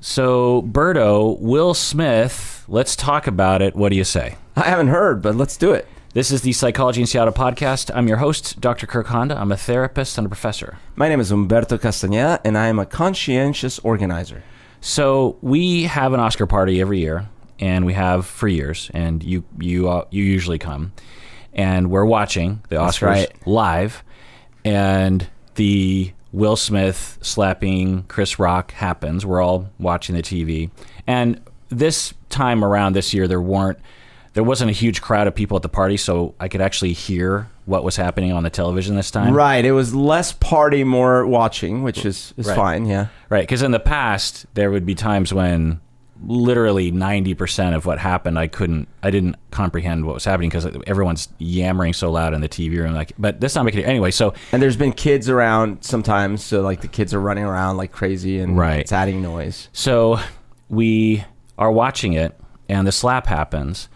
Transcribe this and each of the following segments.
So, Berto, Will Smith, let's talk about it. What do you say? I haven't heard, but let's do it. This is the Psychology in Seattle podcast. I'm your host, Dr. Kirk Honda. I'm a therapist and a professor. My name is Humberto Castañeda, and I am a conscientious organizer. So, we have an Oscar party every year, and we have for years, and you usually come. And we're watching the Oscars live, and the Will Smith slapping Chris Rock happens. We're all watching the TV. And this time around this year, there wasn't a huge crowd of people at the party, so I could actually hear what was happening on the television this time. Right. It was less party, more watching, which is fine, yeah. Right, because in the past, there would be times when literally 90% of what happened, I didn't comprehend what was happening because everyone's yammering so loud in the TV room. But this time I could anyway. So, and there's been kids around sometimes, so like the kids are running around like crazy, and it's adding noise. So we are watching it, and the slap happens,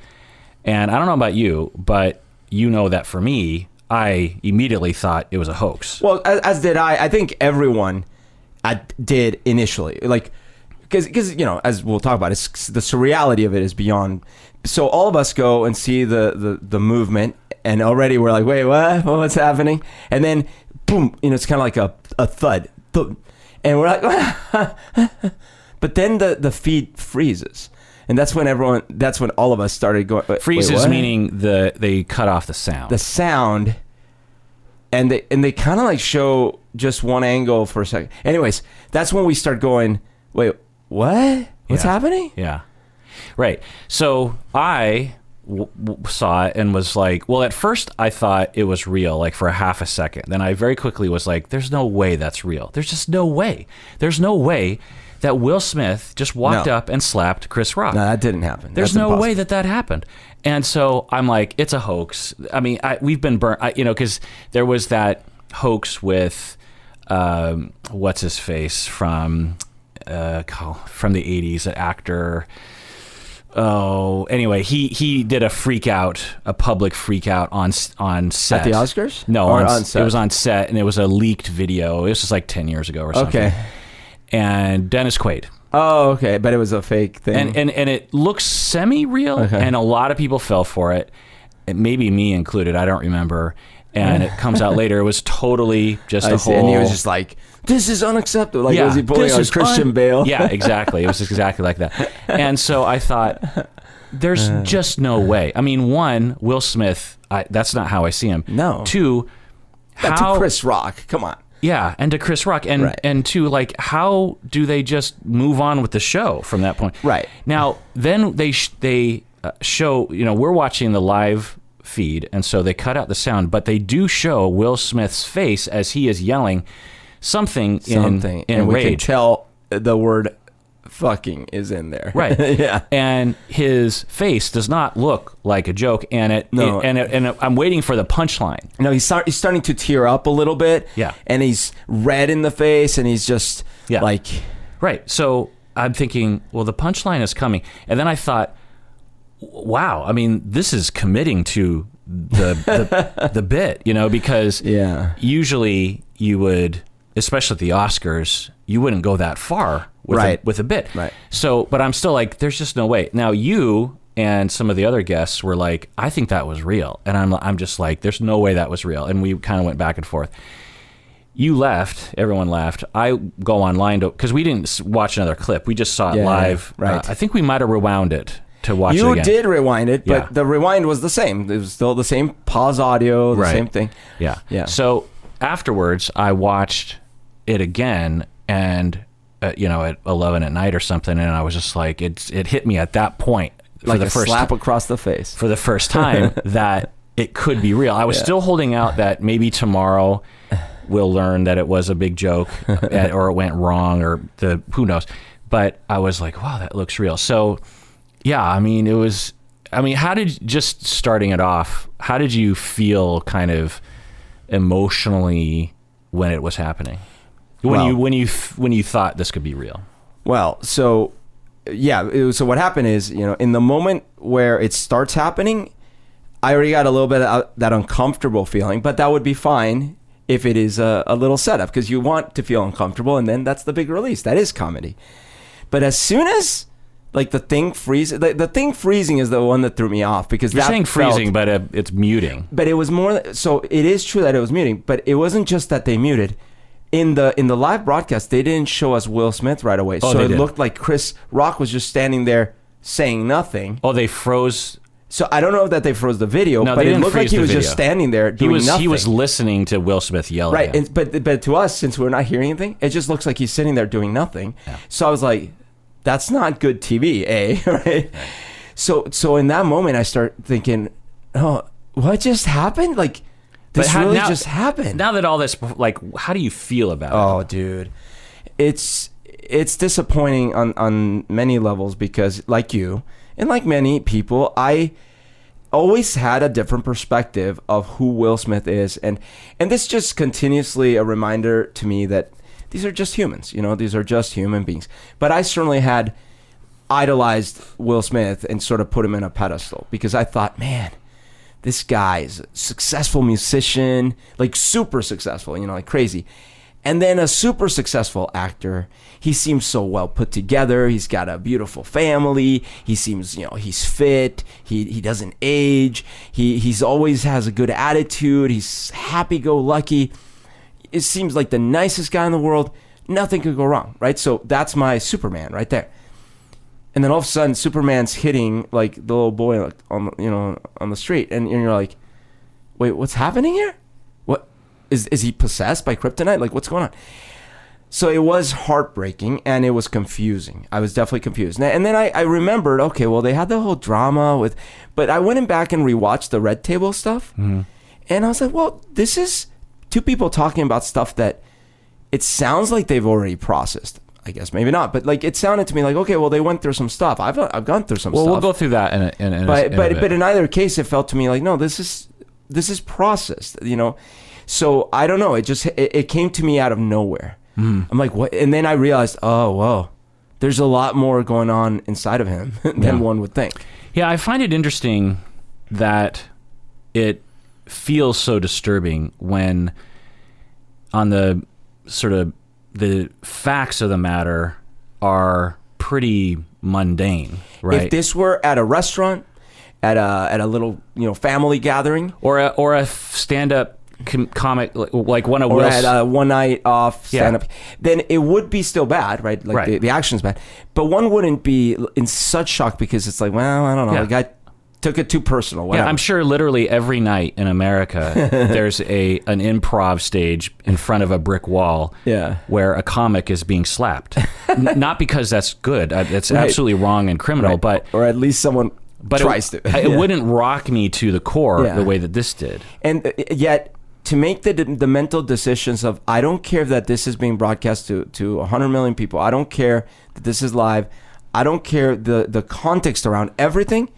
and I don't know about you, but you know that for me, I immediately thought it was a hoax. Well, as did I. I think everyone did initially, like. Because as we'll talk about, the surreality of it is beyond. So all of us go and see the movement, and already we're like, wait, what? What's happening? And then, boom! It's kind of like a thud, and we're like, but then the feed freezes, and that's when all of us started going. Freezes meaning they cut off the sound. The sound, and they kind of like show just one angle for a second. Anyways, that's when we start going, wait. What? What's happening? Yeah. Right. So I saw it and was like, well, at first I thought it was real, like for a half a second. Then I very quickly was like, there's no way that's real. There's just no way. There's no way that Will Smith just walked up and slapped Chris Rock. No, that didn't happen. There's no way that happened. And so I'm like, it's a hoax. I mean, we've been burnt, because there was that hoax with, what's his face from the 80s, an actor. Oh, anyway, he did a public freak out on set. At the Oscars? No, on set? It was on set, and it was a leaked video. It was just like 10 years ago or something. Okay. And Dennis Quaid. Oh, okay, but it was a fake thing. And it looks semi-real, and a lot of people fell for it. Maybe me included, I don't remember. And it comes out later. It was totally just a whole... And he was just like, this is unacceptable. Like, was he pulling on Christian Bale? Yeah, exactly. It was exactly like that. And so I thought, there's just no way. I mean, one, Will Smith, that's not how I see him. No. Two, to Chris Rock. Come on. Yeah, and to Chris Rock. And two, like, how do they just move on with the show from that point? Right. Now, then they show, we're watching the live feed, and so they cut out the sound, but they do show Will Smith's face as he is yelling something in and we rage. can tell the word fucking is in there. Right. Yeah. And his face does not look like a joke, and I'm waiting for the punchline. No, he's starting to tear up a little bit. Yeah. And he's red in the face, and he's just like... Right. So I'm thinking, well, the punchline is coming. And then I thought, wow, I mean, this is committing to the bit, because usually you would, especially at the Oscars, you wouldn't go that far with a bit. Right. So, but I'm still like, there's just no way. Now you and some of the other guests were like, I think that was real. And I'm just like, there's no way that was real. And we kind of went back and forth. You left. Everyone left. I go online because we didn't watch another clip. We just saw it live. Right. I think we might have rewound it to watch it again. You did rewind it, but the rewind was the same. It was still the same pause audio, the same thing. Yeah. Yeah. So afterwards, I watched it again, and at 11 at night or something, and I was just like, it hit me at that point, like a slap across the face, for the first time that it could be real. I was still holding out that maybe tomorrow we'll learn that it was a big joke, or it went wrong, or who knows. But I was like, wow, that looks real. So. Yeah, I mean, just starting it off, how did you feel kind of emotionally when it was happening? When you thought this could be real? Well, so so what happened is, in the moment where it starts happening, I already got a little bit of that uncomfortable feeling, but that would be fine if it is a little setup, because you want to feel uncomfortable, and then that's the big release. That is comedy. But as soon as like the thing freezes, the thing freezing is the one that threw me off, because You're that saying freezing, but it's muting. But it was more. So it is true that it was muting, but it wasn't just that they muted. In the live broadcast, they didn't show us Will Smith right away, so it looked like Chris Rock was just standing there saying nothing. Oh, they froze. So I don't know if that they froze the video, No, but they it didn't looked like freeze he the was video. just standing there doing nothing. He was listening to Will Smith yell right, at him. but to us, since we're not hearing anything, it just looks like he's sitting there doing nothing. Yeah. So I was like, that's not good TV, right? So in that moment, I start thinking, oh, what just happened? Like, this just happened. Now that all this, like, how do you feel about it? Oh, dude, it's disappointing on many levels, because like you and like many people, I always had a different perspective of who Will Smith is, and this just continuously a reminder to me that these are just humans, these are just human beings. But I certainly had idolized Will Smith and sort of put him in a pedestal, because I thought, man, this guy is a successful musician, like super successful, like crazy. And then a super successful actor. He seems so well put together. He's got a beautiful family. He seems, he's fit. He doesn't age. He's always has a good attitude. He's happy-go-lucky. It seems like the nicest guy in the world. Nothing could go wrong, right? So that's my Superman right there. And then all of a sudden, Superman's hitting like the little boy like, on the street, and you're like, wait, what's happening here? What is he possessed by kryptonite? Like, what's going on? So it was heartbreaking, and it was confusing. I was definitely confused. And then I remembered, okay, well, they had the whole drama but I went back and rewatched the Red Table stuff, and I was like, well, this is two people talking about stuff that it sounds like they've already processed. I guess maybe not, but like it sounded to me like, okay, well, they went through some stuff. I've gone through some stuff. Well, we'll go through that in a but bit. In either case, it felt to me like, no, this is processed, So I don't know. It came to me out of nowhere. I'm like, what? And then I realized, oh, whoa, there's a lot more going on inside of him than one would think. Yeah, I find it interesting that it feels so disturbing when on the sort of the facts of the matter are pretty mundane, right? If this were at a restaurant, at a little family gathering, or a stand-up comic like one of or Will's, at a one night off stand-up, then it would be still bad, right? Like right. The action's bad, but one wouldn't be in such shock, because it's like, well, I don't know, the guy took it too personal. Whatever. Yeah, I'm sure literally every night in America there's an improv stage in front of a brick wall where a comic is being slapped. Not because that's good. That's absolutely wrong and criminal, but or at least someone tries to. It wouldn't rock me to the core the way that this did. And yet, to make the mental decisions of, I don't care that this is being broadcast to 100 million people. I don't care that this is live. I don't care the context around everything.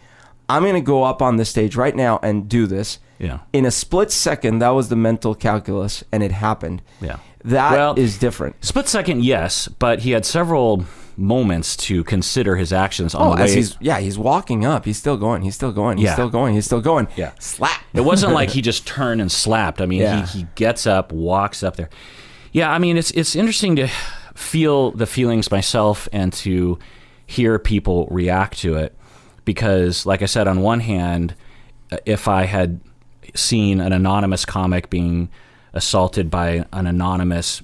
I'm going to go up on the stage right now and do this. Yeah. In a split second, that was the mental calculus, and it happened. Yeah. That is different. Split second, yes, but he had several moments to consider his actions on the way. He's walking up. He's still going. He's still going. He's still going. He's still going. Yeah. Slap. It wasn't like he just turned and slapped. I mean, he gets up, walks up there. Yeah, I mean, it's interesting to feel the feelings myself and to hear people react to it. Because, like I said, on one hand, if I had seen an anonymous comic being assaulted by an anonymous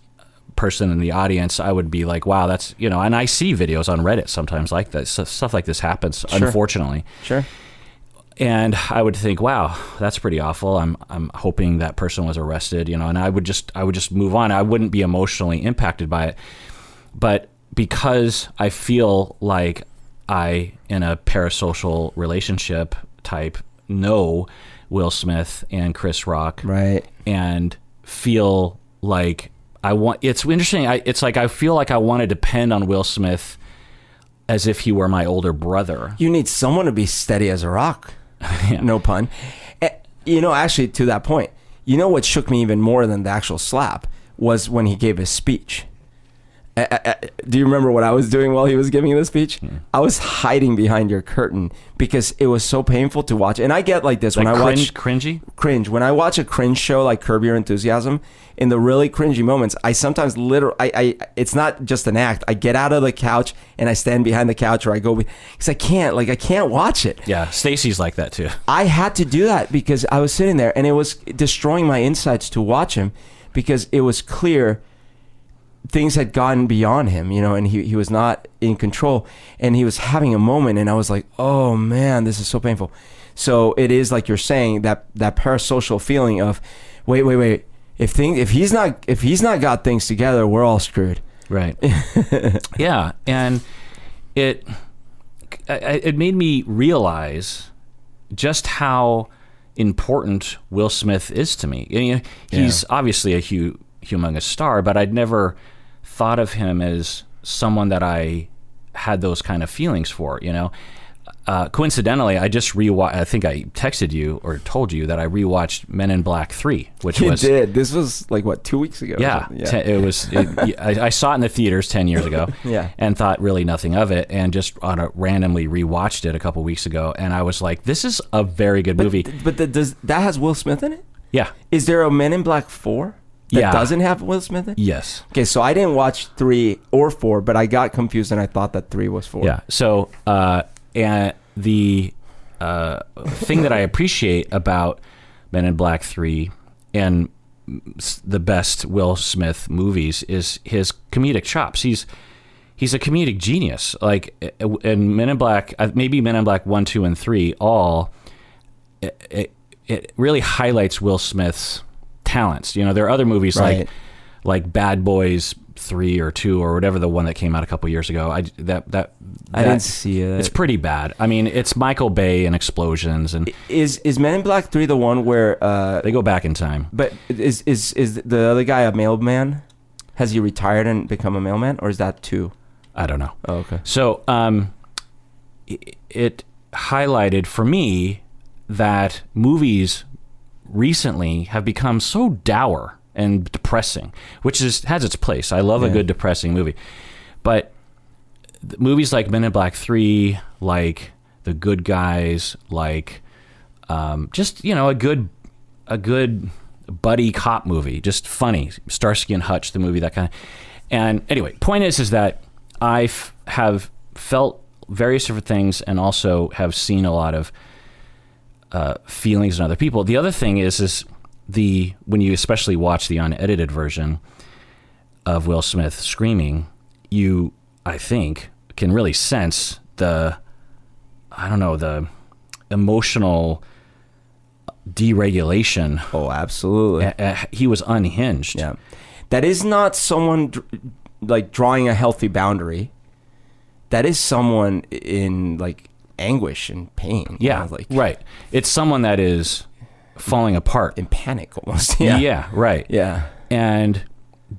person in the audience, I would be like, wow, that's, and I see videos on Reddit sometimes like this. Stuff like this happens, unfortunately. Sure. And I would think, wow, that's pretty awful. I'm hoping that person was arrested, and I would just move on. I wouldn't be emotionally impacted by it. But because I feel like I, in a parasocial relationship type, know Will Smith and Chris Rock, right, and feel like it's interesting. It's like I feel like I want to depend on Will Smith as if he were my older brother. You need someone to be steady as a rock. No pun. Actually, to that point, what shook me even more than the actual slap was when he gave his speech. Do you remember what I was doing while he was giving the speech? I was hiding behind your curtain because it was so painful to watch. And I get like this when I watch cringe. When I watch a cringe show like Curb Your Enthusiasm, in the really cringy moments, I sometimes I it's not just an act. I get out of the couch and I stand behind the couch, or I go because I can't watch it. Yeah, Stacy's like that too. I had to do that because I was sitting there and it was destroying my insides to watch him, because it was clear things had gotten beyond him, and he was not in control, and he was having a moment, and I was like, oh man, this is so painful. So it is like you're saying, that parasocial feeling of wait, if he's not got things together, we're all screwed. Right. Yeah, and it made me realize just how important Will Smith is to me. He's obviously a humongous star, but I'd never thought of him as someone that I had those kind of feelings for. Coincidentally, I just rewatched. I think I texted you or told you that I rewatched Men in Black 3, which was. You did. This was like 2 weeks ago. Yeah, it was. I saw it in the theaters 10 years ago. Yeah. And thought really nothing of it, and just randomly rewatched it a couple weeks ago, and I was like, "This is a very good movie." But does that has Will Smith in it? Yeah. Is there a Men in Black 4 that doesn't have Will Smith in it? Yes. Okay, so I didn't watch 3 or 4, but I got confused and I thought that 3 was 4. Yeah. So, and the thing that I appreciate about Men in Black 3 and the best Will Smith movies is his comedic chops. He's a comedic genius. Like in Men in Black, maybe Men in Black 1, 2, and 3, all it really highlights Will Smith's talents. There are other movies like Bad Boys 3 or 2 or whatever, the one that came out a couple years ago. I didn't see it. It's pretty bad. I mean, it's Michael Bay and explosions, and is Men in Black 3 the one where they go back in time? But is the other guy a mailman? Has he retired and become a mailman, or is that 2? I don't know. Oh, okay. So it highlighted for me that movies recently have become so dour and depressing, which has its place. I love a good depressing movie, but movies like Men in Black 3, like The Good Guys, like just a good buddy cop movie, just funny. Starsky and Hutch, the movie, that kind of. And anyway, point is that I have felt various different things, and also have seen a lot of feelings in other people. The other thing is when you especially watch the unedited version of Will Smith screaming, you, I think, can really sense the emotional deregulation. Oh, absolutely. He was unhinged. Yeah. That is not someone like drawing a healthy boundary. That is someone in like anguish and pain. Yeah, right. It's someone that is falling apart. In panic almost. Yeah. Yeah, right. Yeah. And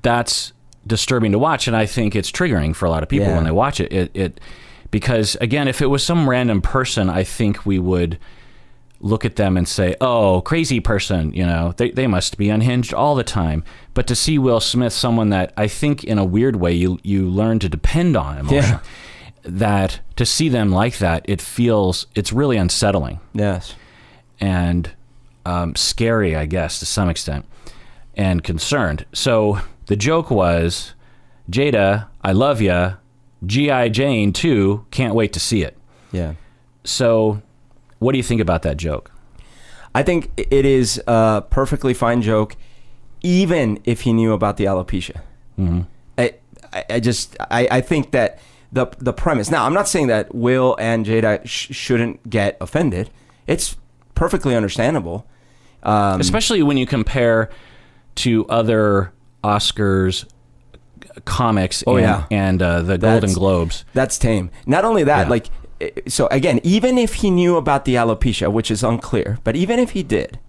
that's disturbing to watch, and I think it's triggering for a lot of people when they watch it. Because, again, if it was some random person, I think we would look at them and say, oh, crazy person, they must be unhinged all the time. But to see Will Smith, someone that I think in a weird way you learn to depend on emotionally, that to see them like that, it's really unsettling. Yes. And scary, I guess, to some extent, and concerned. So the joke was, Jada, I love ya. G.I. Jane 2, can't wait to see it. Yeah. So what do you think about that joke? I think it is a perfectly fine joke, even if he knew about the alopecia. Mm-hmm. I think that the premise. Now, I'm not saying that Will and Jada shouldn't get offended. It's perfectly understandable. Especially when you compare to other Oscars comics and the Golden Globes. That's tame. Not only that, so again, even if he knew about the alopecia, which is unclear, but even if he did,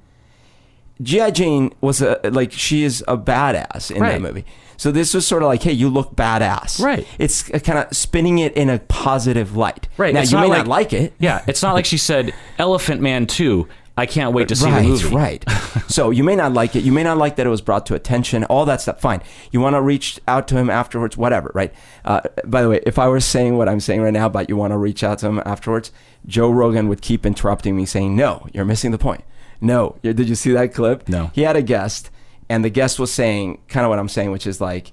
G.I. Jane was she is a badass in that movie. So this was sort of like, hey, you look badass. Right. It's kind of spinning it in a positive light. Right. Now, you may not like it. Yeah. It's not like she said Elephant Man 2, I can't wait to see the movie. Right. So you may not like it. You may not like that it was brought to attention. All that stuff. Fine. You want to reach out to him afterwards. Whatever. Right. By the way, if I were saying what I'm saying right now about you want to reach out to him afterwards, Joe Rogan would keep interrupting me saying, "No, you're missing the point. No." Did you see that clip? No. He had a guest, and the guest was saying kind of what I'm saying, which is like,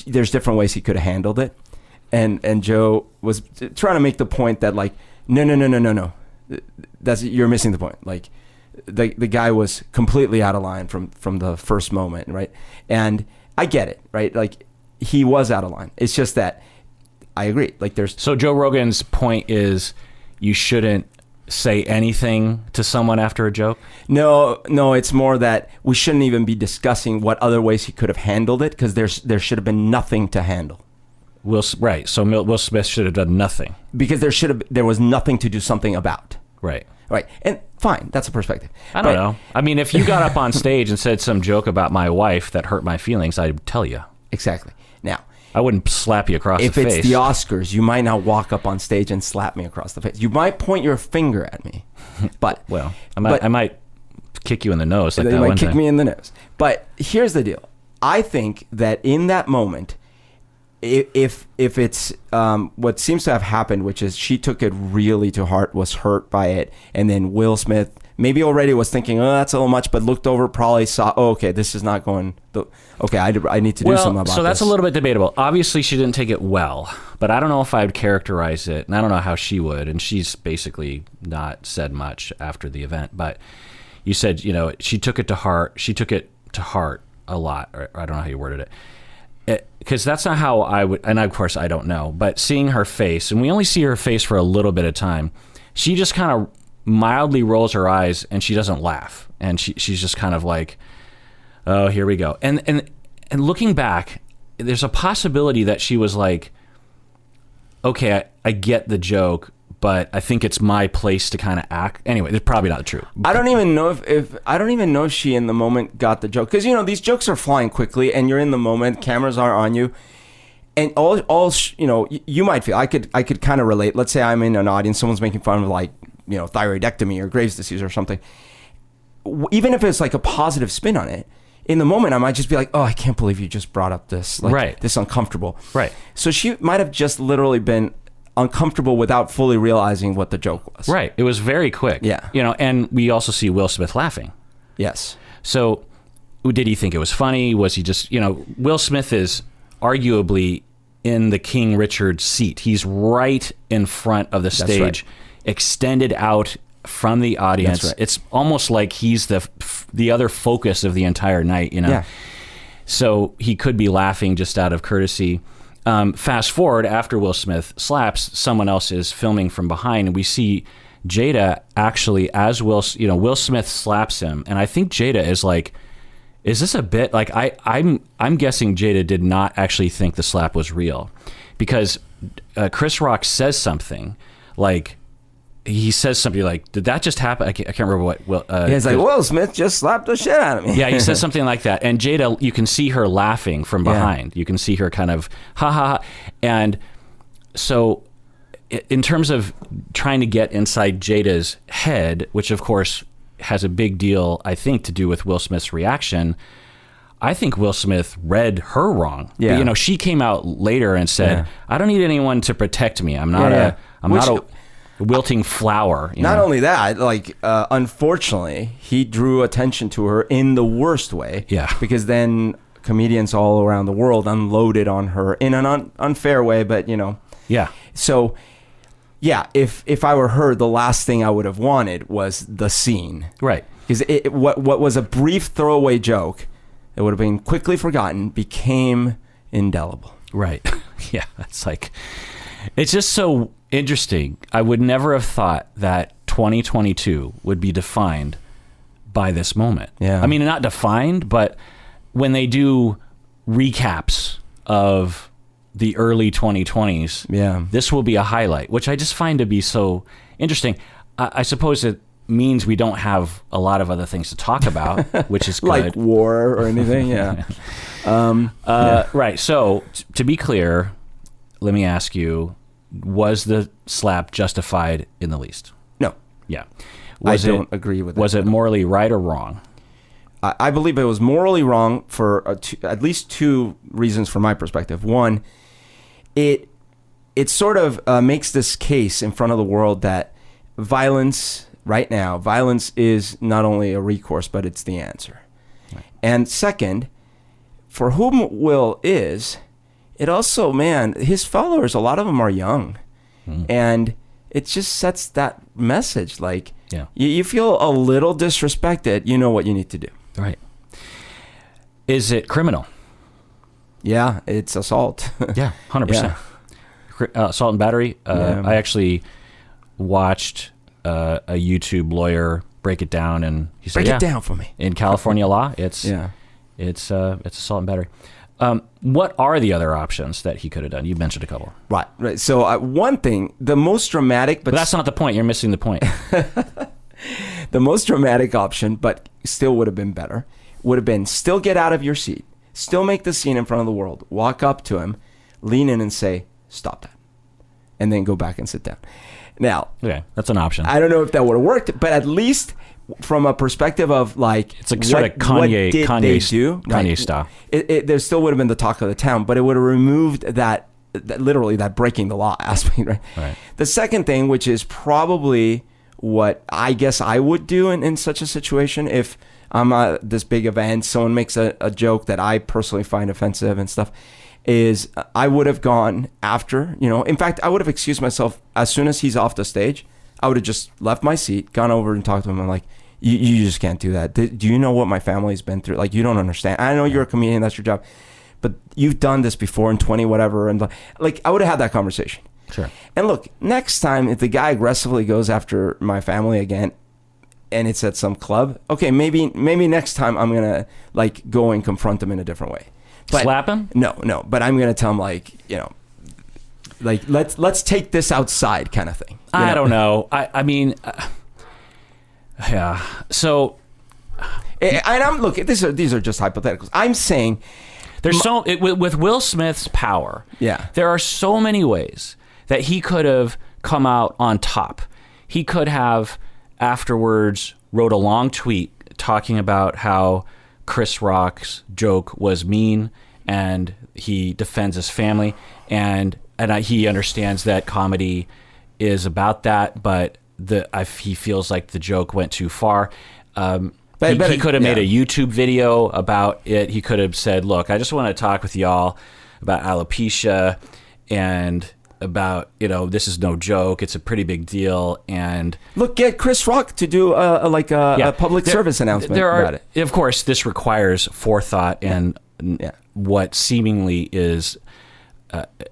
there's different ways he could have handled it, and Joe was trying to make the point that like, no. You're missing the point. Like, the guy was completely out of line from the first moment, right? And I get it, right? Like, he was out of line. It's just that I agree. Like, so Joe Rogan's point is you shouldn't say anything to someone after a joke? No, it's more that we shouldn't even be discussing what other ways he could have handled it, because there should have been nothing to handle. Right. So Will Smith should have done nothing. Because there was nothing to do something about. Right. And fine, that's a perspective. I don't know. I mean, if you got up on stage and said some joke about my wife that hurt my feelings, I'd tell you. Exactly. Now, I wouldn't slap you across the face. If it's the Oscars, you might not walk up on stage and slap me across the face. You might point your finger at me. But well, I might kick you in the nose like that one time. You might kick me in the nose. But here's the deal. I think that in that moment, if it's what seems to have happened, which is she took it really to heart, was hurt by it, and then Will Smith maybe already was thinking, oh, that's a little much, but looked over, probably saw, oh, okay, this is not going. Okay, I need to do something about this. So that's a little bit debatable. Obviously, she didn't take it well, but I don't know if I would characterize it, and I don't know how she would, and she's basically not said much after the event. But you said, she took it to heart. She took it to heart a lot. Or I don't know how you worded it. Because that's not how I would, and of course I don't know, but seeing her face, and we only see her face for a little bit of time, she just kind of mildly rolls her eyes and she doesn't laugh, and she's just kind of like, oh, here we go. And looking back, there's a possibility that she was like, okay, I get the joke, but I think it's my place to kind of act. Anyway, it's probably not true. I don't even know if she in the moment got the joke, because these jokes are flying quickly, and you're in the moment, cameras are on you, and all you might feel. I could kind of relate. Let's say I'm in an audience, someone's making fun of like thyroidectomy or Graves' disease or something. Even if it's like a positive spin on it, in the moment I might just be like, oh, I can't believe you just brought up this, this uncomfortable. Right. So she might have just literally been uncomfortable without fully realizing what the joke was. Right. It was very quick. Yeah. And we also see Will Smith laughing. Yes. So did he think it was funny? Was he just, Will Smith is arguably in the King Richard seat. He's right in front of the stage, extended out from the audience. That's right. It's almost like he's the other focus of the entire night, Yeah. So he could be laughing just out of courtesy. Fast forward, after Will Smith slaps, someone else is filming from behind, and we see Jada actually, as Will Smith slaps him, and I think Jada is like, is this a bit? Like, I'm guessing Jada did not actually think the slap was real, because Chris Rock says something like, he says something like, did that just happen? I can't remember what. He's like, Will Smith just slapped the shit out of me. Yeah, he says something like that. And Jada, you can see her laughing from behind. Yeah. You can see her kind of, ha ha ha. And so in terms of trying to get inside Jada's head, which of course has a big deal, I think, to do with Will Smith's reaction, I think Will Smith read her wrong. Yeah. She came out later and said, I don't need anyone to protect me. I'm not a wilting flower. Not only that, like, unfortunately, he drew attention to her in the worst way. Yeah. Because then comedians all around the world unloaded on her in an unfair way, but Yeah. So, yeah, if I were her, the last thing I would have wanted was the scene. Right. Because what was a brief throwaway joke that would have been quickly forgotten became indelible. Right. Yeah. It's just so interesting. I would never have thought that 2022 would be defined by this moment. Yeah. I mean, not defined, but when they do recaps of the early 2020s, this will be a highlight, which I just find to be so interesting. I suppose it means we don't have a lot of other things to talk about, which is good. Like war or anything, yeah. Right. So to be clear, let me ask you, was the slap justified in the least? No. Yeah. I don't agree with that. Was it morally right or wrong? I believe it was morally wrong for at least two reasons from my perspective. One, it sort of makes this case in front of the world that violence is not only a recourse, but it's the answer. Right. And second, for whom Will is, it also, man, his followers, a lot of them are young. And it just sets that message. Like, you feel a little disrespected, you know what you need to do. Right. Is it criminal? Yeah, it's assault. Yeah, 100%. Yeah. Assault and battery. I actually watched a YouTube lawyer break it down, and he said, break it down for me. In California law, it's assault and battery. What are the other options that he could have done? You mentioned a couple. Right. So one thing, the most dramatic, but that's not the point. You're missing the point. The most dramatic option, but still would have been better, would have been still get out of your seat, still make the scene in front of the world, walk up to him, lean in and say, stop that, and then go back and sit down. Now, okay, that's an option. I don't know if that would have worked, but at least from a perspective of like, it's like sort of Kanye style. There still would have been the talk of the town, but it would have removed that literally that breaking the law aspect, right? The second thing, which is probably what I guess I would do in such a situation, if I'm at this big event, someone makes a joke that I personally find offensive and stuff, is I would have gone after, in fact, I would have excused myself as soon as he's off the stage. I would have just left my seat, gone over and talked to him. I'm like, you just can't do that. Do you know what my family's been through? Like, you don't understand. I know you're a comedian, that's your job, but you've done this before in 20 whatever. And like, I would have had that conversation. Sure. And look, next time, if the guy aggressively goes after my family again, and it's at some club, okay, maybe next time I'm going to like go and confront him in a different way. But, slap him? No. But I'm going to tell him like, like let's take this outside kind of thing. I don't know. I mean, yeah. So, and look, these are just hypotheticals. I'm saying there's with Will Smith's power. Yeah. There are so many ways that he could have come out on top. He could have afterwards wrote a long tweet talking about how Chris Rock's joke was mean, and he defends his family, and he understands that comedy is about that, but he feels like the joke went too far. He could have made a YouTube video about it. He could have said, look, I just want to talk with y'all about alopecia and about, this is no joke. It's a pretty big deal. And look, get Chris Rock to do a public service announcement about it. Of course, this requires forethought and what seemingly is,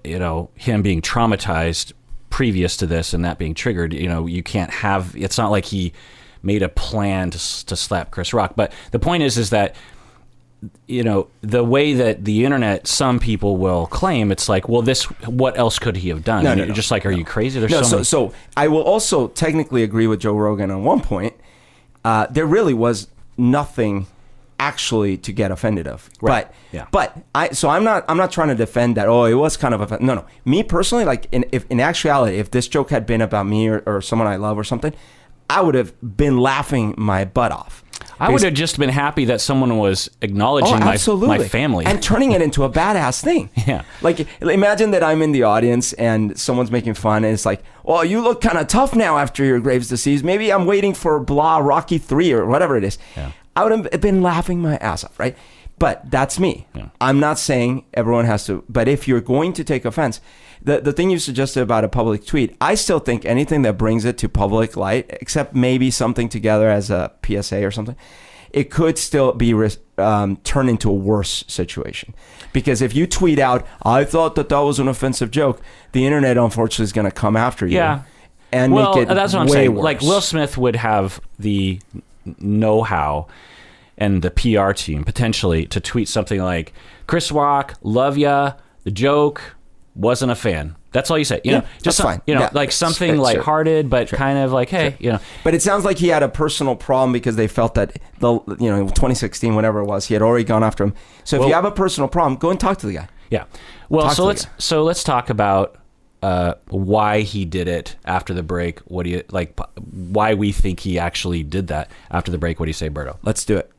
him being traumatized previous to this and that being triggered. You can't have. It's not like he made a plan to slap Chris Rock. But the point is that, the way that the internet, some people will claim, it's like, well, what else could he have done? You're just like, are you crazy? There's so I will also technically agree with Joe Rogan on one point. There really was nothing actually to get offended of. Right. But I'm not trying to defend that. Oh, it was kind of offensive. No. Me personally, like in actuality, if this joke had been about me or someone I love or something, I would have been laughing my butt off. I would have just been happy that someone was acknowledging my family and turning it into a badass thing. Yeah. Like, imagine that I'm in the audience and someone's making fun, and it's like, well, you look kind of tough now after your Graves' disease. Maybe I'm waiting for blah Rocky 3 or whatever it is. Yeah. I would have been laughing my ass off, right? But that's me. Yeah. I'm not saying everyone has to, but if you're going to take offense, the thing you suggested about a public tweet, I still think anything that brings it to public light, except maybe something together as a PSA or something, it could still be turned into a worse situation. Because if you tweet out, I thought that was an offensive joke, the internet unfortunately is going to come after you. Yeah. And make it that's what I'm way saying. worse. Like, Will Smith would have the know-how and the PR team potentially to tweet something like, Chris Rock, love ya, the joke, wasn't a fan. That's all you say. Just fine. Like something lighthearted, but kind of like, hey, But it sounds like he had a personal problem because they felt that 2016, whatever it was, he had already gone after him. So if you have a personal problem, go and talk to the guy. Yeah. Well, let's talk about why he did it after the break. What do you like? Why we think he actually did that after the break? What do you say, Berto? Let's do it.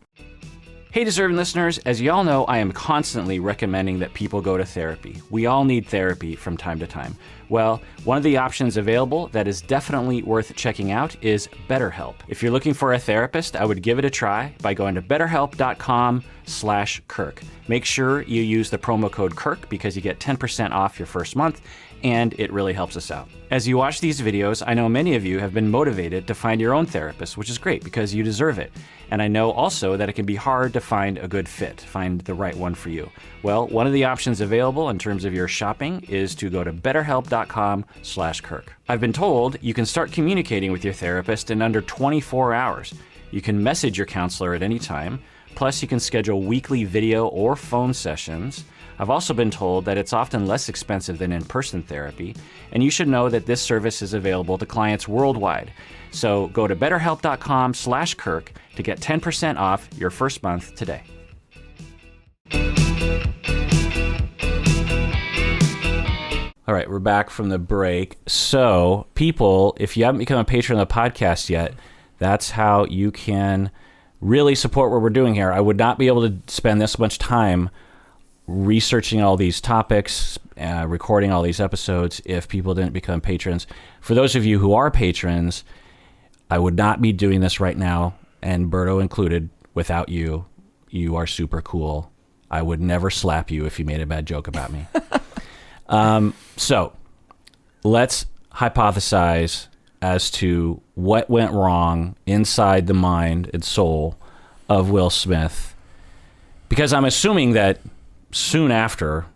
Hey, deserving listeners, as you all know, I am constantly recommending that people go to therapy. We all need therapy from time to time. Well, one of the options available that is definitely worth checking out is BetterHelp. If you're looking for a therapist, I would give it a try by going to betterhelp.com/Kirk. Make sure you use the promo code Kirk because you get 10% off your first month, and it really helps us out. As you watch these videos, I know many of you have been motivated to find your own therapist, which is great because you deserve it. And I know also that it can be hard to find a good fit, find the right one for you. Well, one of the options available in terms of your shopping is to go to betterhelp.com/Kirk. I've been told you can start communicating with your therapist in under 24 hours. You can message your counselor at any time. Plus, you can schedule weekly video or phone sessions. I've also been told that it's often less expensive than in-person therapy, and you should know that this service is available to clients worldwide. So go to betterhelp.com/Kirk to get 10% off your first month today. All right, we're back from the break. So, people, if you haven't become a patron of the podcast yet, that's how you can really support what we're doing here. I would not be able to spend this much time researching all these topics, recording all these episodes if people didn't become patrons. For those of you who are patrons, I would not be doing this right now, and Berto included, without you. You are super cool. I would never slap you if you made a bad joke about me. So let's hypothesize as to what went wrong inside the mind and soul of Will Smith, because I'm assuming that soon after,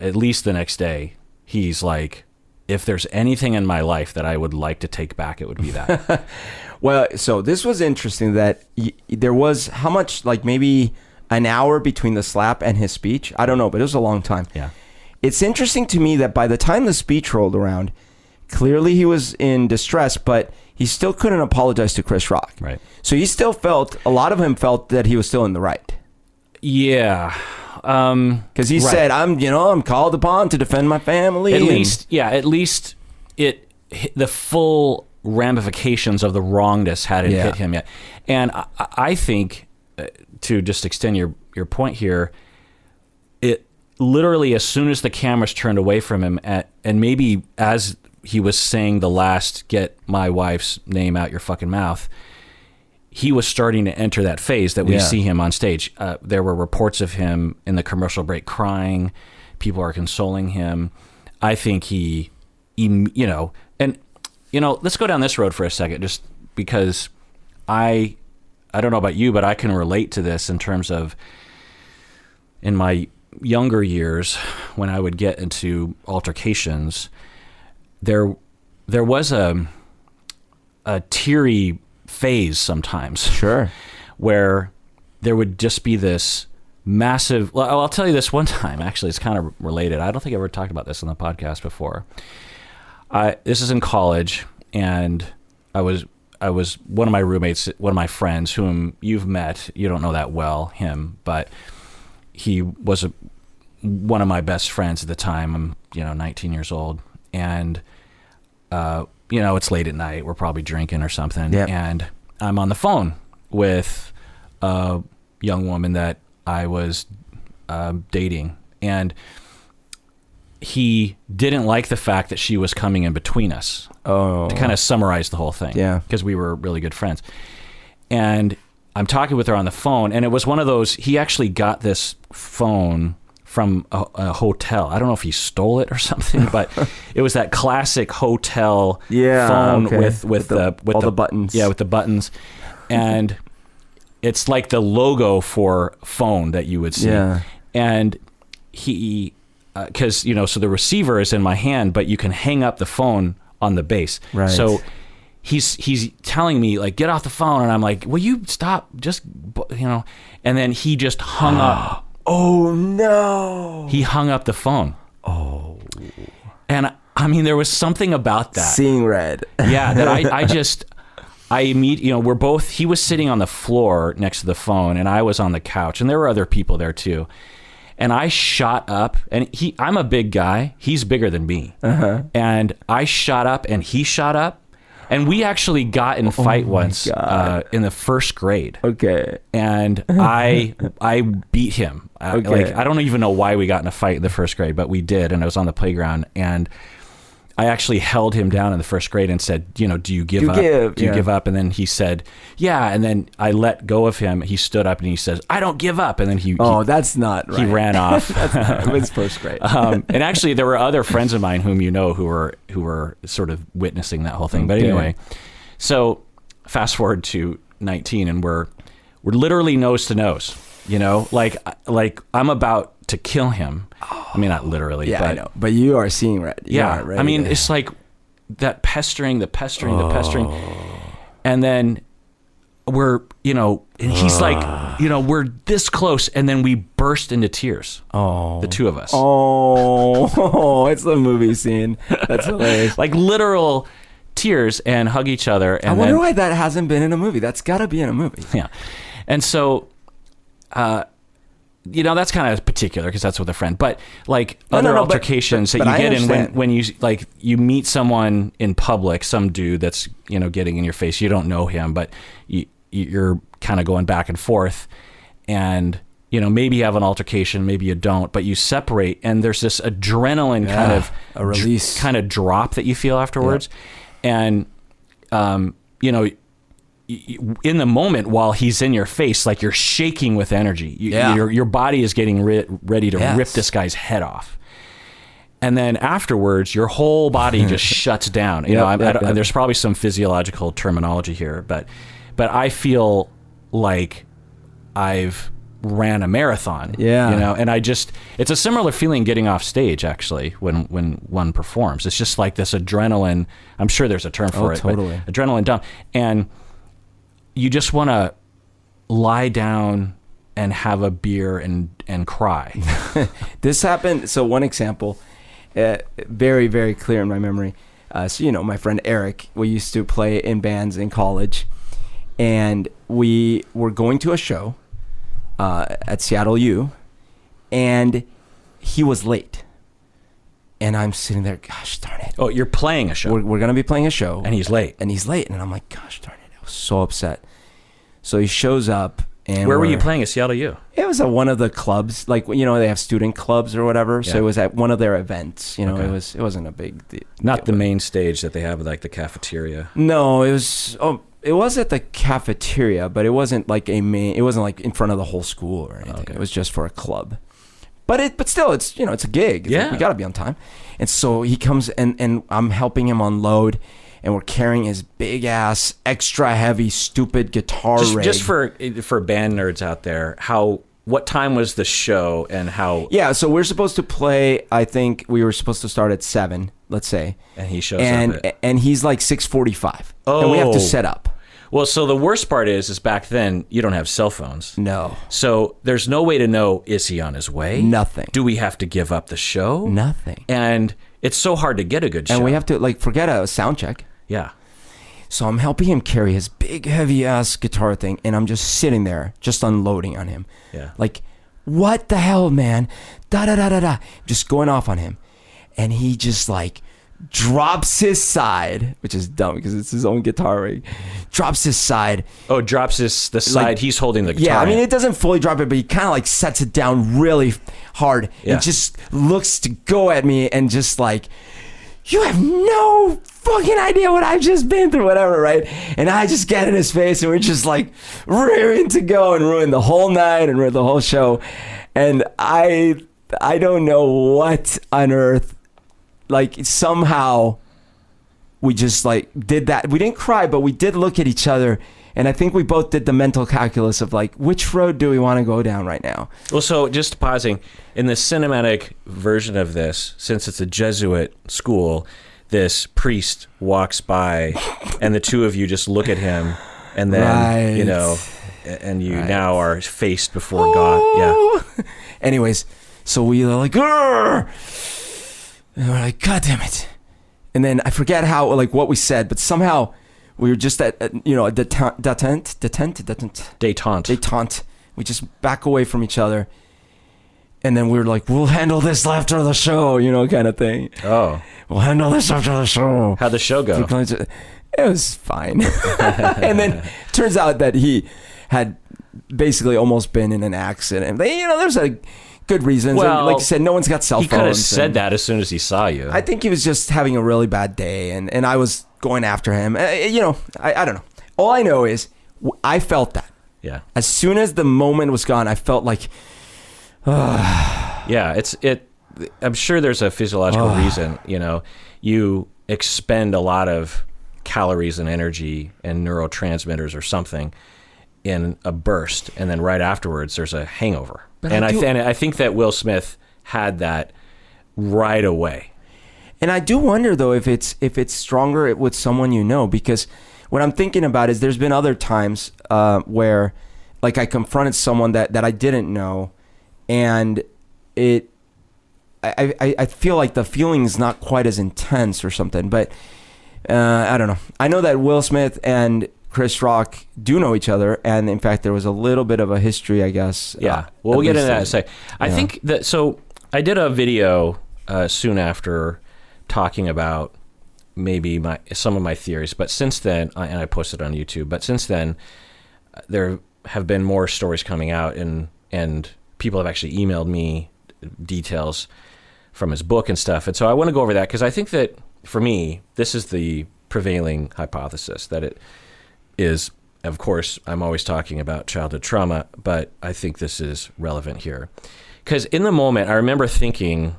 at least the next day, he's like, if there's anything in my life that I would like to take back, it would be that. Well, so this was interesting that there was how much, like maybe an hour between the slap and his speech. I don't know, but it was a long time. Yeah. It's interesting to me that by the time the speech rolled around, clearly he was in distress, but he still couldn't apologize to Chris Rock. Right. So he still felt, a lot of him felt that he was still in the right. Yeah. Because he said, I'm called upon to defend my family. At least the full ramifications of the wrongness hadn't hit him yet. And I think, to just extend your point here, it literally, as soon as the cameras turned away from him, and maybe as he was saying the last, get my wife's name out your fucking mouth, he was starting to enter that phase that we see him on stage. There were reports of him in the commercial break crying. People are consoling him. I think let's go down this road for a second, just because I don't know about you, but I can relate to this in terms of, in my younger years, when I would get into altercations, there was a teary phase sometimes. Sure. Where there would just be this massive, well, I'll tell you this one time, actually, it's kind of related. I don't think I ever talked about this on the podcast before. This is in college, and I was one of my roommates, one of my friends whom you've met, you don't know that well, him, but he was one of my best friends at the time. I'm 19 years old, and it's late at night. We're probably drinking or something. Yep. And I'm on the phone with a young woman that I was dating. And he didn't like the fact that she was coming in between us. Oh. To kind of summarize the whole thing. Yeah. Because we were really good friends. And I'm talking with her on the phone. And it was one of those, he actually got this phone from a hotel. I don't know if he stole it or something, but it was that classic hotel phone with the buttons. Yeah, with the buttons. And it's like the logo for phone that you would see. Yeah. And he, because, so the receiver is in my hand, but you can hang up the phone on the base. Right. So he's telling me, like, get off the phone. And I'm like, will you stop? Just, and then he just hung up. Oh, no. He hung up the phone. Oh. And I mean, there was something about that. Seeing red. Yeah, that I immediately, he was sitting on the floor next to the phone and I was on the couch and there were other people there too. And I shot up, and I'm a big guy. He's bigger than me. And I shot up, and he shot up. And we actually got in a fight once in the first grade. Okay. And I beat him. Okay. Like, I don't even know why we got in a fight in the first grade, but we did. And I was on the playground, and I actually held him down in the first grade and said, do you give up? Do you give up? And then he said, yeah. And then I let go of him. He stood up and he says, I don't give up. And then that's not right. He ran off. That's not, it was first grade. And actually there were other friends of mine whom who were sort of witnessing that whole thing. But anyway, so fast forward to 19 and we're literally nose to nose, like I'm about to kill him. I mean, not literally, but I know. But you are seeing red. I mean, it's like that pestering, the pestering. And then we're, and he's like, we're this close. And then we burst into tears. Oh, the two of us. Oh, it's the movie scene. That's hilarious. Like literal tears and hug each other. And I wonder why that hasn't been in a movie. That's got to be in a movie. Yeah. And so, that's kind of particular because that's with a friend, but like other altercations that you get in when you like you meet someone in public, some dude that's, getting in your face, you don't know him, but you're kind of going back and forth and, maybe you have an altercation, maybe you don't, but you separate and there's this adrenaline kind of a release kind of drop that you feel afterwards. Yeah. And, in the moment while he's in your face, like you're shaking with energy. Your body is getting ready to rip this guy's head off. And then afterwards, your whole body just shuts down. There's probably some physiological terminology here, but I feel like I've ran a marathon. And it's a similar feeling getting off stage actually when one performs. It's just like this adrenaline. I'm sure there's a term for it. Totally. But adrenaline dump. And you just want to lie down and have a beer and cry. This happened. So one example, very, very clear in my memory. My friend Eric, we used to play in bands in college, and we were going to a show at Seattle U, and he was late. And I'm sitting there, gosh darn it. Oh, you're playing a show. We're going to be playing a show. And he's late. And I'm like, gosh darn it. I was so upset. So he shows up. And where were you playing at Seattle U? It was at one of the clubs. Like, they have student clubs or whatever. Yeah. So it was at one of their events. Okay. It wasn't a big deal. Not the main stage that they have, like the cafeteria. No, it was... it was at the cafeteria, but it wasn't like it wasn't like in front of the whole school or anything. Okay. It was just for a club. But still, it's it's a gig. It's like, we got to be on time. And so he comes and I'm helping him unload, and we're carrying his big ass, extra heavy, stupid guitar rig. Just for band nerds out there, what time was the show and how? Yeah, so we're supposed to play. I think we were supposed to start at 7, let's say. And he shows up. And he's like 6:45. Oh, and we have to set up. Well, so the worst part is back then you don't have cell phones. No. So there's no way to know, is he on his way? Nothing. Do we have to give up the show? Nothing. And it's so hard to get a good show. And we have to forget a sound check. Yeah. So I'm helping him carry his big heavy ass guitar thing, and I'm just sitting there, just unloading on him. Yeah. Like, what the hell, man? Da da da da da. Just going off on him. And he just drops his side, which is dumb because it's his own guitar rig. Drops his side. Oh, drops the side. He's holding the guitar. Yeah, I mean, it doesn't fully drop it, but he kind of sets it down really hard and just looks to go at me and just you have no fucking idea what I've just been through, whatever, right? And I just get in his face and we're just rearing to go and ruin the whole night and ruin the whole show. And I don't know what on earth. Somehow we just did that. We didn't cry, but we did look at each other, and I think we both did the mental calculus of which road do we want to go down right now? Well, so just pausing, in the cinematic version of this, since it's a Jesuit school, this priest walks by and the two of you just look at him, and then and you now are faced before God. Yeah. Anyways, so we were Grr! And we're like, God damn it. And then I forget how, what we said, but somehow we were just at detente. Détente. We just back away from each other. And then we were like, we'll handle this after the show, kind of thing. Oh. We'll handle this after the show. How'd the show go? It was fine. And then turns out that he had basically almost been in an accident. There's a good reasons. Well, and like you said, no one's got cell phones. He could have said that as soon as he saw you. I think he was just having a really bad day, and I was going after him. I don't know. All I know is I felt that. Yeah. As soon as the moment was gone, I felt like... Yeah, I'm sure there's a physiological reason. You expend a lot of calories and energy and neurotransmitters or something in a burst, and then right afterwards there's a hangover. But I think that Will Smith had that right away. And I do wonder though if it's stronger with someone because what I'm thinking about is there's been other times where like I confronted someone that I didn't know, and I feel like the feeling is not quite as intense or something, but I don't know. I know that Will Smith and Chris Rock do know each other, and in fact there was a little bit of a history, I guess. Yeah, we'll get into that in a sec. I think that, so I did a video soon after talking about maybe some of my theories, but since then, and I posted on YouTube, but since then there have been more stories coming out, and people have actually emailed me details from his book and stuff. And so I want to go over that because I think that for me, this is the prevailing hypothesis, that it is, of course, I'm always talking about childhood trauma, but I think this is relevant here. Because in the moment, I remember thinking,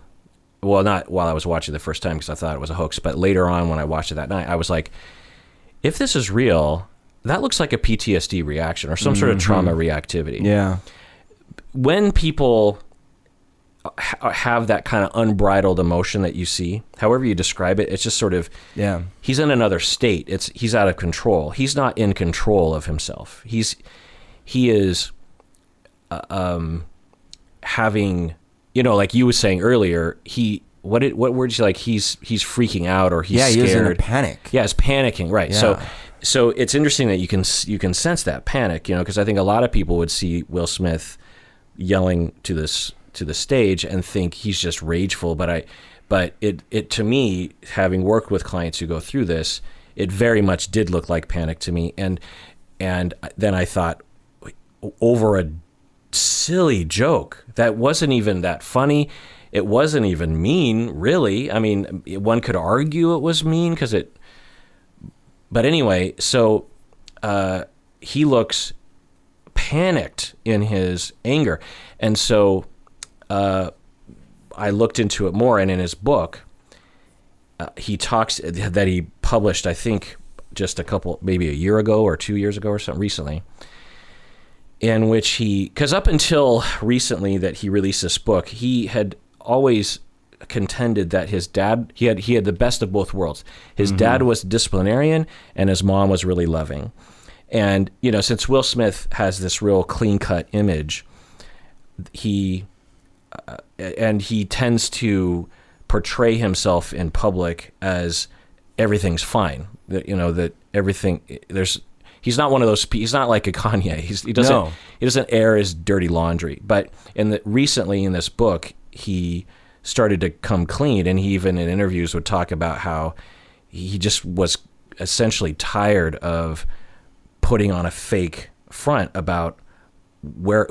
well, not while I was watching the first time because I thought it was a hoax, but later on when I watched it that night, I was like, if this is real, that looks like a PTSD reaction or some sort of trauma reactivity. Yeah. When people have that kind of unbridled emotion that you see, however you describe it, it's just sort of, he's in another state. He's out of control. He's not in control of himself. He is having, like you were saying earlier, what words you like? He's freaking out, or he's scared. He is in a panic. Yeah, it's panicking, right? Yeah. So it's interesting that you can sense that panic, because I think a lot of people would see Will Smith yelling to the stage and think he's just rageful, but it to me, having worked with clients who go through this, it very much did look like panic to me, and then I thought, over a silly joke that wasn't even that funny, it wasn't even mean, really. I mean, one could argue it was mean but anyway, so he looks panicked in his anger, and so I looked into it more, and in his book, he talks that he published, I think, just maybe a year ago or 2 years ago or something recently, in which because up until recently that he released this book, he had always contended that his dad, he had the best of both worlds. His dad was disciplinarian, and his mom was really loving. And, since Will Smith has this real clean-cut image, he tends to portray himself in public as everything's fine. That everything he's not one of those. He's not like a Kanye. He doesn't air his dirty laundry. But recently in this book, he started to come clean, and he even in interviews would talk about how he just was essentially tired of putting on a fake front about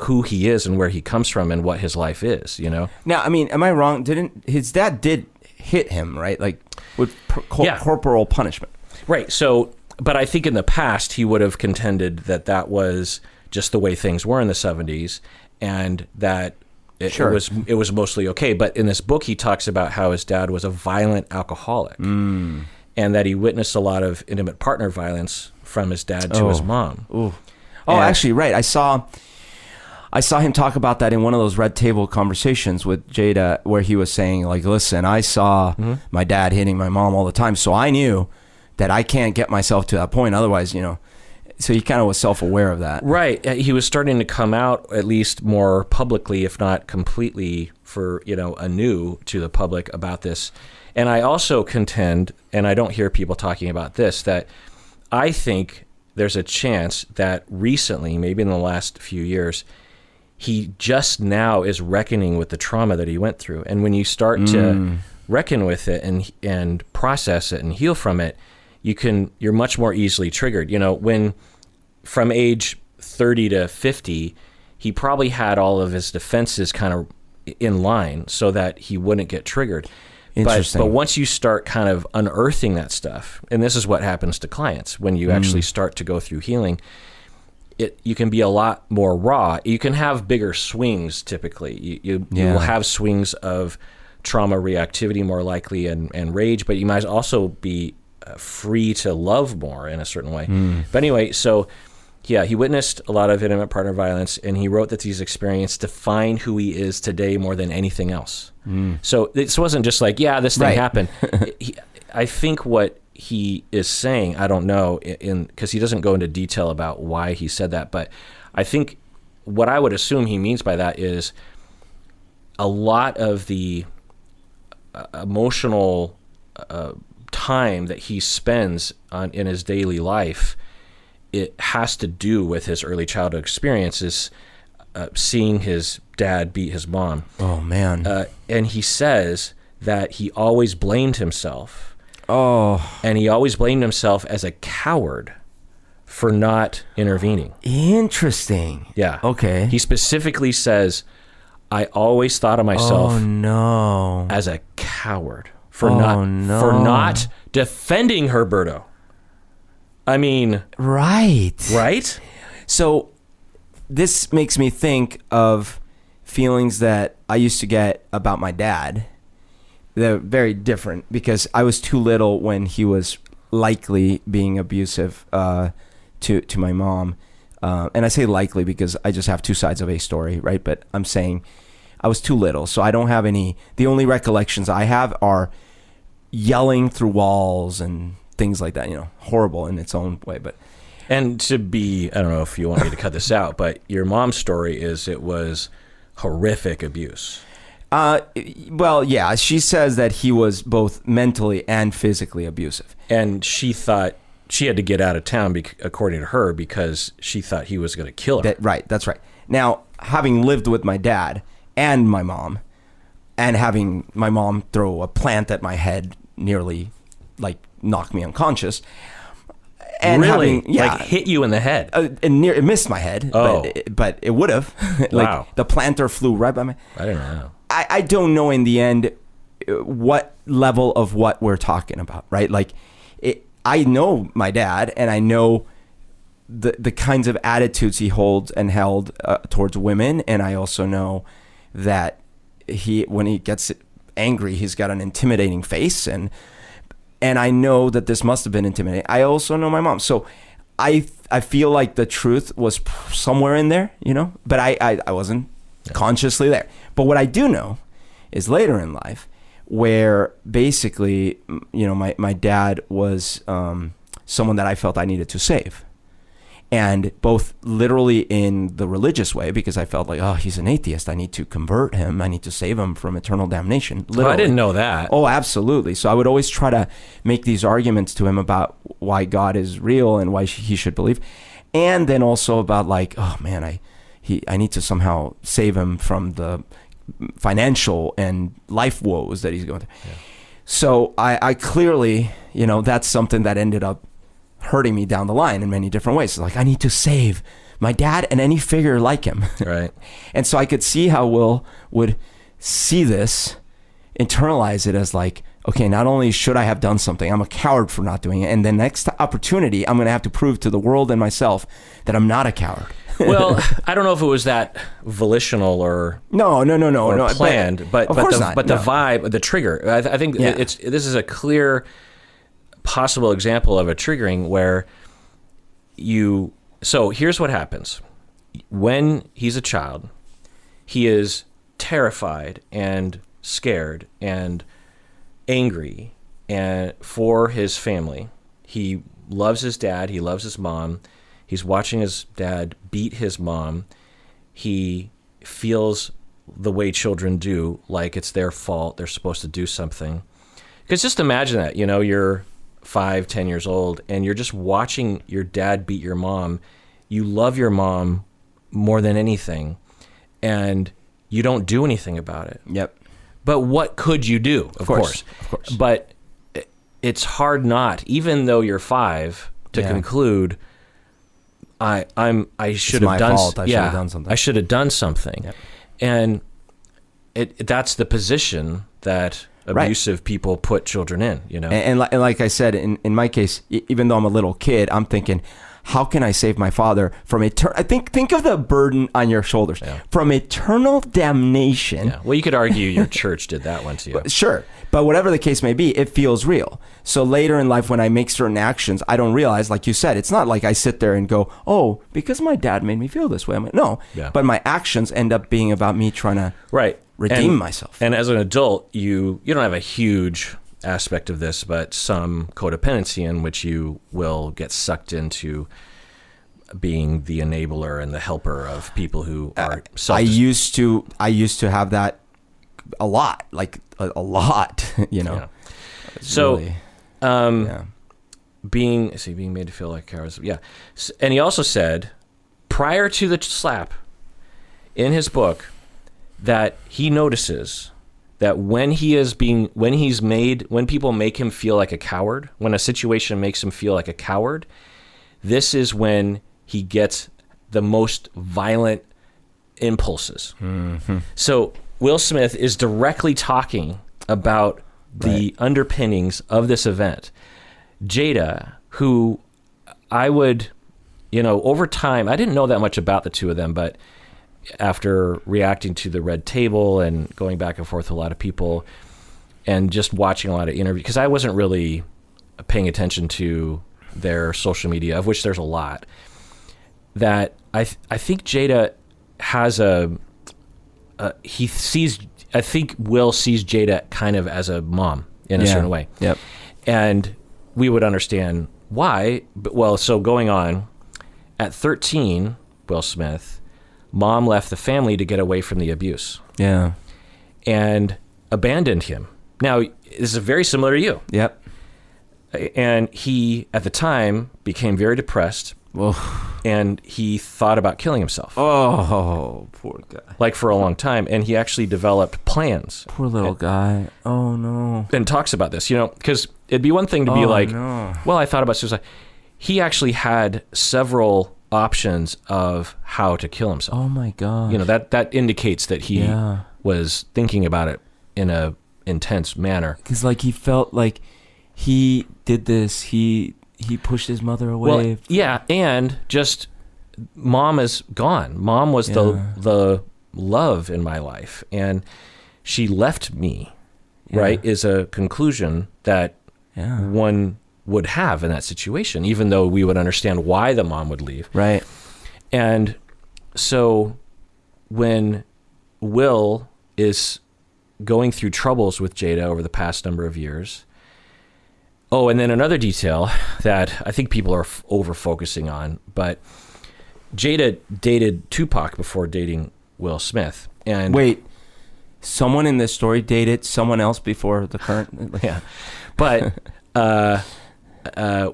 who he is and where he comes from and what his life is, Now, I mean, am I wrong? His dad did hit him, right? Like with corporal punishment. Right. So, but I think in the past he would have contended that was just the way things were in the 70s, and that it was mostly okay. But in this book, he talks about how his dad was a violent alcoholic, and that he witnessed a lot of intimate partner violence from his dad to his mom. Ooh. Actually, right. I saw him talk about that in one of those red table conversations with Jada, where he was saying, like, listen, I saw my dad hitting my mom all the time, so I knew that I can't get myself to that point. Otherwise, so he kind of was self-aware of that. Right. He was starting to come out at least more publicly, if not completely, for, anew to the public about this. And I also contend, and I don't hear people talking about this, that I think there's a chance that recently, maybe in the last few years, he just now is reckoning with the trauma that he went through. And when you start to reckon with it and process it and heal from it, you're much more easily triggered. When from age 30 to 50, he probably had all of his defenses kind of in line so that he wouldn't get triggered. Interesting. But once you start kind of unearthing that stuff, and this is what happens to clients when you actually start to go through healing, you can be a lot more raw. You can have bigger swings typically. You will have swings of trauma reactivity more likely and rage, but you might also be free to love more in a certain way. But anyway, so yeah, he witnessed a lot of intimate partner violence, and he wrote that these experiences define who he is today more than anything else. So this wasn't just like, this thing happened. I think what he is saying, I don't know, because he doesn't go into detail about why he said that, but I think what I would assume he means by that is a lot of the emotional time that he spends in his daily life, it has to do with his early childhood experiences, seeing his dad beat his mom. Oh, man. And he says that he always blamed himself. Oh. And he always blamed himself as a coward for not intervening. Interesting. Yeah. Okay. He specifically says, I always thought of myself as a coward for not defending Humberto. I mean, right? So this makes me think of feelings that I used to get about my dad. They're very different because I was too little when he was likely being abusive to my mom. And I say likely because I just have two sides of a story, right? But I'm saying I was too little, so I don't have any. The only recollections I have are yelling through walls and things like that, horrible in its own way. And to be, I don't know if you want me to cut this out, but your mom's story is it was horrific abuse. Well, yeah, she says that he was both mentally and physically abusive. And she thought she had to get out of town, according to her, because she thought he was going to kill her. That's right. Now, having lived with my dad and my mom, and having my mom throw a plant at my head, nearly knock me unconscious. And really? Hit you in the head? It missed my head, but it would have. Wow. The planter flew right by my... I don't know. I don't know in the end what level of what we're talking about, right? I know my dad, and I know the kinds of attitudes he holds and held towards women, and I also know that when he gets angry, he's got an intimidating face, and I know that this must have been intimidating. I also know my mom. So I feel like the truth was somewhere in there, but I wasn't consciously there. But what I do know is later in life where basically, my dad was someone that I felt I needed to save. And both literally in the religious way, because I felt like, he's an atheist. I need to convert him. I need to save him from eternal damnation. Literally. Oh, I didn't know that. Oh, absolutely. So I would always try to make these arguments to him about why God is real and why he should believe. And then also about I need to somehow save him from the financial and life woes that he's going through. Yeah. So I clearly, that's something that ended up hurting me down the line in many different ways. I need to save my dad and any figure like him. Right. And so I could see how Will would see this, internalize it as okay, not only should I have done something, I'm a coward for not doing it. And the next opportunity, I'm going to have to prove to the world and myself that I'm not a coward. Well, I don't know if it was that volitional or no, planned, but of course not. The vibe, the trigger. I think this is a clear possible example of a triggering where so here's what happens. When he's a child, he is terrified and scared and angry and for his family. He loves his dad, he loves his mom. He's watching his dad beat his mom. He feels the way children do, like it's their fault, they're supposed to do something. Because just imagine that, you're 5-10 years old and you're just watching your dad beat your mom. You love your mom more than anything, and you don't do anything about it. Yep. But what could you do? Of course. But it's hard not, even though you're 5, to conclude, I should have done something. I should have done something. Yep. And that's the position that abusive people put children in, you know. And like I said, in my case, even though I'm a little kid, I'm thinking, how can I save my father from eternal? I think of the burden on your shoulders from eternal damnation. Yeah. Well, you could argue your church did that one to you. Sure, but whatever the case may be, it feels real. So later in life, when I make certain actions, I don't realize, like you said, it's not like I sit there and go, "Oh, because my dad made me feel this way." No, but my actions end up being about me trying to redeem myself. And as an adult, you don't have a huge aspect of this, but some codependency in which you will get sucked into being the enabler and the helper of people who are I used to have that a lot, like a lot, you know. Yeah. So really, being made to feel like cowards. Yeah. And he also said prior to the slap in his book that he notices that when people make him feel like a coward, when a situation makes him feel like a coward, this is when he gets the most violent impulses. Mm-hmm. So Will Smith is directly talking about the underpinnings of this event. Jada, who I would, over time, I didn't know that much about the two of them, but after reacting to the Red Table and going back and forth with a lot of people and just watching a lot of interviews, because I wasn't really paying attention to their social media, of which there's a lot, that I think Jada has I think Will sees Jada kind of as a mom in a certain way. Yep. And we would understand why. But so going on, at 13, Will Smith, mom left the family to get away from the abuse. Yeah. And abandoned him. Now, this is very similar to you. Yep. And he, at the time, became very depressed. Oh. And he thought about killing himself. Oh, poor guy. Like for a long time. And he actually developed plans. Poor little guy. Oh, no. And talks about this, because it'd be one thing to be well, I thought about suicide. He actually had several options of how to kill himself. Oh my God. That indicates that he was thinking about it in a intense manner. Because he felt like he did this. He pushed his mother away. Well, yeah, and just mom is gone. Mom was the love in my life, and she left me. Right, is a conclusion that one would have in that situation, even though we would understand why the mom would leave. Right. And so when Will is going through troubles with Jada over the past number of years. Oh, and then another detail that I think people are over-focusing on, but Jada dated Tupac before dating Will Smith. And wait, someone in this story dated someone else before the current? Yeah. But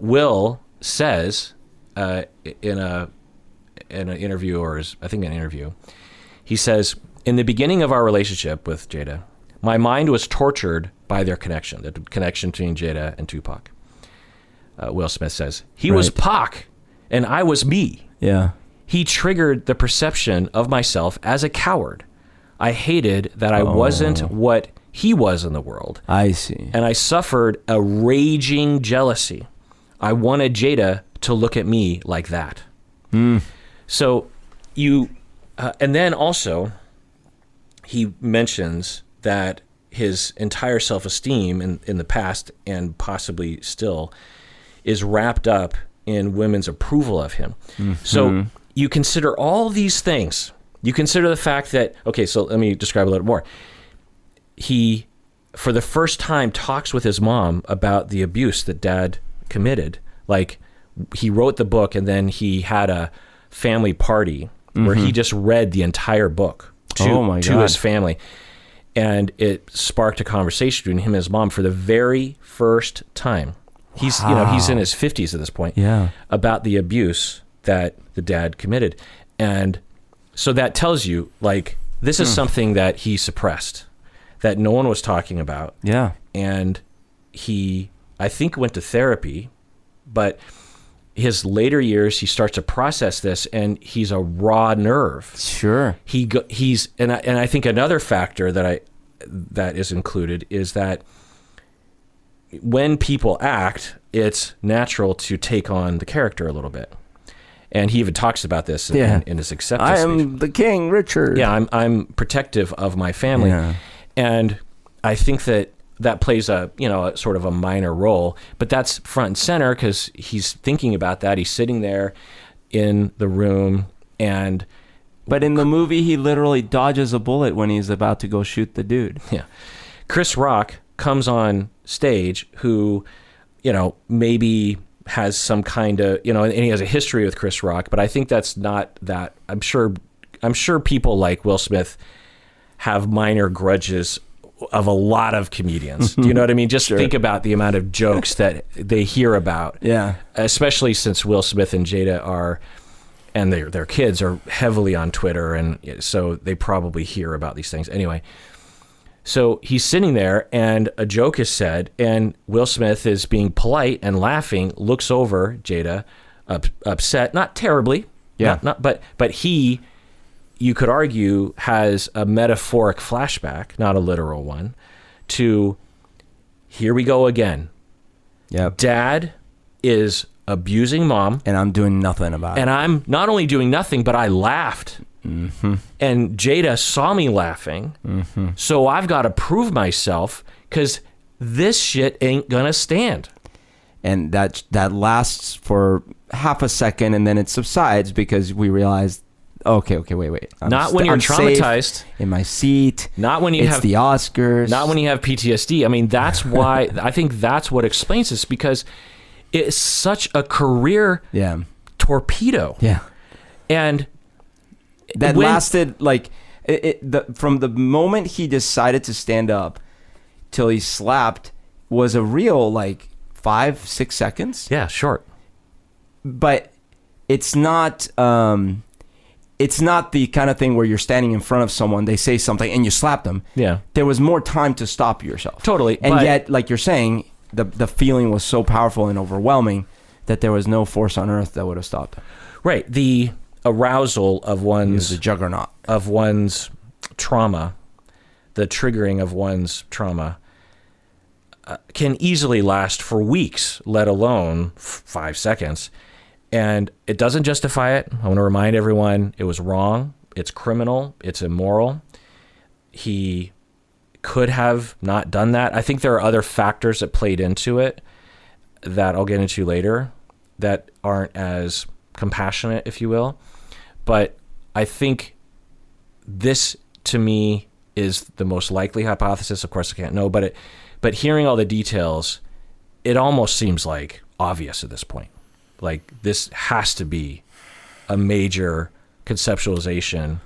Will says in an interview, an interview, he says, in the beginning of our relationship with Jada, my mind was tortured by their connection, the connection between Jada and Tupac. Will Smith says, he was Pac and I was me. Yeah. He triggered the perception of myself as a coward. I hated that I wasn't what he was in the world. I see. And I suffered a raging jealousy. I wanted Jada to look at me like that. Mm. So and then also he mentions that his entire self-esteem in the past and possibly still is wrapped up in women's approval of him. Mm-hmm. So you consider all these things. You consider the fact that, okay, so let me describe a little more. He, for the first time, talks with his mom about the abuse that dad committed. Like, he wrote the book and then he had a family party where he just read the entire book to his family. And it sparked a conversation between him and his mom for the very first time. He's, he's in his 50s at this point. Yeah. About the abuse that the dad committed. And So that tells you, like, this is something that he suppressed, that no one was talking about. Yeah. And he, I think, went to therapy, but his later years, he starts to process this, and he's a raw nerve. Sure. He's and I think another factor that is included is that when people act, it's natural to take on the character a little bit. And he even talks about this in his acceptance I speech. am the King Richard. Yeah, I'm protective of my family. Yeah. And I think that plays a sort of a minor role, but that's front and center because he's thinking about that. He's sitting there in the room, but in the movie, he literally dodges a bullet when he's about to go shoot the dude. Yeah. Chris Rock comes on stage who, maybe has some kind of, and he has a history with Chris Rock, but I think that's not that. I'm sure people like Will Smith have minor grudges of a lot of comedians. Do you know what I mean? Just think about the amount of jokes that they hear about. Yeah. Especially since Will Smith and Jada and their kids are heavily on Twitter, and so they probably hear about these things. Anyway, so he's sitting there and a joke is said, and Will Smith is being polite and laughing, looks over Jada, upset, not terribly. Yeah. But he, you could argue, has a metaphoric flashback, not a literal one, to here we go again. Yep. Dad is abusing mom. And I'm doing nothing about it. And I'm not only doing nothing, but I laughed. Mm-hmm. And Jada saw me laughing. Mm-hmm. So I've got to prove myself because this shit ain't going to stand. And that lasts for half a second, and then it subsides because we realize, okay, wait. Not when you're traumatized. In my seat. Not when you have the Oscars. Not when you have PTSD. I mean, that's why I think that's what explains this, because it's such a career torpedo. Yeah. And that lasted like from the moment he decided to stand up till he slapped was a real 5-6 seconds. Yeah, short. But it's not the kind of thing where you're standing in front of someone, they say something and you slap them. Yeah. There was more time to stop yourself. Totally. And yet, like you're saying, the feeling was so powerful and overwhelming that there was no force on earth that would have stopped him. Right. The arousal of He was one's a juggernaut. Of one's trauma, the triggering of one's trauma, can easily last for weeks, let alone 5 seconds. And it doesn't justify it. I want to remind everyone it was wrong. It's criminal. It's immoral. He could have not done that. I think there are other factors that played into it that I'll get into later that aren't as compassionate, if you will. But I think this, to me, is the most likely hypothesis. Of course, I can't know, but hearing all the details, it almost seems like obvious at this point. Like, this has to be a major conceptualization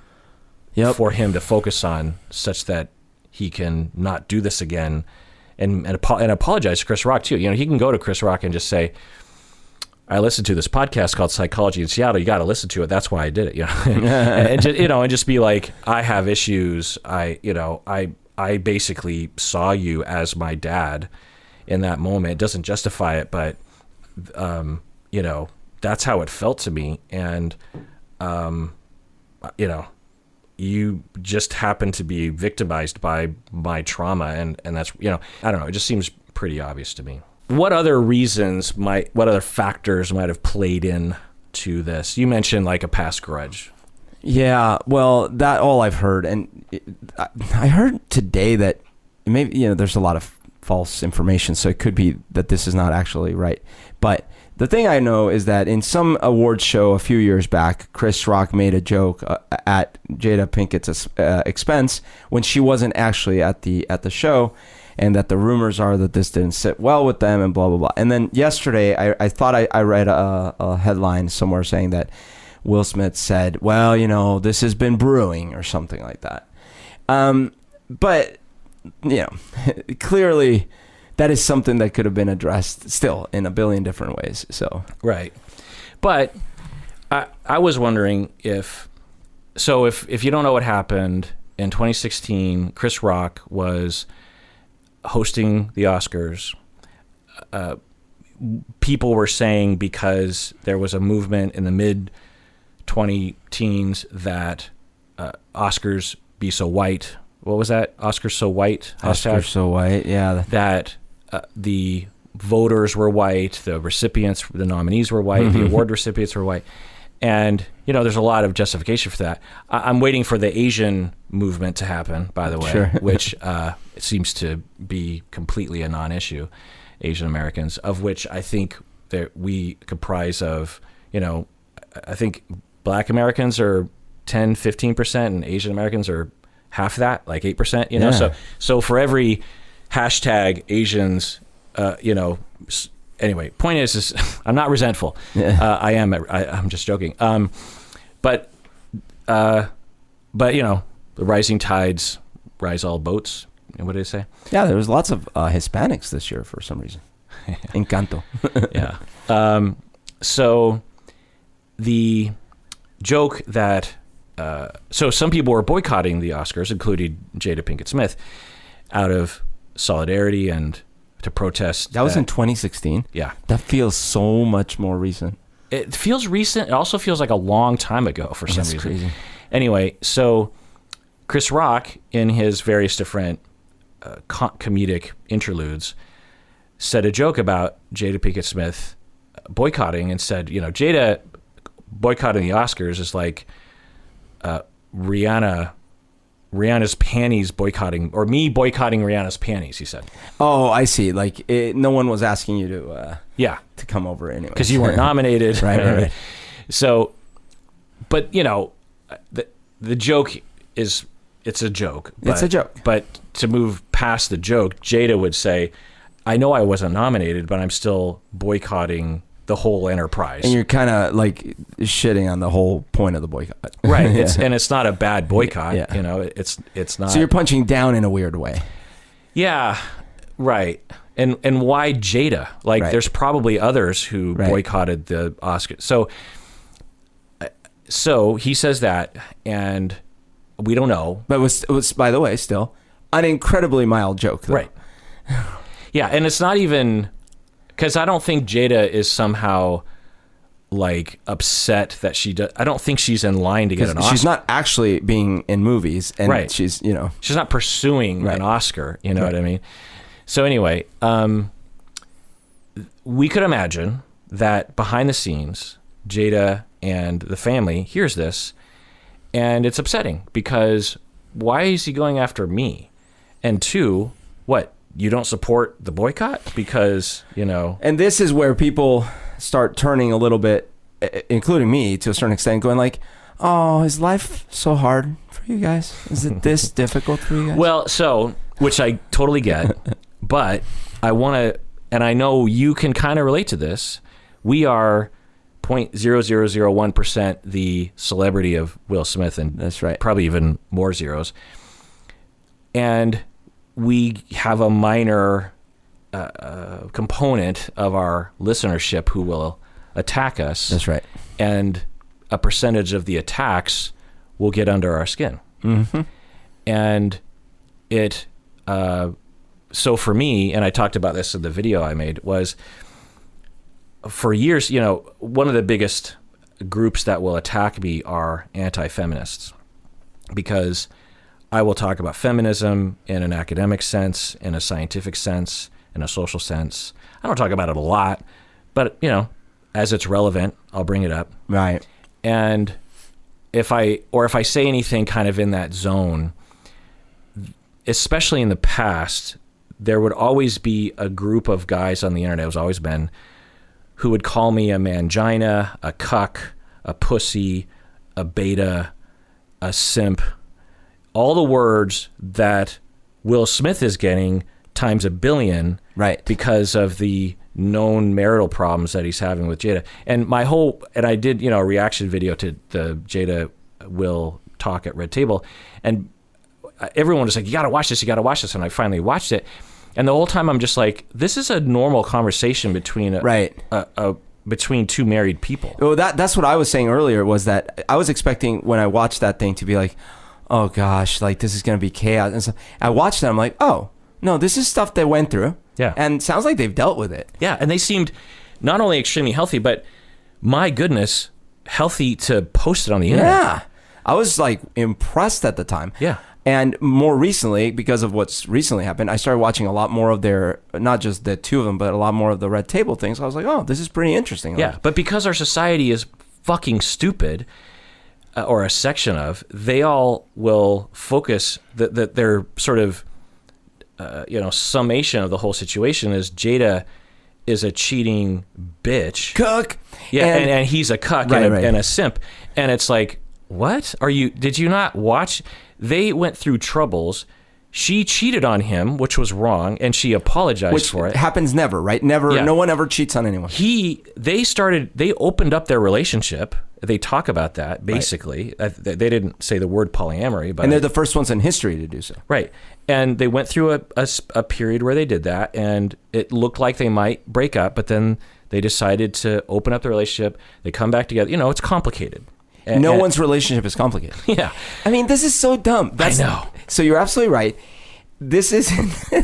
for him to focus on, such that he can not do this again, and apologize to Chris Rock too. He can go to Chris Rock and just say, I listened to this podcast called Psychology in Seattle. You got to listen to it. That's why I did it. And just be like, I have issues. I basically saw you as my dad in that moment. It doesn't justify it, but that's how it felt to me. And you just happen to be victimized by my trauma, and that's, I don't know. It just seems pretty obvious to me. What other factors might have played in to this? You mentioned like a past grudge. Yeah, well, that all I've heard, and I heard today that maybe there's a lot of false information, so it could be that this is not actually right. But the thing I know is that in some awards show a few years back, Chris Rock made a joke at Jada Pinkett's expense when she wasn't actually at the show, and that the rumors are that this didn't sit well with them and blah, blah, blah. And then yesterday, I thought I read a headline somewhere saying that Will Smith said, well, this has been brewing or something like that. But, clearly that is something that could have been addressed still in a billion different ways. So right. But I was wondering if So if you don't know what happened, in 2016, Chris Rock was hosting the Oscars. People were saying because there was a movement in the mid-2010s that Oscars be so white. What was that? Oscars so white? Oscars so white, yeah. That the voters were white, the recipients, the nominees were white, the award recipients were white. And, there's a lot of justification for that. I'm waiting for the Asian movement to happen, by the way, Sure. which seems to be completely a non-issue, Asian Americans, of which I think that we comprise of, I think Black Americans are 10, 15%, and Asian Americans are half that, like 8%, Yeah. So for every hashtag Asians, anyway, point is I'm not resentful. Yeah. I'm just joking. But the rising tides rise all boats. What did I say? Yeah, there was lots of Hispanics this year for some reason. Encanto. Yeah. So the joke that so some people were boycotting the Oscars, including Jada Pinkett Smith, out of solidarity and to protest. That was in 2016. Yeah. That feels so much more recent. It feels recent. It also feels like a long time ago for some reason. Crazy. Anyway, so Chris Rock, in his various different comedic interludes, said a joke about Jada Pinkett Smith boycotting and said, Jada boycotting the Oscars is like Rihanna's panties boycotting, or me boycotting Rihanna's panties, he said. Oh, I see. Like, no one was asking you to to come over anyway. Because you weren't nominated. Right. So, but, the joke is, it's a joke. It's a joke. But to move past the joke, Jada would say, I know I wasn't nominated, but I'm still boycotting the whole enterprise. And you're kind of like shitting on the whole point of the boycott. Right. Yeah. And it's not a bad boycott. Yeah. It's not. So you're punching down in a weird way. Yeah. Right. And why Jada? Like, Right. there's probably others who boycotted the Oscars. So he says that, and we don't know. But it was, by the way, still an incredibly mild joke, though. Right. Yeah, and it's not even, because I don't think Jada is somehow like upset that she does. I don't think she's in line to get an Oscar. She's not actually being in movies, and Right. she's she's not pursuing an Oscar. You know what I mean? So anyway, we could imagine that behind the scenes, Jada and the family hears this, and it's upsetting because why is he going after me? And two, what? You don't support the boycott because, And this is where people start turning a little bit, including me to a certain extent, going like, oh, is life so hard for you guys? Is it this difficult for you guys? Well, so, which I totally get, but I want to, and I know you can kind of relate to this. We are 0.0001% the celebrity of Will Smith, and that's right. Probably even more zeros. And we have a minor component of our listenership who will attack us. That's right. And a percentage of the attacks will get under our skin. Mm-hmm. And it, so for me, and I talked about this in the video I made, was for years, one of the biggest groups that will attack me are anti-feminists, because I will talk about feminism in an academic sense, in a scientific sense, in a social sense. I don't talk about it a lot, but, as it's relevant, I'll bring it up. Right. And if I say anything kind of in that zone, especially in the past, there would always be a group of guys on the internet, has always been, who would call me a mangina, a cuck, a pussy, a beta, a simp. All the words that Will Smith is getting times a billion, right? Because of the known marital problems that he's having with Jada. And I did, a reaction video to the Jada Will talk at Red Table, and everyone was like, you got to watch this. And I finally watched it. And the whole time I'm just like, this is a normal conversation between a between two married people. Well, that's what I was saying earlier, was that I was expecting when I watched that thing to be like, oh gosh, like this is going to be chaos. And so I watched that, I'm like, oh, no, this is stuff they went through. Yeah. And sounds like they've dealt with it. Yeah, and they seemed not only extremely healthy, but my goodness, healthy to post it on the internet. Yeah. I was like impressed at the time. Yeah. And more recently, because of what's recently happened, I started watching a lot more of their, not just the two of them, but a lot more of the Red Table things. I was like, oh, this is pretty interesting. Yeah, but because our society is fucking stupid, or a section of, they all will focus that their sort of, summation of the whole situation is Jada is a cheating bitch. Cuck. Yeah, and he's a cuck and a simp. And it's like, what? Did you not watch? They went through troubles. She cheated on him, which was wrong, and she apologized for it. Which happens never, right? Never. Yeah. No one ever cheats on anyone. They opened up their relationship. They talk about that, basically. Right. They didn't say the word polyamory. But and they're the first ones in history to do so. Right. And they went through a period where they did that, and it looked like they might break up, but then they decided to open up the relationship. They come back together. It's complicated. No one's relationship is complicated. Yeah. I mean, this is so dumb. I know. So you're absolutely right. This is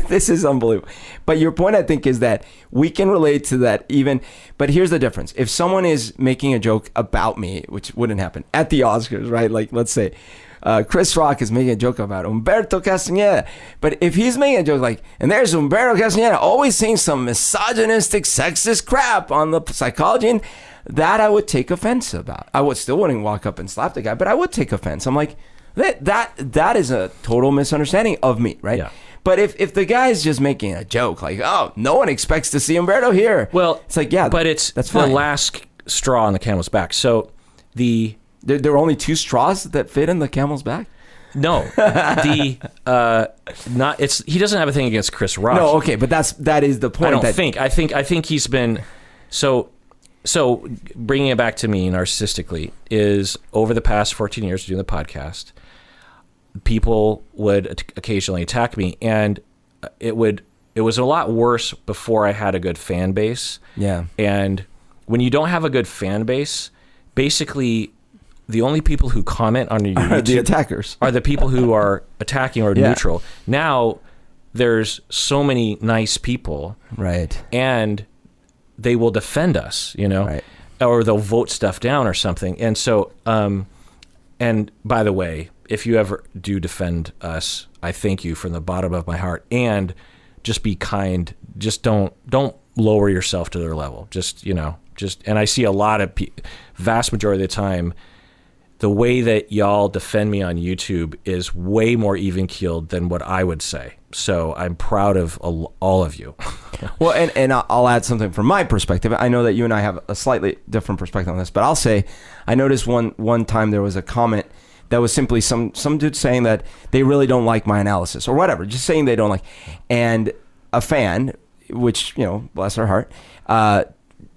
this is unbelievable. But your point, I think, is that we can relate to that even. But here's the difference. If someone is making a joke about me, which wouldn't happen at the Oscars, right? Like, let's say Chris Rock is making a joke about Humberto Castañeda. But if he's making a joke like, and there's Humberto Castañeda always saying some misogynistic, sexist crap on the psychology, and that I would take offense about. I still wouldn't walk up and slap the guy, but I would take offense. I'm like, that is a total misunderstanding of me, right? Yeah. But if the guy's just making a joke, like, oh, no one expects to see Humberto here. Well, it's like, yeah, but that's fine. The last straw on the camel's back. So there are only two straws that fit in the camel's back? No, he doesn't have a thing against Chris Rock. No, okay, but that is the point. I think he's been so bringing it back to me narcissistically is over the past 14 years doing the podcast, people would occasionally attack me, and it was a lot worse before I had a good fan base. Yeah. And when you don't have a good fan base, basically the only people who comment on your YouTube the attackers are the people who are attacking or neutral. Now there's so many nice people. Right. And they will defend us, right. Or they'll vote stuff down or something. And so, and by the way, if you ever do defend us, I thank you from the bottom of my heart. And just be kind. Just don't lower yourself to their level. And I see a lot of vast majority of the time, the way that y'all defend me on YouTube is way more even keeled than what I would say. So I'm proud of all of you. Well, and I'll add something from my perspective. I know that you and I have a slightly different perspective on this, but I'll say I noticed one time there was a comment that was simply some dude saying that they really don't like my analysis or whatever, just saying they don't like. And a fan, which, bless her heart,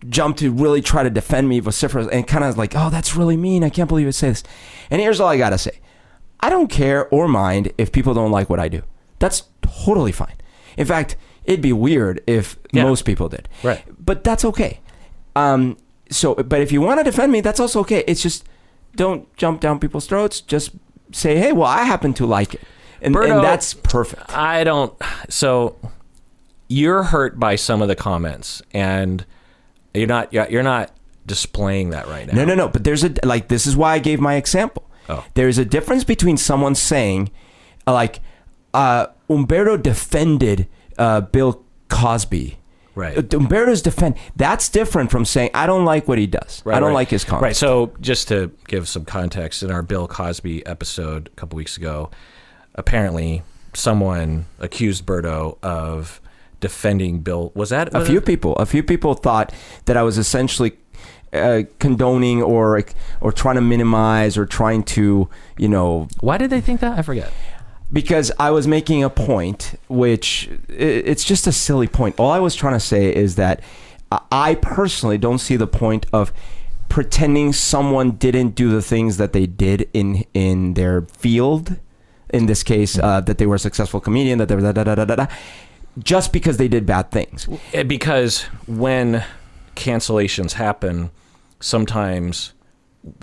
jumped to really try to defend me vociferously and kind of like, oh, that's really mean. I can't believe you say this. And here's all I got to say. I don't care or mind if people don't like what I do. That's totally fine. In fact, it'd be weird if most people did. Right. But that's okay. But if you want to defend me, that's also okay. It's just don't jump down people's throats. Just say, hey, well, I happen to like it. And that's perfect. So you're hurt by some of the comments, and you're not displaying that right now. No. But this is why I gave my example. Oh. There's a difference between someone saying, Humberto defended Bill Cosby. Right. Humberto's that's different from saying, I don't like what he does. I don't like his comments. Right. So just to give some context, in our Bill Cosby episode a couple weeks ago, apparently someone accused Berto of defending Bill. Was that a few people? A few people thought that I was essentially condoning or trying to minimize or trying to, Why did they think that? I forget. Because I was making a point, which it's just a silly point. All I was trying to say is that I personally don't see the point of pretending someone didn't do the things that they did in their field. In this case, that they were a successful comedian, that they were just because they did bad things. Because when cancellations happen, sometimes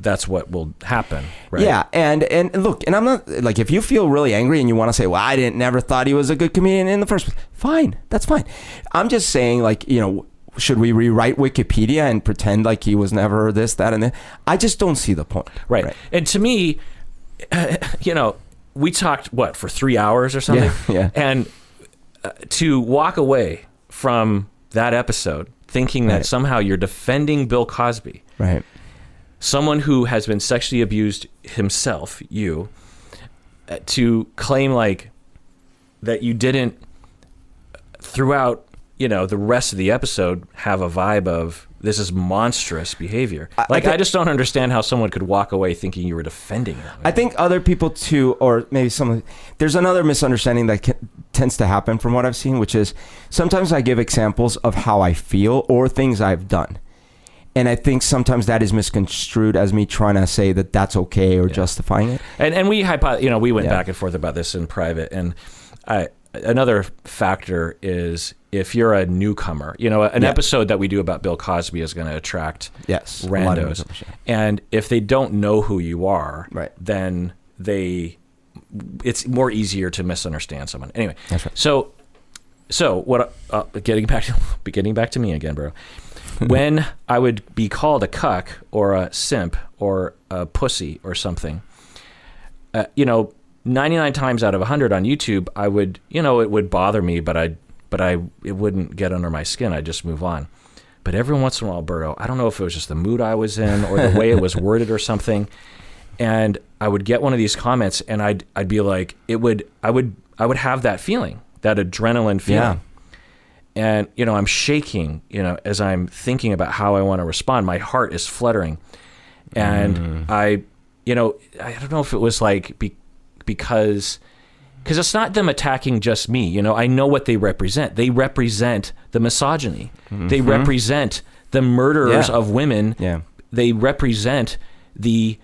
that's what will happen, right? Yeah, and look, and I'm not like, if you feel really angry and you want to say, well, I never thought he was a good comedian in the first place, fine, that's fine. I'm just saying, like, you know, should we rewrite Wikipedia and pretend like he was never this, that, and that? I just don't see the point. Right. And to me, you know, we talked for 3 hours or something, yeah. And to walk away from that episode thinking that somehow you're defending Bill Cosby, right? Someone who has been sexually abused himself, to claim like that you didn't throughout, you know, the rest of the episode have a vibe of this is monstrous behavior. I just don't understand how someone could walk away thinking you were defending it. I think other people too, or maybe there's another misunderstanding that tends to happen from what I've seen, which is sometimes I give examples of how I feel or things I've done. And I think sometimes that is misconstrued as me trying to say that that's okay or justifying it. And we went back and forth about this in private. And another factor is if you're a newcomer, you know, an episode that we do about Bill Cosby is going to attract randos. And if they don't know who you are, then it's more easier to misunderstand someone. Anyway, that's right. So what? Getting back to me again, bro. When I would be called a cuck or a simp or a pussy or something, 99 times out of 100 on YouTube, I would, it would bother me, but it wouldn't get under my skin. I'd just move on. But every once in a while, Alberto, I don't know if it was just the mood I was in or the way it was worded or something, and I would get one of these comments, and I'd be like, I would have that feeling, that adrenaline feeling. Yeah. And, I'm shaking, as I'm thinking about how I want to respond. My heart is fluttering. And I don't know if it was like because it's not them attacking just me. I know what they represent. They represent the misogyny. Mm-hmm. They represent the murderers of women. Yeah. They represent the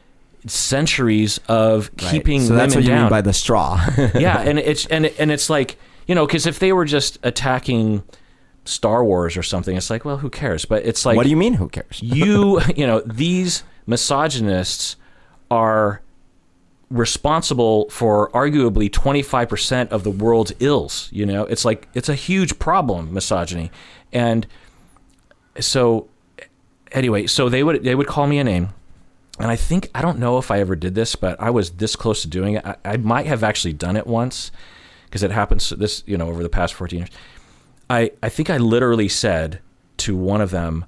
centuries of keeping so women that's what down. You mean by the straw. Yeah, and it's like, because if they were just attacking Star Wars or something, it's like, well, who cares? But it's like, what do you mean, who cares? These misogynists are responsible for arguably 25% of the world's ills. It's like, it's a huge problem, misogyny. And so anyway, so they would call me a name. And I don't know if I ever did this, but I was this close to doing it. I might have actually done it once, because it happens over the past 14 years. I think I literally said to one of them,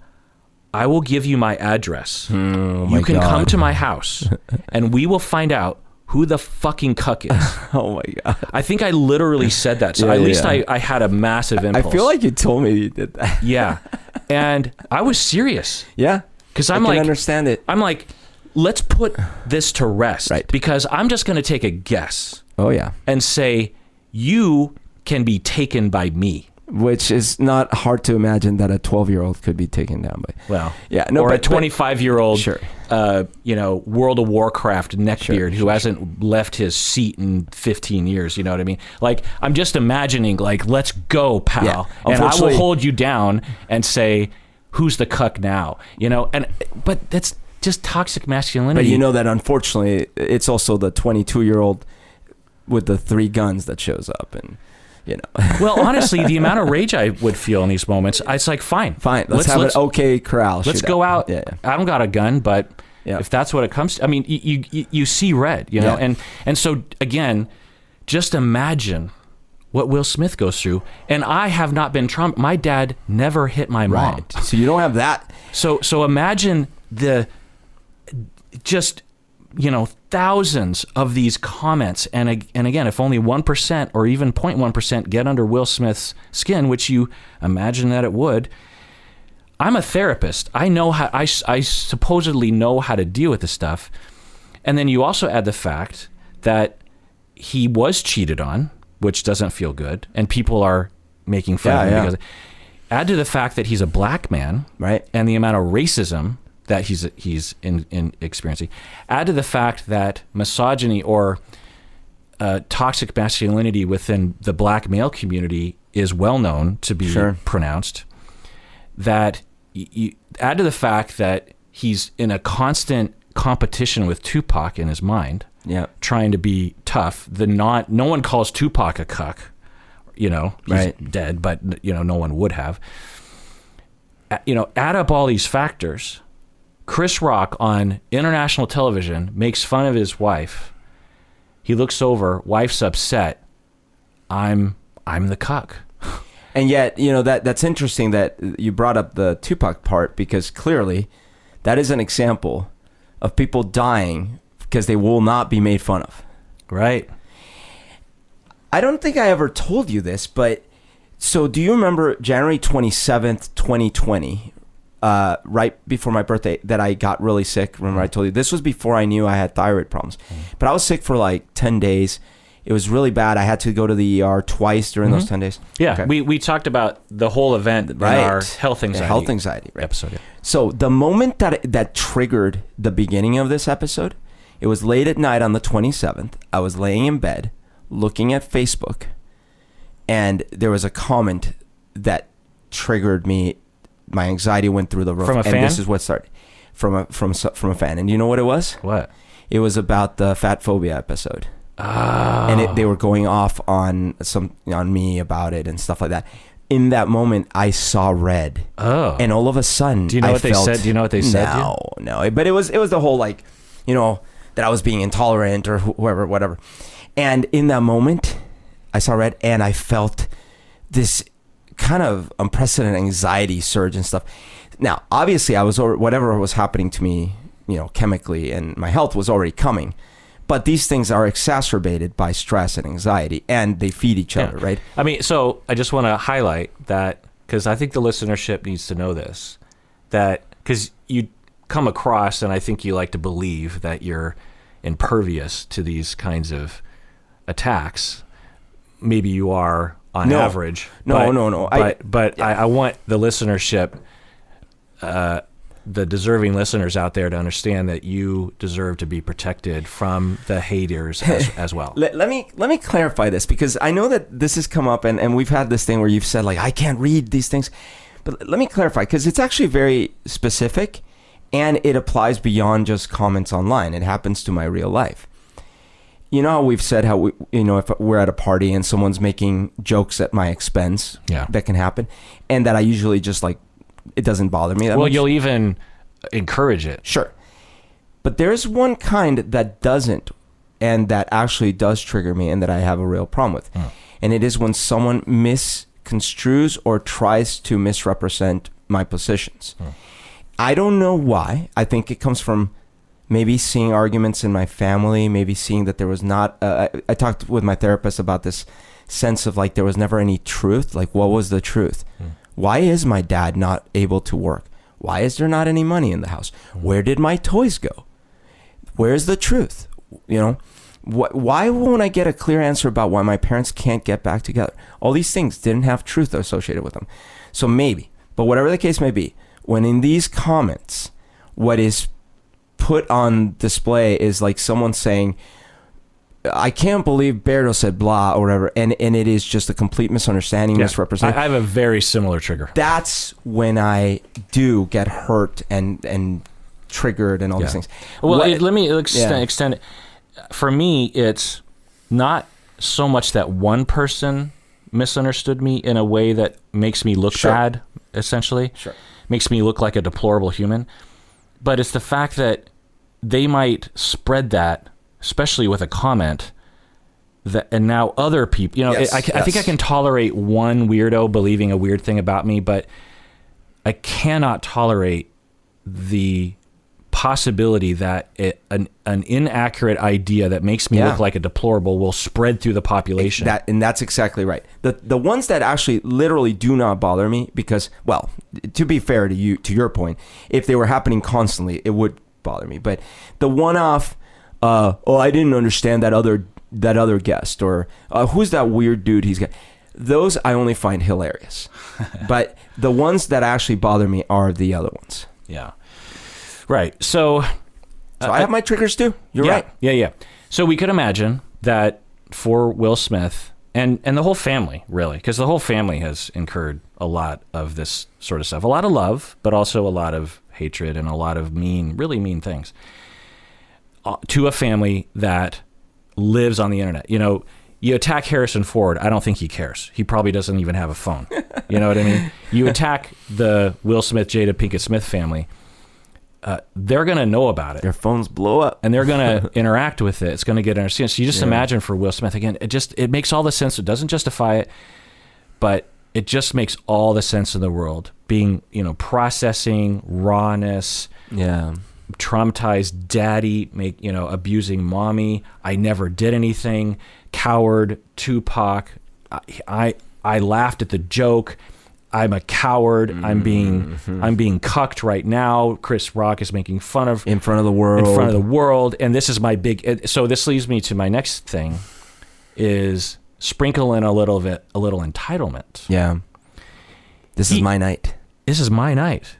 I will give you my address. You can come to my house and we will find out who the fucking cuck is. Oh my God. I think I literally said that. So at least I had a massive impulse. I feel like you told me you did that. Yeah. And I was serious. Yeah. Because I can understand it. I'm like, let's put this to rest. Right. Because I'm just going to take a guess. Oh yeah. And say, you can be taken by me. Which is not hard to imagine that a 12-year-old could be taken down by. Well, yeah, or a 25-year-old, sure. World of Warcraft neckbeard who hasn't left his seat in 15 years. You know what I mean? Like, I'm just imagining, like, let's go, pal. Yeah. And I will hold you down and say, who's the cuck now? But that's just toxic masculinity. But that unfortunately, it's also the 22-year-old with the 3 guns that shows up and. Well, honestly, the amount of rage I would feel in these moments, it's like, fine. Let's have an okay corral. Let's go out. Yeah. I don't got a gun, but if that's what it comes to, I mean, you see red, and so again, just imagine what Will Smith goes through. And I have not been traumatized. My dad never hit my mom. Right. So you don't have that. So imagine thousands of these comments, and again, if only 1% or even 0.1% get under Will Smith's skin, which you imagine that it would. I'm a therapist. I know how. I supposedly know how to deal with this stuff, and then you also add the fact that he was cheated on, which doesn't feel good, and people are making fun of him because. Add to the fact that he's a black man, right, and the amount of racism that he's in experiencing. Add to the fact that misogyny or toxic masculinity within the black male community is well known to be pronounced. That you add to the fact that he's in a constant competition with Tupac in his mind, trying to be tough. No one calls Tupac a cuck, he's dead, but no one would have. Add up all these factors. Chris Rock on international television makes fun of his wife. He looks over, wife's upset. I'm the cuck. And yet, that's interesting that you brought up the Tupac part, because clearly that is an example of people dying because they will not be made fun of. Right. I don't think I ever told you this, but so do you remember January 27th, 2020, right before my birthday, that I got really sick? Remember I told you this was before I knew I had thyroid problems, but I was sick for like 10 days. It was really bad. I had to go to the ER twice during those 10 days. Yeah, okay. We talked about the whole event in our health anxiety, episode. So the moment that triggered the beginning of this episode, it was late at night on the 27th. I was laying in bed looking at Facebook, and there was a comment that triggered me. My anxiety went through the roof. From a fan? And this is what started. From a fan. And you know what it was? What? It was about the fat phobia episode. Oh. And they were going off on me about it and stuff like that. In that moment, I saw red. Oh. And all of a sudden, do you know what they said? Do you know what they said? No. But it was the whole that I was being intolerant or whoever, whatever. And in that moment, I saw red, and I felt this kind of unprecedented anxiety surge and stuff. Now, obviously, whatever was happening to me, chemically, and my health was already coming. But these things are exacerbated by stress and anxiety, and they feed each other, right? I mean, so I just want to highlight that, because I think the listenership needs to know this, that because you come across, and I think you like to believe that you're impervious to these kinds of attacks. Maybe you are on average. No. But I want the listenership, the deserving listeners out there, to understand that you deserve to be protected from the haters as well. Let me clarify this, because I know that this has come up, and we've had this thing where you've said, like, I can't read these things. But let me clarify, because it's actually very specific, and it applies beyond just comments online. It happens to my real life. You know how we've said how if we're at a party and someone's making jokes at my expense, that can happen, and that I usually just it doesn't bother me that much. You'll even encourage it. Sure. But there's one kind that doesn't, and that actually does trigger me, and that I have a real problem with. And it is when someone misconstrues or tries to misrepresent my positions. I don't know why. I think it comes from maybe seeing arguments in my family, maybe seeing that there was not... I talked with my therapist about this sense of there was never any truth. What was the truth? Why is my dad not able to work? Why is there not any money in the house? Where did my toys go? Where's the truth? Why won't I get a clear answer about why my parents can't get back together? All these things didn't have truth associated with them. So maybe, but whatever the case may be, when in these comments, what is put on display is someone saying, I can't believe Berto said blah or whatever, and it is just a complete misunderstanding, misrepresentation. I have a very similar trigger. That's when I do get hurt and triggered and all these things. Well, let me extend it. For me, it's not so much that one person misunderstood me in a way that makes me look bad, essentially. Sure. Makes me look like a deplorable human. But it's the fact that they might spread that, especially with a comment, and now other people, I think I can tolerate one weirdo believing a weird thing about me, but I cannot tolerate the possibility that an inaccurate idea that makes me look like a deplorable will spread through the population. And that's exactly right. The ones that actually literally do not bother me, because, well, to be fair to you, to your point, if they were happening constantly, it would bother me. But the one-off, I didn't understand that other guest, or who's that weird dude he's got, those I only find hilarious. But the ones that actually bother me are the other ones. Yeah. Right. So I have my triggers too. You're right. Yeah. So we could imagine that for Will Smith, and the whole family, really, because the whole family has incurred a lot of this sort of stuff. A lot of love, but also a lot of hatred and a lot of really mean things to a family that lives on the internet. You know, you attack Harrison Ford, I don't think he cares. He probably doesn't even have a phone. You know what I mean? You attack the Will Smith, Jada Pinkett Smith family, they're going to know about it. Their phones blow up. And they're going to interact with it. It's going to get understood. So you just imagine for Will Smith, again, it makes all the sense. It doesn't justify it, but it just makes all the sense in the world. Being, you know, processing, rawness, traumatized daddy, abusing mommy. I never did anything. Coward, Tupac. I laughed at the joke. I'm a coward. I'm being cucked right now. Chris Rock is making fun of in front of the world. And this is my big. So this leads me to my next thing, is sprinkle in a little entitlement. Yeah. This is my night. This is my night.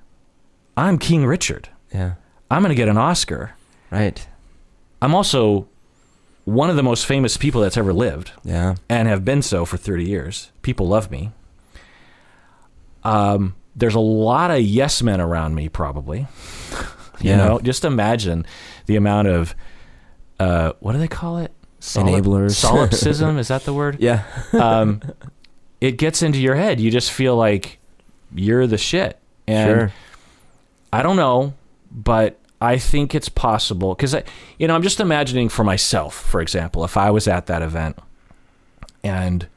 I'm King Richard. Yeah. I'm gonna get an Oscar. Right. I'm also one of the most famous people that's ever lived. Yeah. And have been so for 30 years. People love me. There's a lot of yes men around me, probably. You know, just imagine the amount of, what do they call it? Enablers. Solipsism, is that the word? Yeah. It gets into your head. You just feel like you're the shit. And I don't know, but I think it's possible. Because, I'm just imagining for myself, for example, if I was at that event and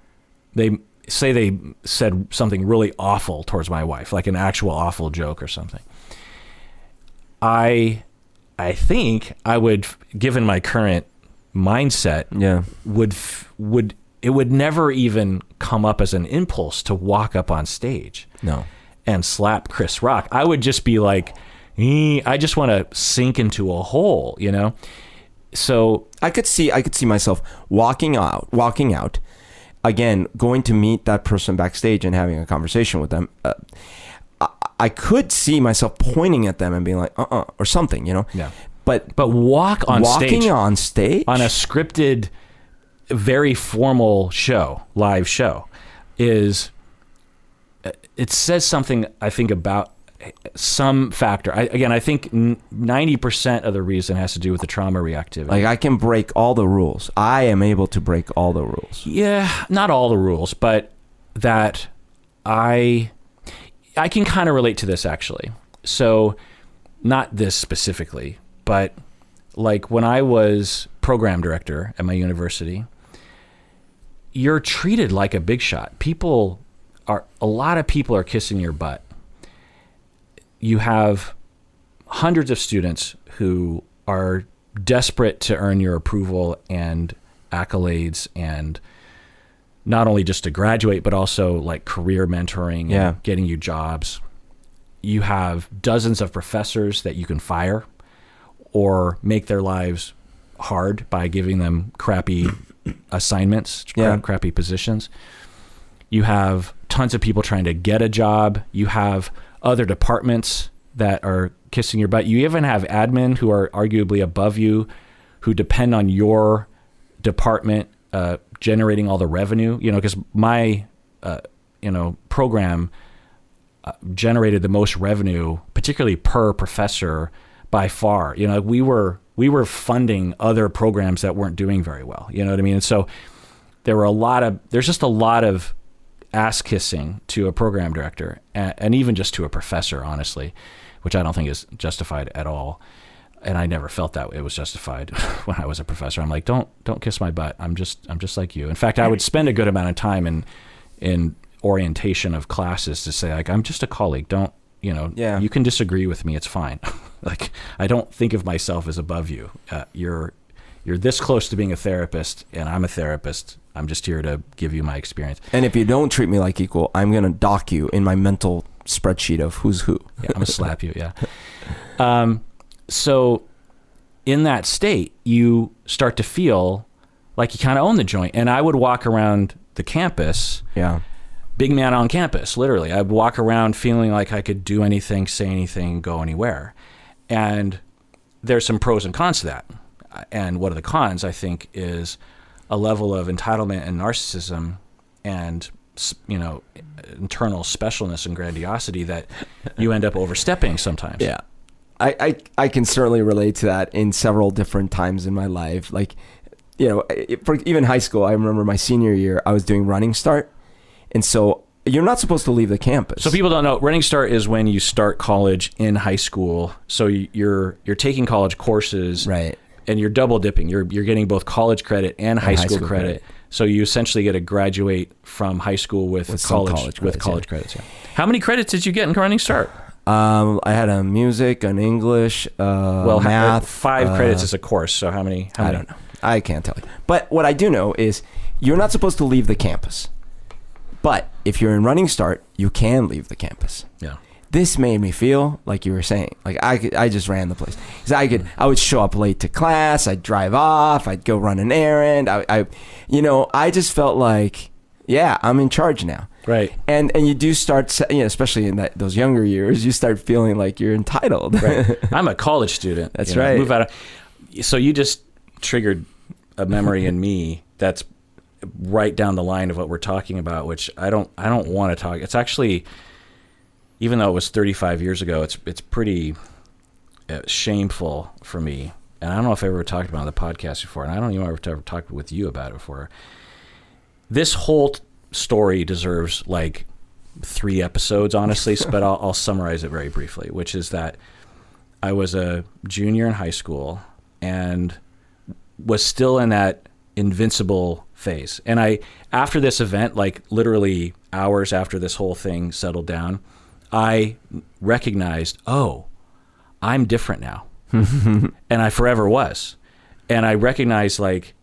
they said something really awful towards my wife, like an actual awful joke or something. I think I would, given my current mindset, it would never even come up as an impulse to walk up on stage and slap Chris Rock. I would just be like, I just want to sink into a hole, you know? So I could see myself walking out, again, going to meet that person backstage and having a conversation with them. I could see myself pointing at them and being like, or something, you know? Yeah. But walking on stage on a scripted, very formal live show, it says something, I think, about some factor. I think 90% of the reason has to do with the trauma reactivity. Like, I can break all the rules. I am able to break all the rules. Yeah, not all the rules, but that I can kind of relate to this, actually. So, not this specifically, but like when I was program director at my university, you're treated like a big shot. A lot of people are kissing your butt. You have hundreds of students who are desperate to earn your approval and accolades, and not only just to graduate, but also like career mentoring and getting you jobs. You have dozens of professors that you can fire or make their lives hard by giving them crappy assignments, crappy positions. You have tons of people trying to get a job. You have other departments that are kissing your butt. You even have admin who are arguably above you, who depend on your department generating all the revenue. You know, because my program generated the most revenue, particularly per professor, by far. You know, we were funding other programs that weren't doing very well. You know what I mean? And so there's just a lot of ass kissing to a program director, and even just to a professor, honestly, which I don't think is justified at all. And I never felt that it was justified when I was a professor. I'm like, don't kiss my butt. I'm just like you. In fact, I would spend a good amount of time in orientation of classes to say, like, I'm just a colleague. You can disagree with me. It's fine. Like, I don't think of myself as above you. You're this close to being a therapist, and I'm a therapist. I'm just here to give you my experience. And if you don't treat me like equal, I'm going to dock you in my mental spreadsheet of who's who. Yeah, I'm going to slap you, yeah. So in that state, you start to feel like you kind of own the joint. And I would walk around the campus, big man on campus, literally. I'd walk around feeling like I could do anything, say anything, go anywhere. And there's some pros and cons to that. And one of the cons, I think, is a level of entitlement and narcissism and, internal specialness and grandiosity that you end up overstepping sometimes. Yeah. I can certainly relate to that in several different times in my life. Like, for even high school, I remember my senior year, I was doing Running Start. And so you're not supposed to leave the campus. So people don't know, Running Start is when you start college in high school. So you're taking college courses. Right. And you're double dipping. You're getting both college credit and high school credit. So you essentially get to graduate from high school with college credits. Yeah. How many credits did you get in Running Start? I had a music, an English, math. 5 credits is a course. So how many? I don't know. I can't tell you. But what I do know is you're not supposed to leave the campus. But if you're in Running Start, you can leave the campus. Yeah. This made me feel like you were saying, like I just ran the place. Because I would show up late to class, I'd drive off, I'd go run an errand. I just felt like, yeah, I'm in charge now. Right. And you do start, especially in those younger years, you start feeling like you're entitled. Right. I'm a college student. That's right. Move out so you just triggered a memory in me that's right down the line of what we're talking about, which I don't want to talk. It's actually, even though it was 35 years ago, it's pretty shameful for me. And I don't know if I ever talked about it on the podcast before, and I don't even know if I've ever talked with you about it before. This whole story deserves like 3 episodes, honestly, but I'll summarize it very briefly, which is that I was a junior in high school and was still in that invincible phase. And after this event, like literally hours after this whole thing settled down, I recognized, oh, I'm different now. And I forever was. And I recognized, like,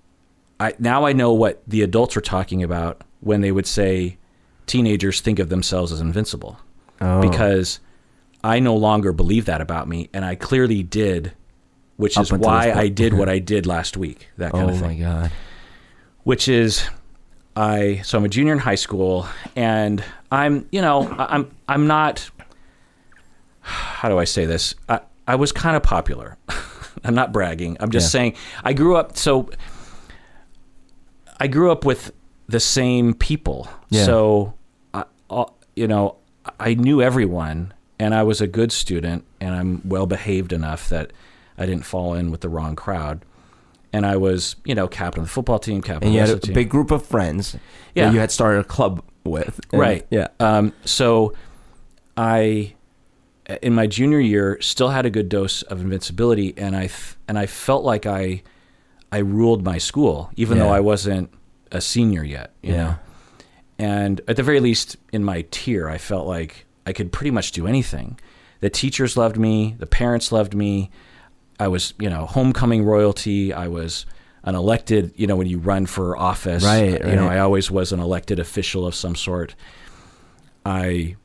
now I know what the adults were talking about when they would say teenagers think of themselves as invincible. Oh. Because I no longer believe that about me, and I clearly did, which is why I did what I did last week, that kind of thing. Oh, my God. Which is, so I'm a junior in high school, and I'm not, how do I say this? I was kind of popular. I'm not bragging. I'm just saying I grew up with the same people. Yeah. So, I knew everyone, and I was a good student, and I'm well behaved enough that I didn't fall in with the wrong crowd. And I was, captain of the football team, captain of the wrestling team. And you had a big group of friends that you had started a club with. Right. Yeah. So I, in my junior year, still had a good dose of invincibility, and I felt like I ruled my school, even though I wasn't a senior yet, you know. And at the very least, in my tier, I felt like I could pretty much do anything. The teachers loved me. The parents loved me. I was, homecoming royalty. I was an elected, when you run for office. Right. I always was an elected official of some sort. I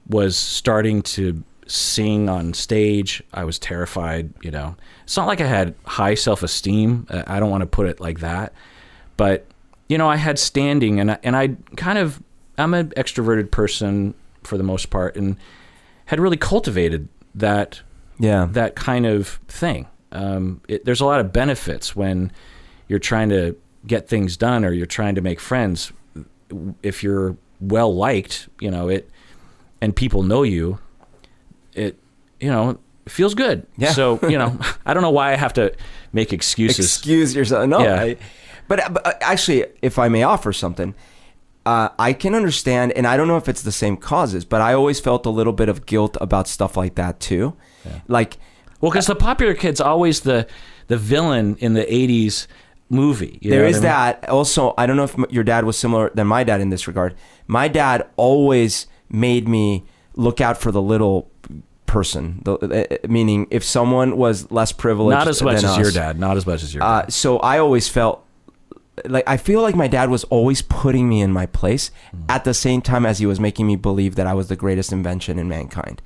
was starting to sing on stage. I was terrified, It's not like I had high self-esteem. I don't want to put it like that. But, I had standing, and I'm an extroverted person for the most part, and had really cultivated that kind of thing. There's a lot of benefits when you're trying to get things done or you're trying to make friends. If you're well liked, and people know you, it feels good. Yeah. So, I don't know why I have to make excuses. Excuse yourself. No. Yeah. But actually, if I may offer something, I can understand, and I don't know if it's the same causes, but I always felt a little bit of guilt about stuff like that too. Yeah. Like, well, because the popular kid's always the villain in the 80s movie. There is that. Also, I don't know if your dad was similar than my dad in this regard. My dad always made me look out for the little person, meaning if someone was less privileged not as much than as us, your dad, not as much as your dad. So I always felt like, I feel like my dad was always putting me in my place at the same time as he was making me believe that I was the greatest invention in mankind.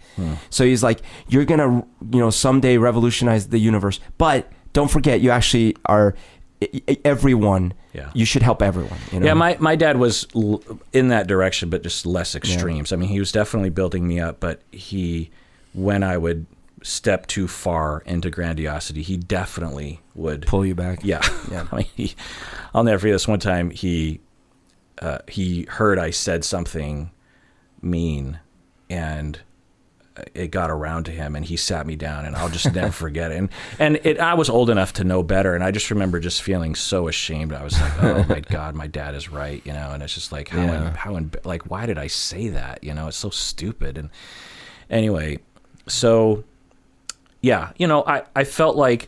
So he's like, you're going to, someday revolutionize the universe, but don't forget, you actually are everyone. Yeah. You should help everyone. Yeah, my dad was in that direction, but just less extremes. Yeah. I mean, he was definitely building me up, but when I would step too far into grandiosity, he definitely would pull you back. Yeah. I mean, I'll never forget this one time. He heard I said something mean, and it got around to him, and he sat me down, and I'll just never forget it. And I was old enough to know better, and I just remember just feeling so ashamed. I was like, oh my God, my dad is right, and it's just like, like, why did I say that? It's so stupid. And anyway, so yeah, I felt like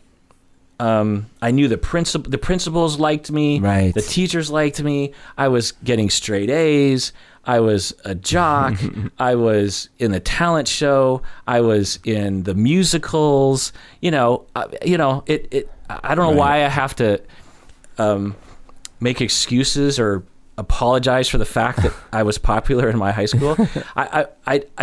I knew the principals liked me, right? The teachers liked me. I was getting straight A's. I was a jock. I was in the talent show. I was in the musicals. I don't know why I have to make excuses or apologize for the fact that I was popular in my high school. I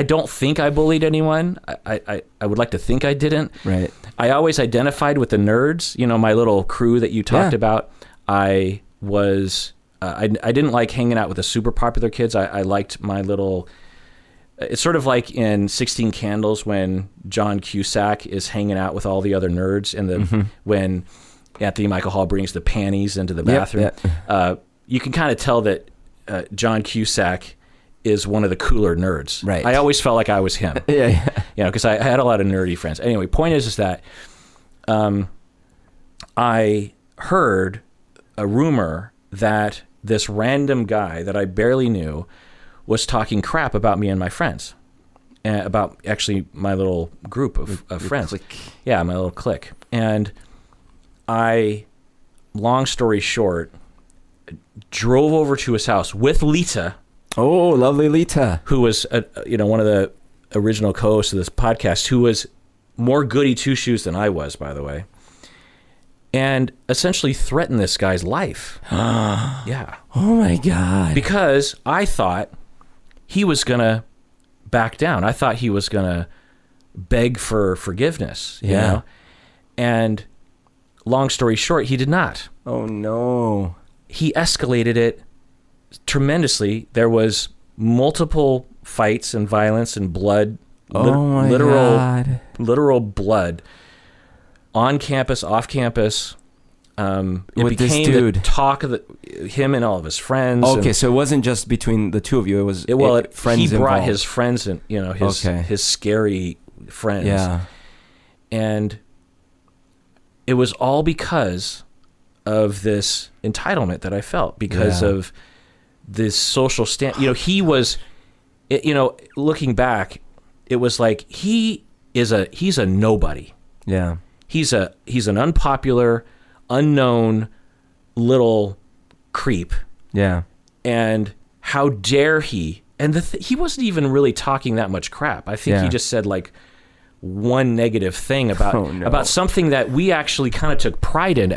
don't think I bullied anyone. I would like to think I didn't. Right. I always identified with the nerds. My little crew that you talked about. I was. I didn't like hanging out with the super popular kids. I liked my little... It's sort of like in 16 Candles when John Cusack is hanging out with all the other nerds, and when Anthony Michael Hall brings the panties into the bathroom. Yep. You can kind of tell that John Cusack is one of the cooler nerds. Right. I always felt like I was him. Yeah. Because I had a lot of nerdy friends. Anyway, point is that I heard a rumor that this random guy that I barely knew was talking crap about me and my friends, and about actually my little group of friends. Clique. Yeah, my little clique. And I, long story short, drove over to his house with Lita. Oh, lovely Lita. Who was, one of the original co-hosts of this podcast, who was more goody two-shoes than I was, by the way. And essentially threatened this guy's life. Yeah. Oh my God. Because I thought he was going to back down. I thought he was going to beg for forgiveness, you know? And long story short, he did not. Oh no. He escalated it tremendously. There was multiple fights and violence and blood. Literal blood. On campus, off campus, it with became this dude. The talk of him and all of his friends. Okay, so it wasn't just between the two of you. It was friends. He brought involved. his friends and his scary friends. Yeah, and it was all because of this entitlement that I felt because of this social stand. He was, looking back, it was like he's a nobody. Yeah. He's an unpopular, unknown little creep. Yeah. And how dare he? And he wasn't even really talking that much crap. I think he just said like one negative thing about something that we actually kind of took pride in.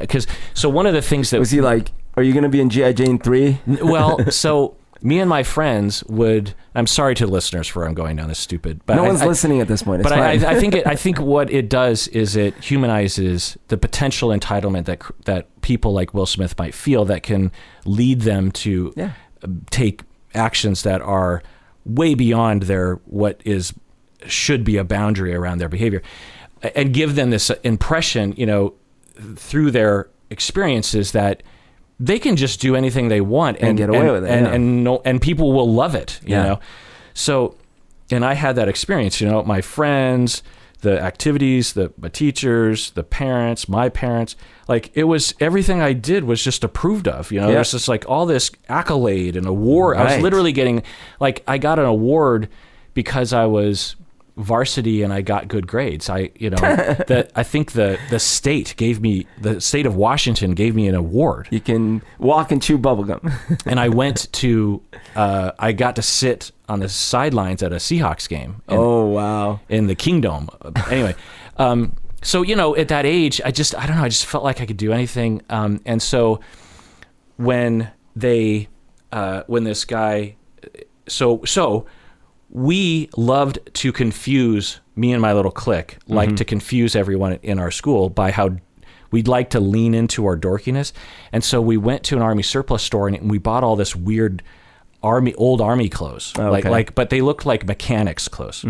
So one of the things that... Was he like, are you going to be in G.I. Jane 3? Well, so... Me and my friends would. I'm sorry to listeners for I'm going down this stupid. But no one's listening at this point. It's but fine. I think what it does is it humanizes the potential entitlement that people like Will Smith might feel that can lead them to take actions that are way beyond should be a boundary around their behavior, and give them this impression, through their experiences that they can just do anything they want and get away with it, and people will love it, you know. So, and I had that experience, my friends, the activities, my teachers, the parents, my parents, like it was everything I did was just approved of, There's just like all this accolade and award. Right. I was literally getting I got an award because I was varsity and I got good grades. I think the state of Washington gave me an award. You can walk and chew bubblegum. And I went to I got to sit on the sidelines at a Seahawks game. Oh wow. In the Kingdome. Anyway, so at that age I don't know, I just felt like I could do anything. And so when this guy we loved to confuse, me and my little clique, to confuse everyone in our school by how we'd like to lean into our dorkiness. And so we went to an Army surplus store and we bought all this weird old Army clothes, but they looked like mechanics clothes.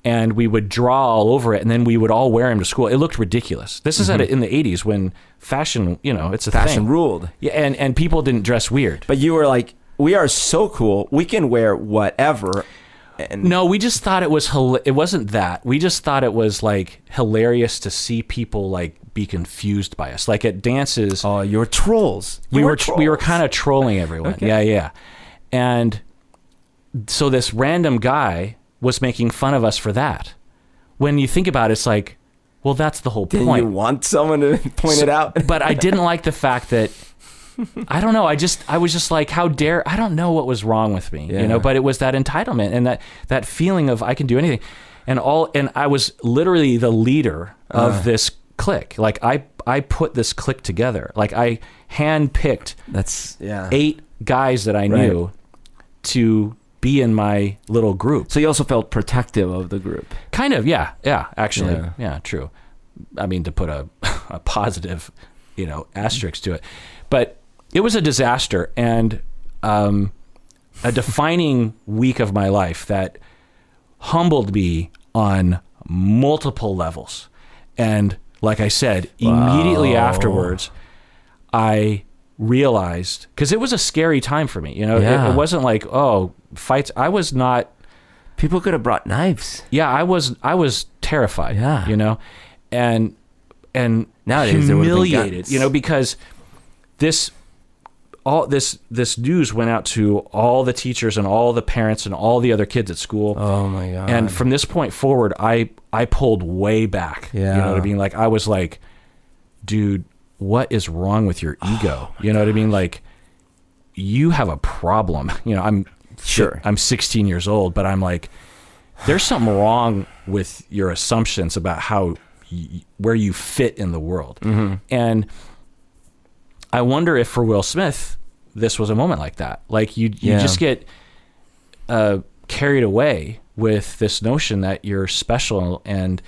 and we would draw all over it, and then we would all wear them to school. It looked ridiculous. This is in the 80s when fashion, it's a fashion thing. ruled. Yeah, and people didn't dress weird. But you were like, we are so cool. We can wear whatever. And no, we just thought it was it wasn't that. We just thought it was like hilarious to see people like be confused by us. Like at dances. Oh, you're trolls. We were kind of trolling everyone. Okay. Yeah. And so this random guy was making fun of us for that. When you think about it, it's like, well, that's the whole point. Didn't you want someone to point it out? But I didn't like the fact that, I don't know. I was just like, how dare, I don't know what was wrong with me, but it was that entitlement and that feeling of I can do anything. And I was literally the leader of this clique. Like I put this clique together. Like I handpicked 8 guys that I knew to be in my little group. So you also felt protective of the group. Kind of, yeah, actually, yeah, true. I mean, to put a positive, asterisk to it, but it was a disaster and a defining week of my life that humbled me on multiple levels. And like I said, immediately afterwards, I realized, because it was a scary time for me. It wasn't like, fights. I was not. People could have brought knives. Yeah, I was terrified. Yeah. And nowadays humiliated. Because this news went out to all the teachers and all the parents and all the other kids at school. Oh my God. And from this point forward, I pulled way back. Yeah. You know what I mean? Like I was like, dude, what is wrong with your ego? You know what I mean? Like you have a problem. I'm 16 years old, but I'm like, there's something wrong with your assumptions about where you fit in the world. Mm-hmm. And I wonder if for Will Smith, this was a moment like that. Like you just get carried away with this notion that you're special and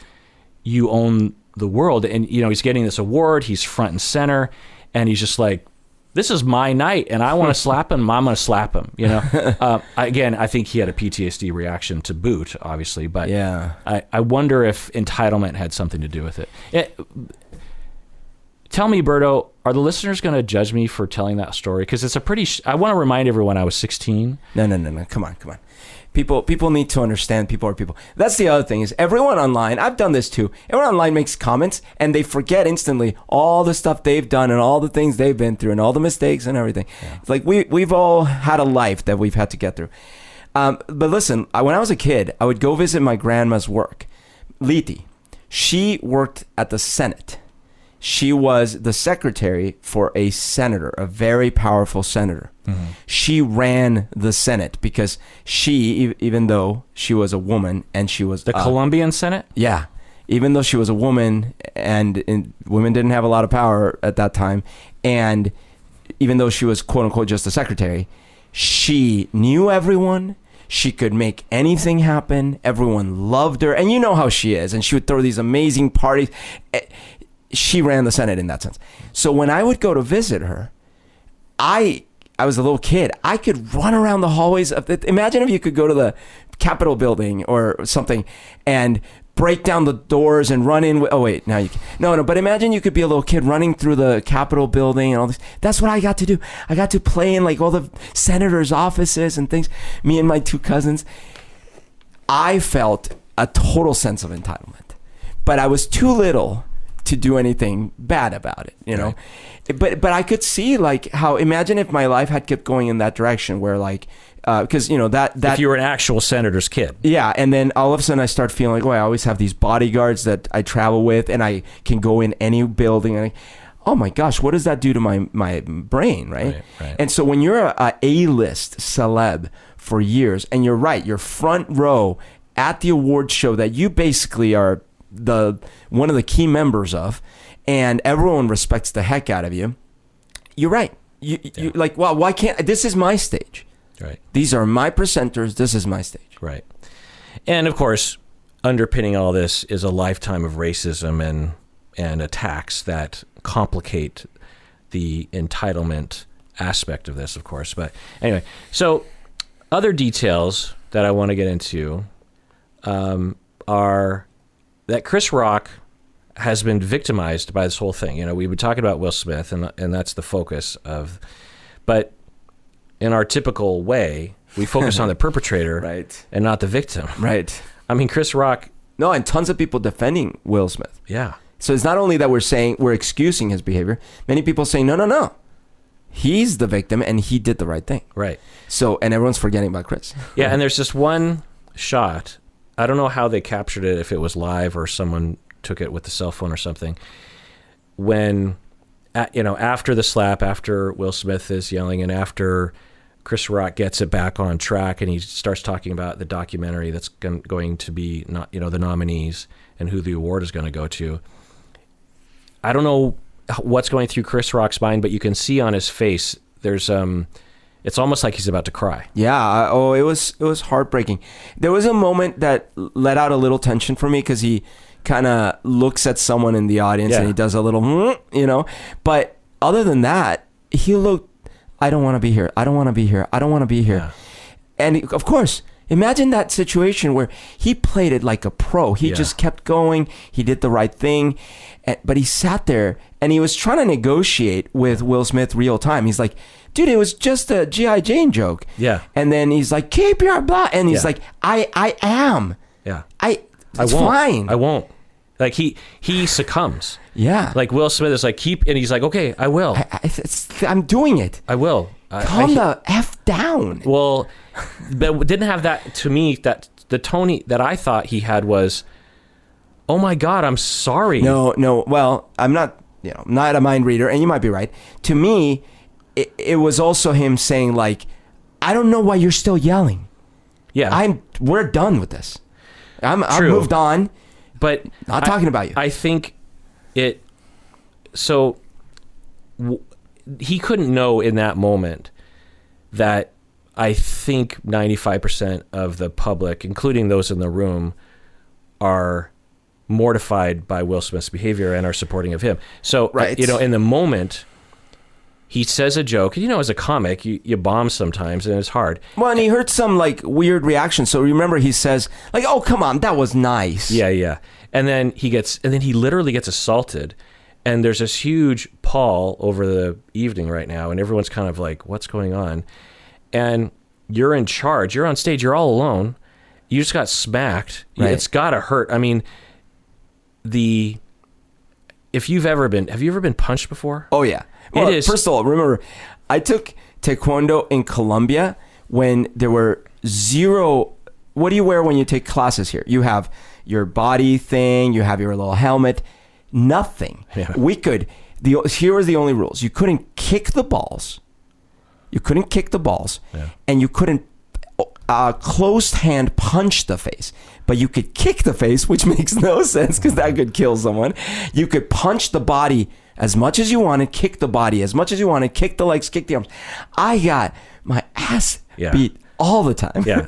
you own the world. And, he's getting this award, he's front and center, and he's just like, this is my night and I want to slap him, I'm going to slap him, Again, I think he had a PTSD reaction to boot, obviously, but I wonder if entitlement had something to do with it. Tell me, Berto, are the listeners going to judge me for telling that story? Because it's a pretty... I want to remind everyone I was 16. No. Come on. People need to understand people are people. That's the other thing is everyone online, I've done this too, everyone online makes comments and they forget instantly all the stuff they've done and all the things they've been through and all the mistakes and everything. Yeah. It's like we've all had a life that we've had to get through. But listen, when I was a kid, I would go visit my grandma's work. Liti, she worked at the Senate. She was the secretary for a senator, a very powerful senator. Mm-hmm. She ran the Senate because she, even though she was a woman and she was... The Colombian Senate? Yeah. Even though she was a woman and women didn't have a lot of power at that time, and even though she was quote unquote just a secretary, she knew everyone. She could make anything happen. Everyone loved her. And you know how she is. And she would throw these amazing parties. She ran the Senate in that sense. So when I would go to visit her, I was a little kid. I could run around the hallways of imagine if you could go to the Capitol building or something and break down the doors and run in. Oh wait, now you can. No. But imagine you could be a little kid running through the Capitol building and all this. That's what I got to do. I got to play in like all the senators' offices and things. Me and my 2 cousins. I felt a total sense of entitlement, but I was too little to do anything bad about it, Right. But I could see like how, imagine if my life had kept going in that direction where like, because that if you were an actual senator's kid. Yeah. And then all of a sudden I start feeling like, I always have these bodyguards that I travel with and I can go in any building and oh my gosh, what does that do to my brain? Right. And so when you're a A-list celeb for years and you're right, you're front row at the award show that you basically are one of the key members of, and everyone respects the heck out of you. You're right. You like, well, why can't this is my stage. Right. These are my presenters. This is my stage. Right. And of course, underpinning all this is a lifetime of racism and attacks that complicate the entitlement aspect of this, of course. But anyway, so other details that I want to get into. are that Chris Rock has been victimized by this whole thing. You know, we've been talking about Will Smith, and that's the focus of, but in our typical way, we focus on the perpetrator right. and not the victim. Right. I mean, Chris Rock. No, and tons of people defending Will Smith. Yeah. So it's not only that we're excusing his behavior. Many people say, no. He's the victim and he did the right thing. Right. So, and everyone's forgetting about Chris. Yeah, and there's just one shot. I don't know how they captured it, if it was live or someone took it with the cell phone or something. When, after the slap, after Will Smith is yelling, and after Chris Rock gets it back on track, and he starts talking about the documentary that's going to be, the nominees and who the award is going to go to. I don't know what's going through Chris Rock's mind, but you can see on his face there's it's almost like he's about to cry. Yeah. It was heartbreaking. There was a moment that let out a little tension for me because he kind of looks at someone in the audience and he does a little, But other than that, he looked, I don't want to be here. I don't want to be here. I don't want to be here. Yeah. And of course, imagine that situation where he played it like a pro. He just kept going. He did the right thing. But he sat there and he was trying to negotiate with Will Smith real time. He's like, dude, it was just a G.I. Jane joke. Yeah. And then he's like, keep your blah. And he's like, I am. Yeah. It's fine. I won't. Like he succumbs. Yeah. Like Will Smith is like, and he's like, okay, I will. I'm doing it. I will. Calm the F down. Well, but didn't have that, to me, that the tone that I thought he had was, oh my God, I'm sorry. No. Well, I'm not, not a mind reader, and you might be right. To me, it was also him saying like, I don't know why you're still yelling. Yeah. We're done with this. I've moved on. But not talking about you. I think he couldn't know in that moment that I think 95% of the public, including those in the room, are mortified by Will Smith's behavior and are supporting of him. So, right. In the moment, he says a joke. As a comic, you bomb sometimes, and it's hard. Well, and he heard some like weird reaction. So remember, he says like, "Oh, come on, that was nice." Yeah. And then he literally gets assaulted, and there's this huge pall over the evening right now, and everyone's kind of like, "What's going on?" And you're in charge. You're on stage. You're all alone. You just got smacked. Right. It's gotta hurt. I mean, have you ever been punched before? Oh yeah. Well, it is. First of all, remember, I took Taekwondo in Colombia when there were zero. What do you wear when you take classes here? You have your body thing. You have your little helmet. Nothing. Yeah. Here was the only rules. You couldn't kick the balls. Yeah. And you couldn't closed hand punch the face. But you could kick the face, which makes no sense because that could kill someone. You could punch the body as much as you wanted, kick the body as much as you wanted, kick the legs, kick the arms. I got my ass beat all the time. Yeah,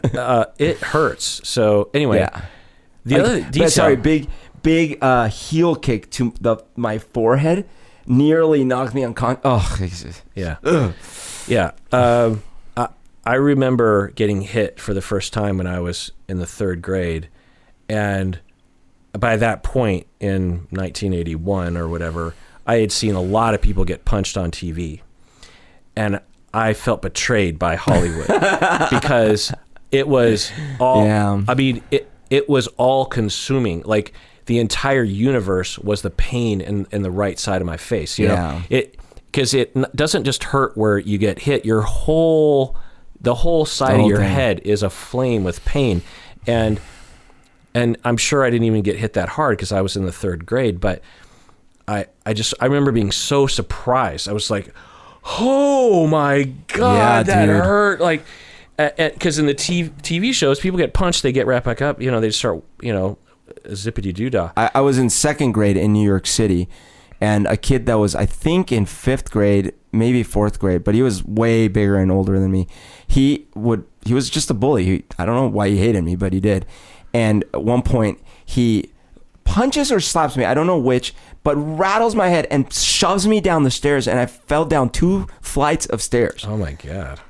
it hurts. So anyway, the other detail. Big heel kick to my forehead nearly knocked me unconscious. Oh, yeah. Ugh. Yeah. I remember getting hit for the first time when I was in the third grade. And by that point in 1981 or whatever, I had seen a lot of people get punched on TV. And I felt betrayed by Hollywood because it was all, I mean, it was all consuming. Like the entire universe was the pain in the right side of my face, you know? Because it doesn't just hurt where you get hit. The whole side of your head is aflame with pain. And I'm sure I didn't even get hit that hard because I was in the third grade, but I remember being so surprised. I was like, oh my God, that hurt. Like, because in the TV shows, people get punched, they get right back up, they just start, zippity-doo-dah. I was in second grade in New York City, and a kid that was, I think, in fifth grade, maybe fourth grade, but he was way bigger and older than me. He was just a bully. I don't know why he hated me, but he did. And at one point, he punches or slaps me, I don't know which, but rattles my head and shoves me down the stairs, and I fell down 2 flights of stairs. Oh my God.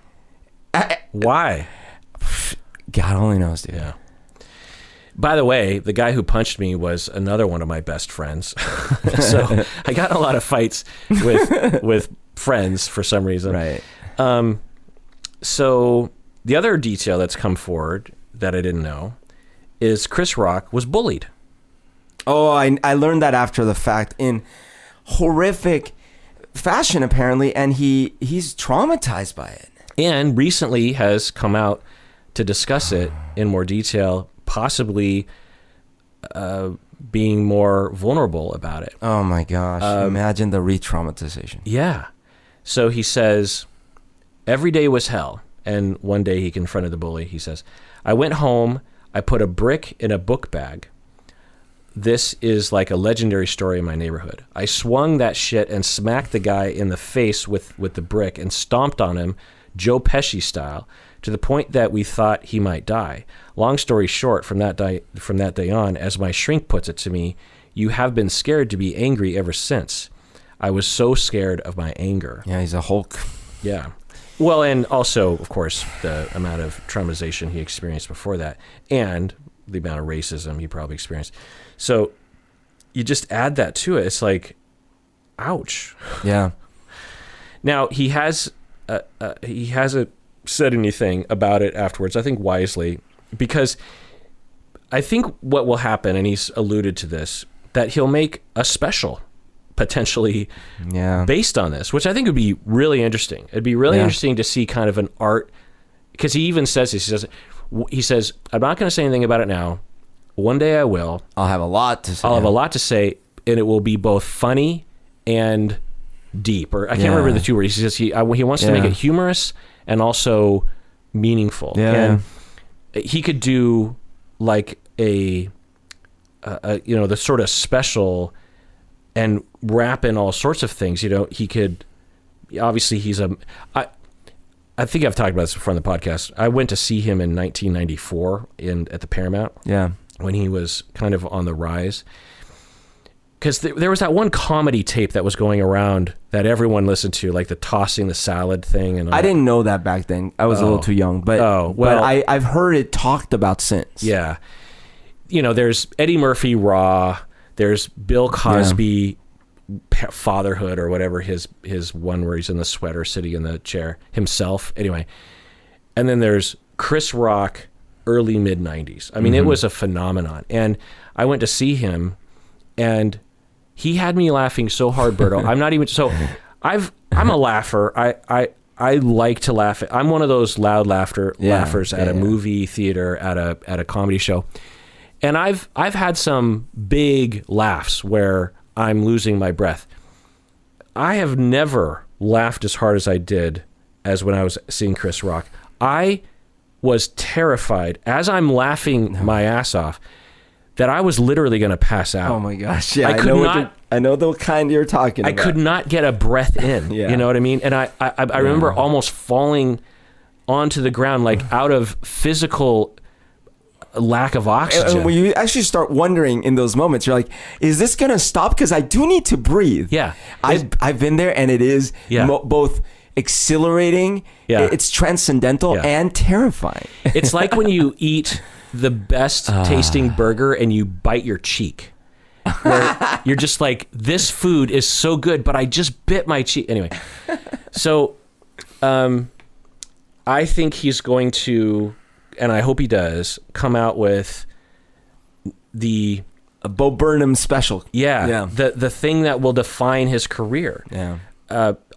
Why? God only knows, dude. Yeah. By the way, the guy who punched me was another one of my best friends. So I got in a lot of fights with friends for some reason. Right. So the other detail that's come forward that I didn't know is Chris Rock was bullied. Oh, I learned that after the fact in horrific fashion, apparently, and he's traumatized by it. And recently has come out to discuss it in more detail, possibly being more vulnerable about it. Oh my gosh. Imagine the re-traumatization. Yeah. So he says, every day was hell. And one day he confronted the bully. He says, I went home, I put a brick in a book bag. This is like a legendary story in my neighborhood. I swung that shit and smacked the guy in the face with the brick and stomped on him, Joe Pesci style, to the point that we thought he might die. Long story short, from that day on, as my shrink puts it to me, you have been scared to be angry ever since. I was so scared of my anger. Yeah, he's a Hulk. Yeah. Well, and also, of course, the amount of traumatization he experienced before that and the amount of racism he probably experienced. So you just add that to it. It's like, ouch. Yeah. Now, he hasn't said anything about it afterwards, I think wisely, because I think what will happen, and he's alluded to this, that he'll make a special potentially based on this, which I think would be really interesting. It'd be really interesting to see kind of an art, because he even says this. He says, I'm not going to say anything about it now. One day I will. I'll have a lot to say. I'll have a lot to say, and it will be both funny and deep. Or I can't remember the two words. He says he wants to make it humorous and also meaningful. Yeah. And he could do like the sort of special and wrap in all sorts of things. He could, obviously I think I've talked about this before on the podcast. I went to see him in 1994 at the Paramount. Yeah. When he was kind of on the rise. Because there was that one comedy tape that was going around that everyone listened to, like the tossing the salad thing. And I didn't know that back then. I was a little too young. But I've heard it talked about since. Yeah. There's Eddie Murphy, Raw. There's Bill Cosby, Fatherhood, or whatever, his one where he's in the sweater sitting in the chair himself. Anyway. And then there's Chris Rock, early mid-90s. I mean, it was a phenomenon. And I went to see him, and he had me laughing so hard, Berto. I'm not even I'm a laugher. I like to laugh. I'm one of those loud laughers at a movie theater, at a comedy show. And I've had some big laughs where I'm losing my breath. I have never laughed as hard as I did as when I was seeing Chris Rock. I was terrified as I'm laughing my ass off that I was literally going to pass out. Oh my gosh. Yeah. I know the kind you're talking about. I could not get a breath in. You know what I mean? And I remember almost falling onto the ground, like out of physical lack of oxygen. And when you actually start wondering in those moments, you're like, is this going to stop? Because I do need to breathe. Yeah. I've been there, and it is both exhilarating, it's transcendental, and terrifying. It's like when you eat the best tasting burger and you bite your cheek, where you're just like, this food is so good, but I just bit my cheek. Anyway, so I think he's going to, and I hope he does, come out with a Bo Burnham special. The thing that will define his career.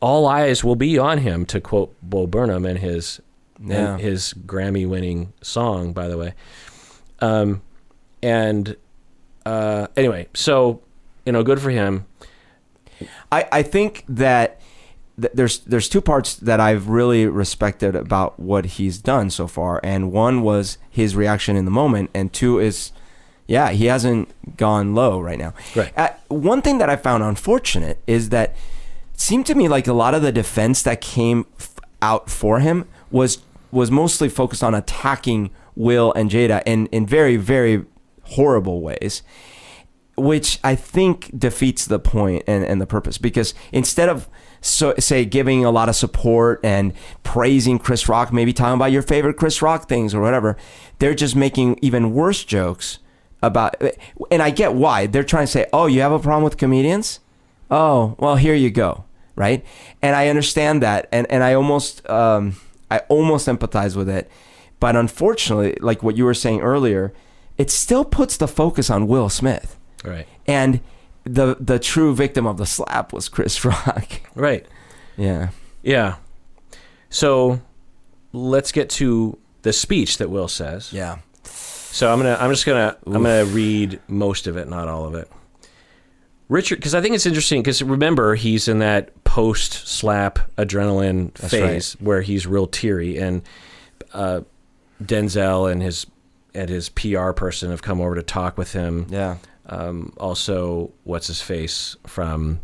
All eyes will be on him, to quote Bo Burnham and his Grammy-winning song, by the way. Anyway, so good for him. I think that there's two parts that I've really respected about what he's done so far, and one was his reaction in the moment, and two is, he hasn't gone low right now. Right. One thing that I found unfortunate is that it seemed to me like a lot of the defense that came out for him was mostly focused on attacking Will and Jada in very, very horrible ways, which I think defeats the point and the purpose, because instead of giving a lot of support and praising Chris Rock, maybe talking about your favorite Chris Rock things or whatever, they're just making even worse jokes about, and I get why they're trying to say, oh, you have a problem with comedians? Oh, well, here you go. Right. And I understand that. And I almost empathize with it. But unfortunately, like what you were saying earlier, it still puts the focus on Will Smith. Right. And the true victim of the slap was Chris Rock. Right. Yeah. Yeah. So let's get to the speech that Will says. Yeah. So I'm gonna read most of it, not all of it. Richard, because I think it's interesting, because remember, he's in that post-slap adrenaline phase where he's real teary, and Denzel and his PR person have come over to talk with him. Yeah. Also, what's his face from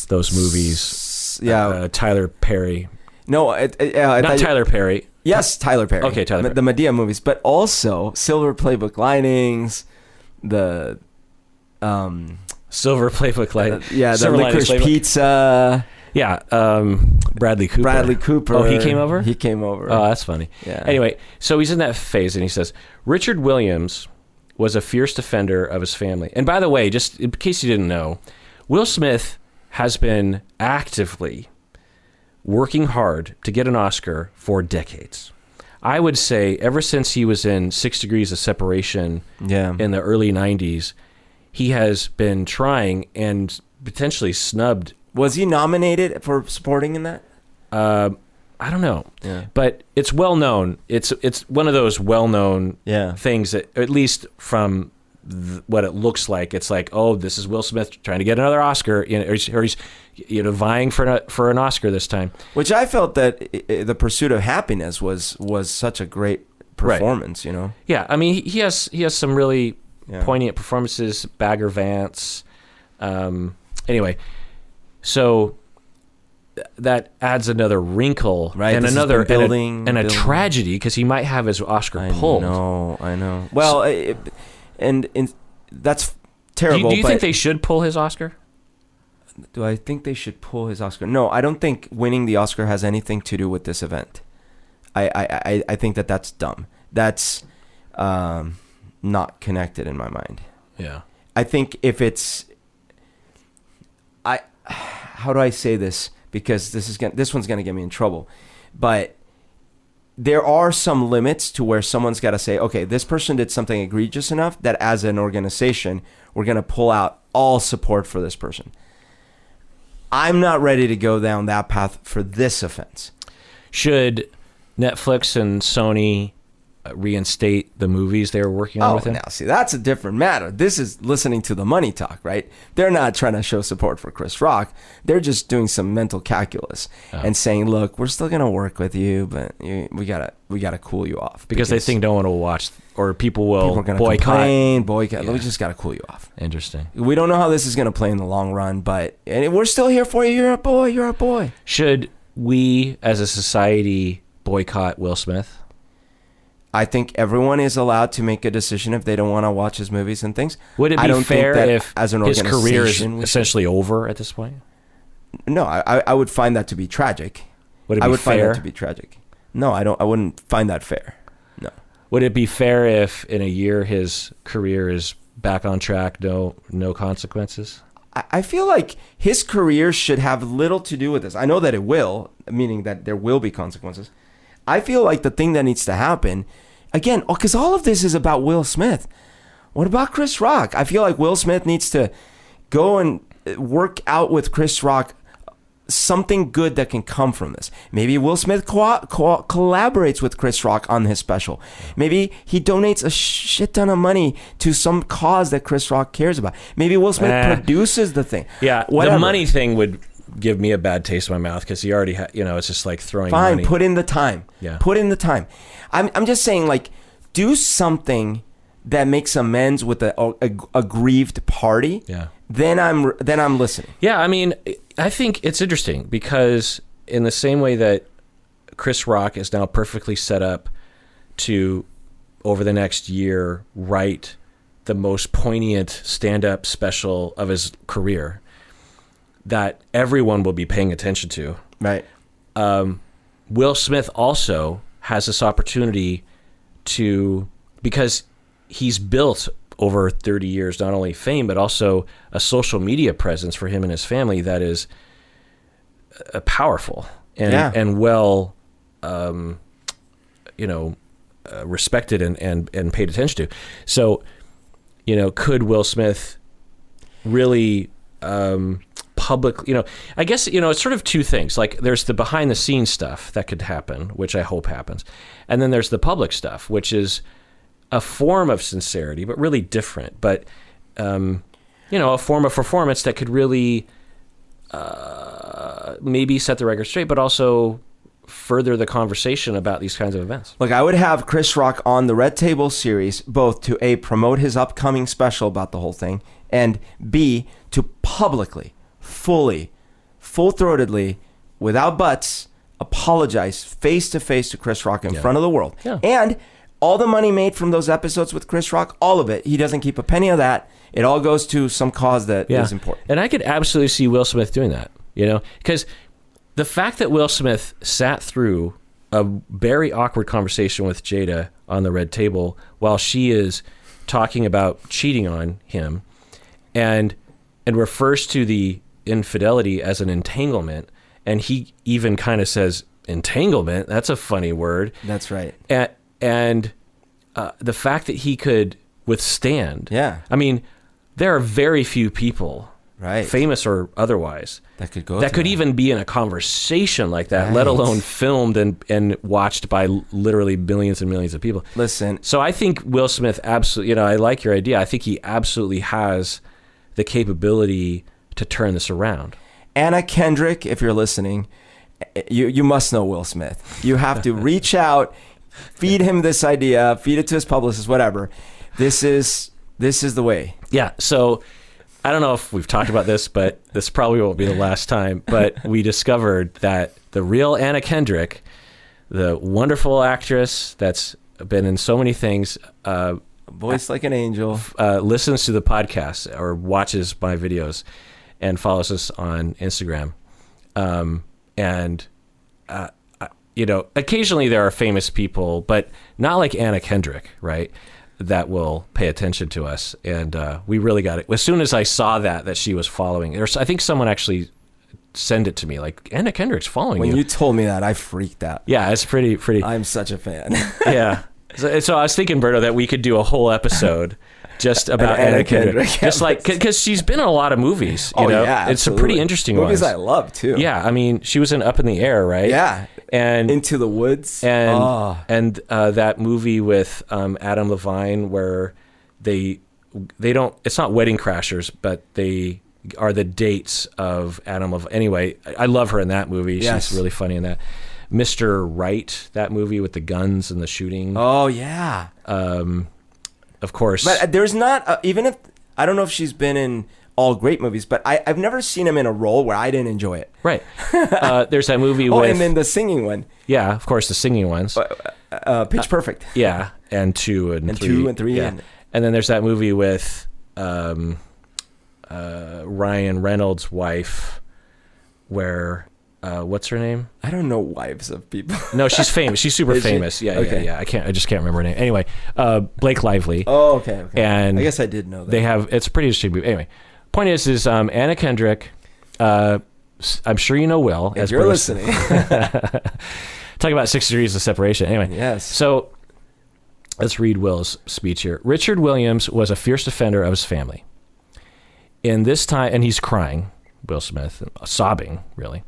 those movies? Yeah. Tyler Perry. No, not Tyler Perry. Yes, Tyler Perry. Okay, Tyler Perry. The Medea movies, but also Silver Playbook Linings, the Silver Playbook Light. the Silver Licorice Linings Pizza. Yeah, Bradley Cooper. Bradley Cooper. Oh, he came over? He came over. Oh, that's funny. Yeah. Anyway, so he's in that phase, and he says, Richard Williams was a fierce defender of his family. And by the way, just in case you didn't know, Will Smith has been actively working hard to get an Oscar for decades. I would say ever since he was in 6 Degrees of Separation in the early 90s, he has been trying and potentially snubbed. Was he nominated for supporting in that? I don't know. Yeah. But it's well known. It's one of those well-known things that, at least from what it looks like, it's like, oh, this is Will Smith trying to get another Oscar, or he's vying for an Oscar this time. Which I felt that The Pursuit of Happiness was such a great performance, Yeah, I mean, he has some really poignant performances. Bagger Vance. Anyway, so that adds another wrinkle and another building and a tragedy, because he might have his Oscar pulled. I know. Well, and that's terrible. Do you think they should pull his Oscar? Do I think they should pull his Oscar? No, I don't think winning the Oscar has anything to do with this event. I think that's dumb. That's not connected in my mind. Yeah. I think if it's, how do I say this? Because this one's gonna get me in trouble, but there are some limits to where someone's got to say, okay, this person did something egregious enough that as an organization, we're gonna pull out all support for this person. I'm not ready to go down that path for this offense. Should Netflix and Sony reinstate the movies they were working on with him? Now, see, that's a different matter. This is listening to the money talk, right? They're not trying to show support for Chris Rock. They're just doing some mental calculus and saying, look, we're still going to work with you, but we gotta cool you off. Because they think no one will watch, or people are going to boycott. We just got to cool you off. Interesting. We don't know how this is going to play in the long run, but we're still here for you. You're a boy. Should we, as a society, boycott Will Smith? I think everyone is allowed to make a decision if they don't want to watch his movies and things. Would it be fair if his career is essentially over at this point? No, I would find that to be tragic. Would it be fair? I would find that to be tragic. No, I wouldn't find that fair. No. Would it be fair if in a year his career is back on track, no consequences? I feel like his career should have little to do with this. I know that it will, meaning that there will be consequences. I feel like the thing that needs to happen, again, because all of this is about Will Smith. What about Chris Rock? I feel like Will Smith needs to go and work out with Chris Rock something good that can come from this. Maybe Will Smith collaborates with Chris Rock on his special. Maybe he donates a shit ton of money to some cause that Chris Rock cares about. Maybe Will Smith produces the thing. Yeah, whatever. The money thing would give me a bad taste in my mouth, because he already it's just like throwing money. Put in the time. Yeah. Put in the time. I'm just saying, like, do something that makes amends with a grieved party. Yeah. Then I'm listening. Yeah, I mean, I think it's interesting, because in the same way that Chris Rock is now perfectly set up to, over the next year, write the most poignant stand-up special of his career that everyone will be paying attention to. Right. Will Smith also has this opportunity to, because he's built over 30 years, not only fame, but also a social media presence for him and his family that is powerful and well, respected and paid attention to. So, could Will Smith really publicly, I guess, it's sort of two things. Like there's the behind the scenes stuff that could happen, which I hope happens. And then there's the public stuff, which is a form of sincerity, but really different. But, a form of performance that could really maybe set the record straight, but also further the conversation about these kinds of events. Look, I would have Chris Rock on the Red Table series, both to A, promote his upcoming special about the whole thing, and B, to publicly, fully, full-throatedly, without buts, apologize face-to-face to Chris Rock in front of the world. Yeah. And all the money made from those episodes with Chris Rock, all of it, he doesn't keep a penny of that. It all goes to some cause that is important. And I could absolutely see Will Smith doing that, because the fact that Will Smith sat through a very awkward conversation with Jada on the Red Table while she is talking about cheating on him and refers to the infidelity as an entanglement, and he even kind of says, entanglement, that's a funny word. That's right. And the fact that he could withstand. Yeah. I mean, there are very few people, right, famous or otherwise, that could even be in a conversation like that, let alone filmed and watched by literally millions and millions of people. Listen. So I think Will Smith absolutely, I like your idea. I think he absolutely has the capability to turn this around. Anna Kendrick, if you're listening, you must know Will Smith. You have to reach out, feed him this idea, feed it to his publicist, whatever. This is the way. Yeah. So I don't know if we've talked about this, but this probably won't be the last time. But we discovered that the real Anna Kendrick, the wonderful actress that's been in so many things, voice like an angel, listens to the podcast or watches my videos and follows us on Instagram. Occasionally there are famous people, but not like Anna Kendrick, right? That will pay attention to us. And we really got it. As soon as I saw that she was following, I think someone actually sent it to me, like, Anna Kendrick's following you. When you told me that, I freaked out. Yeah, it's pretty. I'm such a fan. Yeah. So I was thinking, Berto, that we could do a whole episode just about Anna Kendrick. Just like, because she's been in a lot of movies, you know? Yeah, it's a pretty interesting one. Movies I love, too. Yeah, I mean, she was in Up in the Air, right? Yeah. And Into the Woods. And that movie with Adam Levine where they don't, it's not Wedding Crashers, but they are the dates of Adam Levine. Anyway, I love her in that movie. Yes. She's really funny in that. Mr. Right, that movie with the guns and the shooting. Oh, yeah. Of course. But there's not, even if, I don't know if she's been in all great movies, but I've never seen him in a role where I didn't enjoy it. Right. There's that movie with... Oh, and then the singing one. Yeah, of course, the singing ones. Pitch Perfect. Yeah, and 2 and 3. 2 and 3. Yeah. And then there's that movie with Ryan Reynolds' wife where... what's her name? I don't know wives of people. No, she's famous. She's super Is famous. she? Yeah, Okay. yeah. I just can't remember her name. Anyway, Blake Lively. Oh, okay. And I guess I did know that. It's a pretty interesting movie. Anyway, point is Anna Kendrick. I'm sure you know Will. If you're listening. Talking about 6 degrees of separation. Anyway, yes. So let's read Will's speech here. Richard Williams was a fierce defender of his family. In this time, and he's crying, Will Smith, sobbing, really.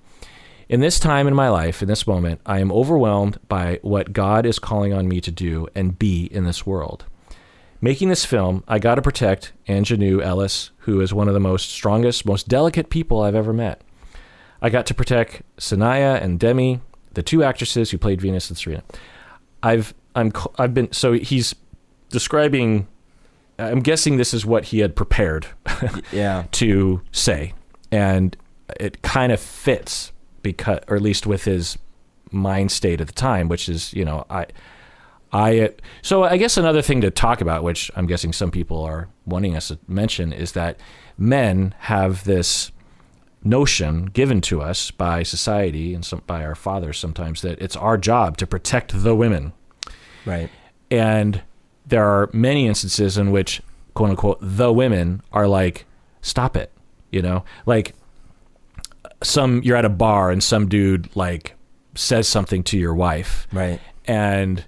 In this time in my life, in this moment, I am overwhelmed by what God is calling on me to do and be in this world. Making this film, I got to protect Anjanou Ellis, who is one of the strongest, most delicate people I've ever met. I got to protect Sanaya and Demi, the 2 actresses who played Venus and Serena. So he's describing, I'm guessing this is what he had prepared to say. And it kind of fits because, or at least with his mind state at the time, which is, so I guess another thing to talk about, which I'm guessing some people are wanting us to mention, is that men have this notion given to us by society and by our fathers sometimes that it's our job to protect the women. Right. And there are many instances in which quote unquote the women are like, stop it, like you're at a bar and some dude like says something to your wife, right? And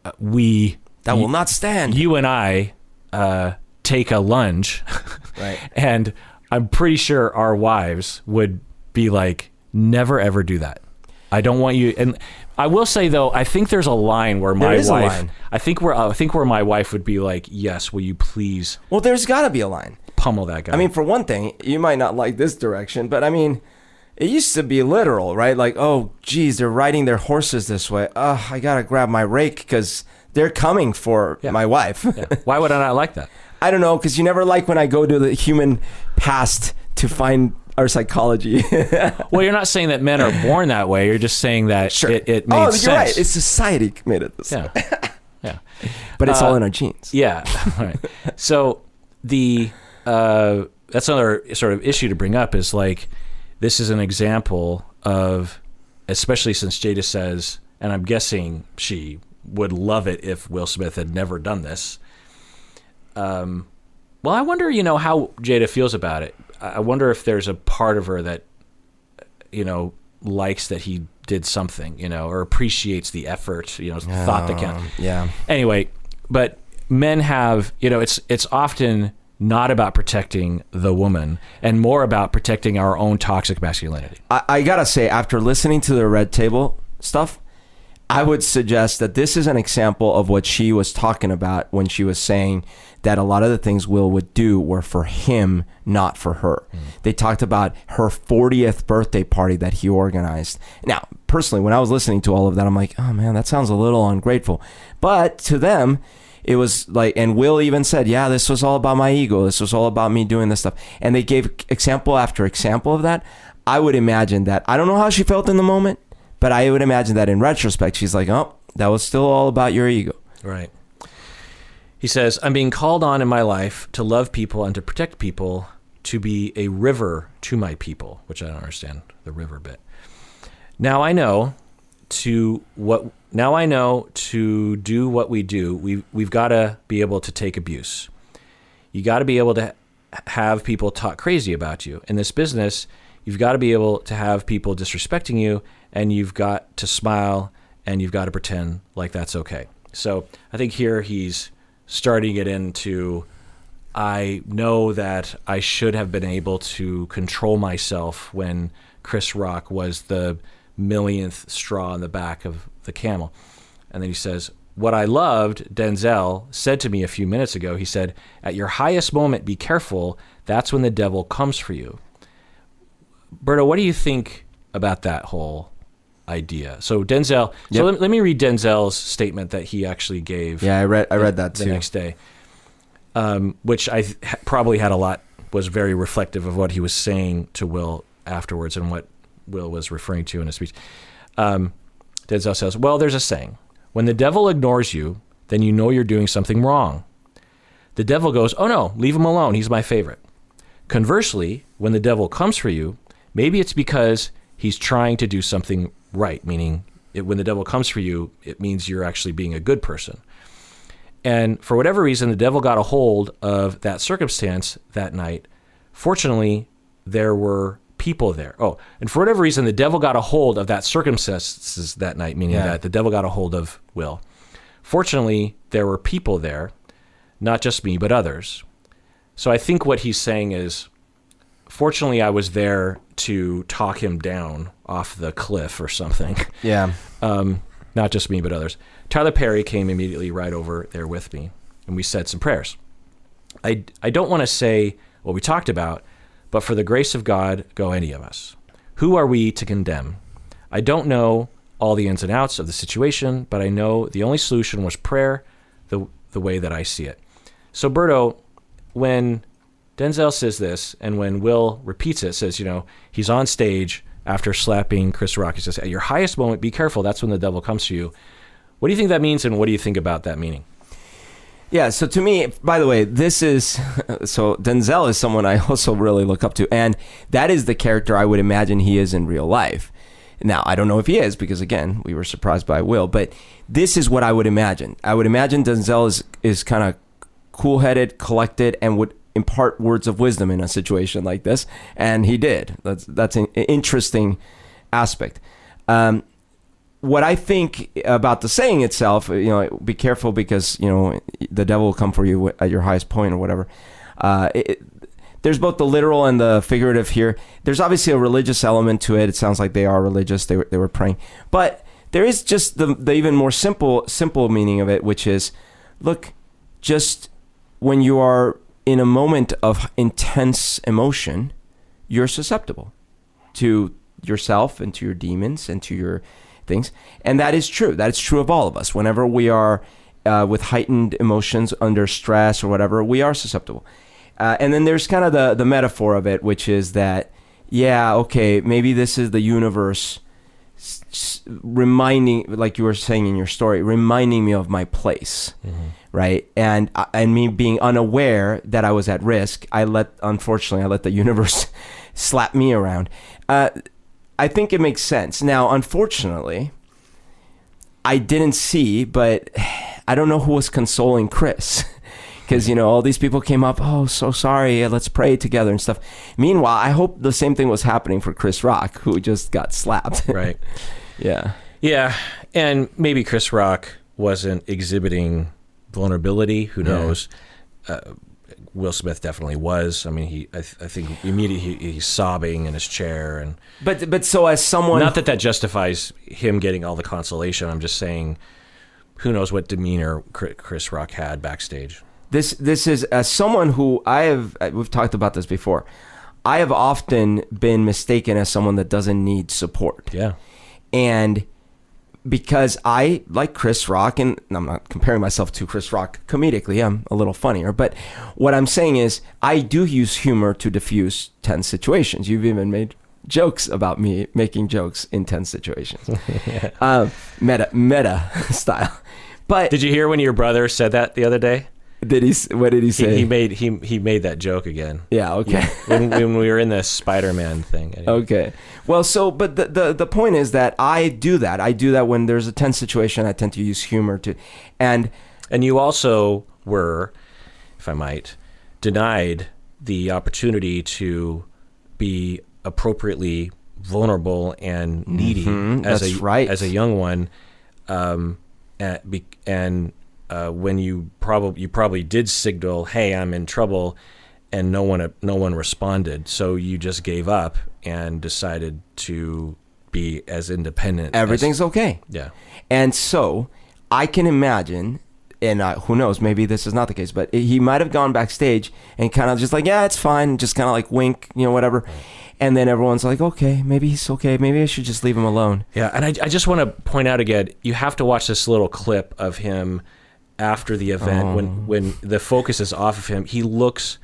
that will not stand. You and I take a lunge, right? And I'm pretty sure our wives would be like, never ever do that. I don't want you. And I will say though, I think there's a line where my wife, I think where my wife would be like, yes, will you please? Well, there's got to be a line. Pummel that guy. I mean, for one thing, you might not like this direction, but I mean, it used to be literal, right? Like, oh, geez, they're riding their horses this way. I got to grab my rake because they're coming for my wife. Yeah. Why would I not like that? I don't know, because you never like when I go to the human past to find our psychology. Well, you're not saying that men are born that way. You're just saying that it made sense. You're right. It's society made it this way. Yeah. But it's all in our genes. Yeah. Right. So that's another sort of issue to bring up is like, this is an example of, especially since Jada says, and I'm guessing she would love it if Will Smith had never done this. Well, I wonder, how Jada feels about it. I wonder if there's a part of her that, likes that he did something, or appreciates the effort, thought that counts. Yeah. Anyway, but men have, it's often not about protecting the woman and more about protecting our own toxic masculinity. I gotta say, after listening to the Red Table stuff, I would suggest that this is an example of what she was talking about when she was saying that a lot of the things Will would do were for him, not for her. They talked about her 40th birthday party that he organized. Now, personally, when I was listening to all of that, I'm like, oh man, that sounds a little ungrateful. But to them, it was like, and Will even said, yeah, this was all about my ego. This was all about me doing this stuff. And they gave example after example of that. I would imagine that, I don't know how she felt in the moment, but I would imagine that in retrospect, she's like, oh, that was still all about your ego. Right. He says, I'm being called on in my life to love people and to protect people, to be a river to my people, which I don't understand the river bit. Now I know to do what we do, we've got to be able to take abuse. You got to be able to have people talk crazy about you. In this business, you've got to be able to have people disrespecting you, and you've got to smile, and you've got to pretend like that's okay. So I think here he's starting it into, I know that I should have been able to control myself when Chris Rock was the millionth straw in the back of the camel. And then he says, what I loved, Denzel said to me a few minutes ago, he said, at your highest moment, be careful. That's when the devil comes for you. Berto, what do you think about that whole idea? So Denzel, Yep. so let me read Denzel's statement that he actually gave. Yeah, I read that too. The next day, which I probably was very reflective of what he was saying to Will afterwards and what Will was referring to in his speech. Denzel says, well, there's a saying, when the devil ignores you, then you know you're doing something wrong. The devil goes, oh no, leave him alone. He's my favorite. Conversely, when the devil comes for you, maybe it's because he's trying to do something right, meaning when the devil comes for you, it means you're actually being a good person. And for whatever reason, the devil got a hold of that circumstance that night. Fortunately, there were people there. Oh, and for whatever reason, the devil got a hold of that circumstances that night, meaning that the devil got a hold of Will. Fortunately, there were people there, not just me, but others. So I think what he's saying is, fortunately, I was there to talk him down off the cliff or something. Yeah. Not just me, but others. Tyler Perry came immediately right over there with me, and we said some prayers. I don't want to say what we talked about, but for the grace of God, go any of us. Who are we to condemn? I don't know all the ins and outs of the situation, but I know the only solution was prayer, the way that I see it. So, Berto, when Denzel says this, and when Will repeats it, says, he's on stage after slapping Chris Rock. He says, at your highest moment, be careful. That's when the devil comes to you. What do you think that means, and what do you think about that meaning? Yeah, so to me, by the way, so Denzel is someone I also really look up to, and that is the character I would imagine he is in real life. Now, I don't know if he is, because again, we were surprised by Will, but this is what I would imagine. I would imagine Denzel is kind of cool-headed, collected, and would impart words of wisdom in a situation like this, and he did. That's an interesting aspect. What I think about the saying itself, be careful because the devil will come for you at your highest point or whatever. There's both the literal and the figurative here. There's obviously a religious element to it. It sounds like they are religious. They were praying, but there is just the even more simple meaning of it, which is, look, just when you are in a moment of intense emotion, you're susceptible to yourself and to your demons and to your things. And that is true. That is true of all of us. Whenever we are with heightened emotions under stress or whatever, we are susceptible. And then there's kind of the metaphor of it, which is that, yeah, okay, maybe this is the universe reminding, like you were saying in your story, reminding me of my place, right? And me being unaware that I was at risk, unfortunately, I let the universe slap me around. I think it makes sense. Now, unfortunately, I didn't see, but I don't know who was consoling Chris. Because, all these people came up, oh, so sorry, let's pray together and stuff. Meanwhile, I hope the same thing was happening for Chris Rock, who just got slapped. Right. Yeah. Yeah, and maybe Chris Rock wasn't exhibiting vulnerability. Who knows? Will Smith definitely was. I mean, I think immediately he's sobbing in his chair. But so as someone... Not that justifies him getting all the consolation. I'm just saying, who knows what demeanor Chris Rock had backstage. This is, as someone who we've talked about this before, I have often been mistaken as someone that doesn't need support. Yeah. And because I like Chris Rock, and I'm not comparing myself to Chris Rock comedically, I'm a little funnier, but what I'm saying is I do use humor to diffuse tense situations. You've even made jokes about me making jokes in tense situations. Meta style. But did you hear when your brother said that the other day? What did he say? He made that joke again. Yeah, okay. when we were in the Spider-Man thing. Anyway. Okay. Well, but the point is that I do that. I do that when there's a tense situation. I tend to use humor to, and you also were, if I might, denied the opportunity to be appropriately vulnerable and needy as a young one, when you probably did signal, hey, I'm in trouble, and no one responded, so you just gave up and decided to be as independent. Everything's okay. Yeah. And so I can imagine, and who knows, maybe this is not the case, but he might have gone backstage and kind of just like, yeah, it's fine, just kind of like wink, whatever. Right. And then everyone's like, okay, maybe he's okay. Maybe I should just leave him alone. Yeah, and I just want to point out again, you have to watch this little clip of him after the event when the focus is off of him. He looks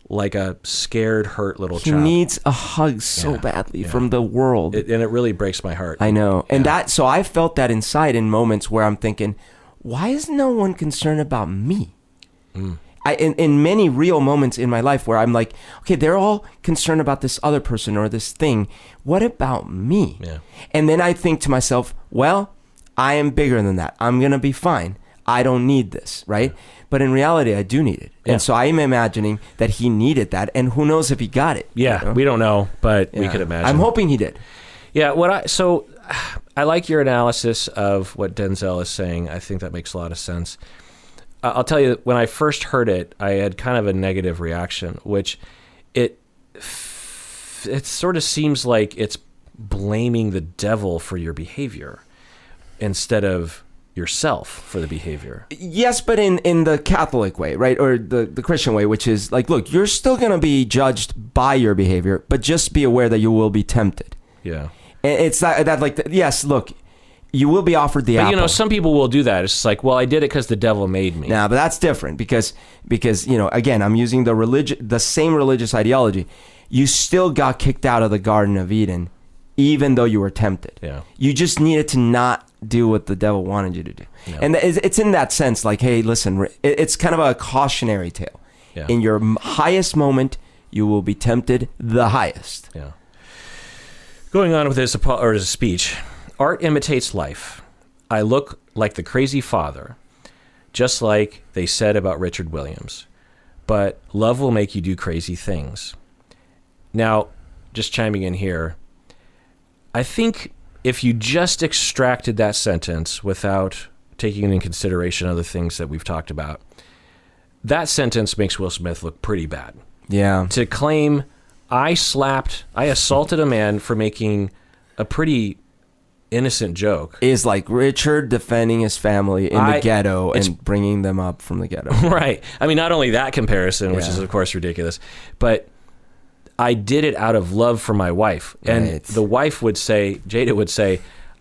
like a scared, hurt little child. He needs a hug so badly from the world. And it really breaks my heart. I know. And so I felt that inside in moments where I'm thinking, why is no one concerned about me? In many real moments in my life where I'm like, okay, they're all concerned about this other person or this thing. What about me? Yeah. And then I think to myself, well, I am bigger than that. I'm going to be fine. I don't need this, right? But in reality, I do need it. Yeah. And so I'm imagining that he needed that, and who knows if he got it. Yeah, we don't know, but we could imagine. I'm hoping he did. Yeah, I like your analysis of what Denzel is saying. I think that makes a lot of sense. I'll tell you, when I first heard it, I had kind of a negative reaction, which it sort of seems like it's blaming the devil for your behavior instead of yourself for the behavior. Yes, but in the Catholic way, right? Or the Christian way, which is like, look, you're still going to be judged by your behavior, but just be aware that you will be tempted. Yeah. It's that like, yes, look, you will be offered the apple. But, some people will do that. It's just like, well, I did it because the devil made me. Nah, but that's different because again, I'm using the same religious ideology. You still got kicked out of the Garden of Eden, even though you were tempted. Yeah. You just needed to not do what the devil wanted you to do. Yeah. And it's in that sense, like, hey, listen, it's kind of a cautionary tale. Yeah. In your highest moment, you will be tempted the highest. Yeah. Going on with his speech, art imitates life. I look like the crazy father. just like they said about Richard Williams. But love will make you do crazy things. Now, just chiming in here, I think if you just extracted that sentence without taking into consideration other things that we've talked about, that sentence makes Will Smith look pretty bad. Yeah. To claim I assaulted a man for making a pretty innocent joke is like Richard defending his family in the ghetto and bringing them up from the ghetto. Right. I mean, not only that comparison, which is of course ridiculous, but I did it out of love for my wife. And the wife would say, Jada would say,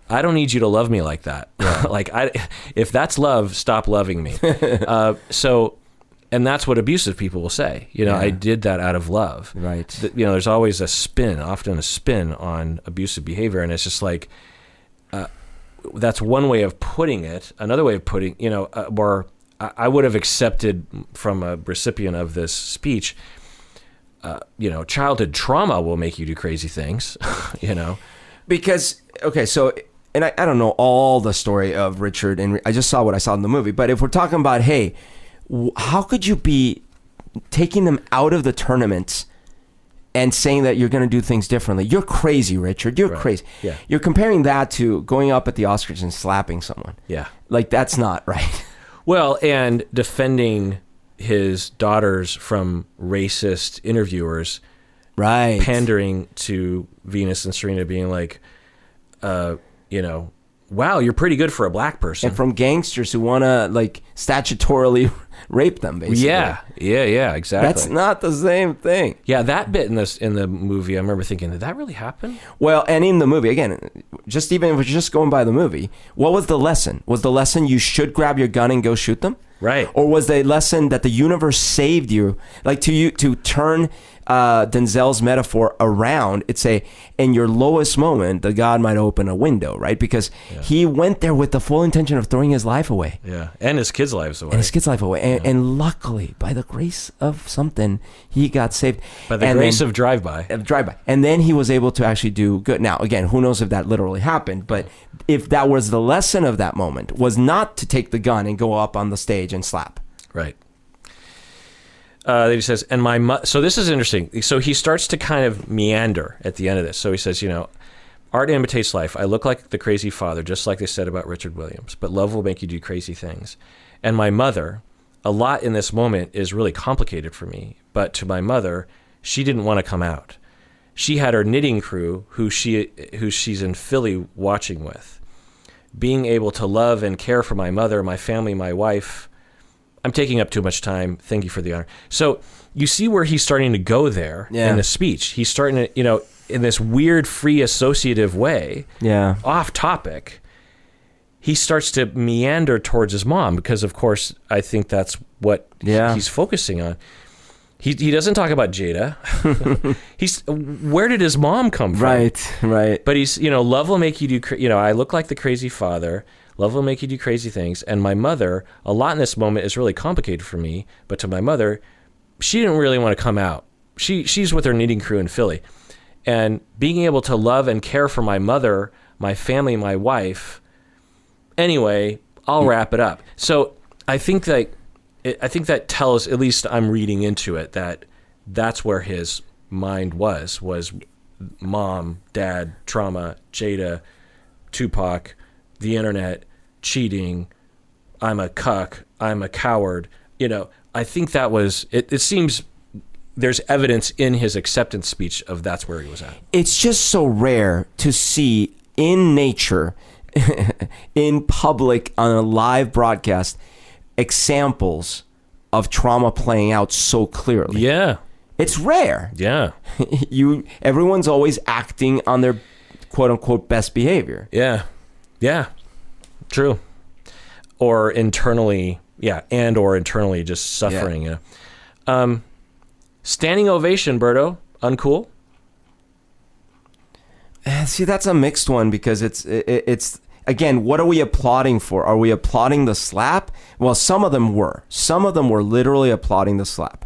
I don't need you to love me like that. Yeah. Like, if that's love, stop loving me. And that's what abusive people will say. I did that out of love. Right. There's always often a spin on abusive behavior. And it's just like, that's one way of putting it. Another way of putting, or I would have accepted from a recipient of this speech, childhood trauma will make you do crazy things, Because, okay, so, and I don't know all the story of Richard, and I just saw what I saw in the movie, but if we're talking about, hey, how could you be taking them out of the tournaments and saying that you're going to do things differently? You're crazy, Richard. You're crazy. Yeah. You're comparing that to going up at the Oscars and slapping someone. Yeah. Like, that's not right. Well, and defending his daughters from racist interviewers, right? Pandering to Venus and Serena, being like, wow, you're pretty good for a black person. And from gangsters who want to, like, statutorily rape them, basically. Yeah, exactly. That's not the same thing. Yeah, that bit in the movie, I remember thinking, did that really happen? Well, and in the movie, again, just even if we're just going by the movie, what was the lesson? Was the lesson you should grab your gun and go shoot them? Right. Or was the lesson that the universe saved you? Like, to turn Denzel's metaphor around, it's in your lowest moment, the God might open a window, right? Because he went there with the full intention of throwing his life away. Yeah, and his kids' lives away. And luckily, by the grace of something, he got saved. By the grace of drive-by. And then he was able to actually do good. Now, again, who knows if that literally happened, but if that was the lesson of that moment, was not to take the gun and go up on the stage and slap. Right. He says, so this is interesting. So he starts to kind of meander at the end of this. So he says, art imitates life. I look like the crazy father, just like they said about Richard Williams, but love will make you do crazy things. And my mother, a lot in this moment is really complicated for me, but to my mother, she didn't want to come out. She had her knitting crew who she's in Philly watching with. Being able to love and care for my mother, my family, my wife. I'm taking up too much time. Thank you for the honor. So you see where he's starting to go there in the speech. He's starting to, in this weird free associative way, off topic, he starts to meander towards his mom because, of course, I think that's what he's focusing on. He doesn't talk about Jada. Where did his mom come from? Right. But he's, love will make you do, I look like the crazy father. Love will make you do crazy things. And my mother, a lot in this moment is really complicated for me. But to my mother, she didn't really want to come out. She's with her knitting crew in Philly. And being able to love and care for my mother, my family, my wife. Anyway, I'll wrap it up. So I think that tells, at least I'm reading into it, that that's where his mind was mom, dad, trauma, Jada, Tupac, the internet, cheating, I'm a cuck, I'm a coward. I think that was, it seems there's evidence in his acceptance speech of that's where he was at. It's just so rare to see in nature, in public, on a live broadcast, examples of trauma playing out so clearly. Yeah. It's rare. Yeah. Everyone's always acting on their quote unquote best behavior. Yeah. Yeah. True. Or internally, or internally just suffering. Yeah. Standing ovation, Berto, uncool? See, that's a mixed one because it's again, what are we applauding for? Are we applauding the slap? Well, some of them were. Some of them were literally applauding the slap.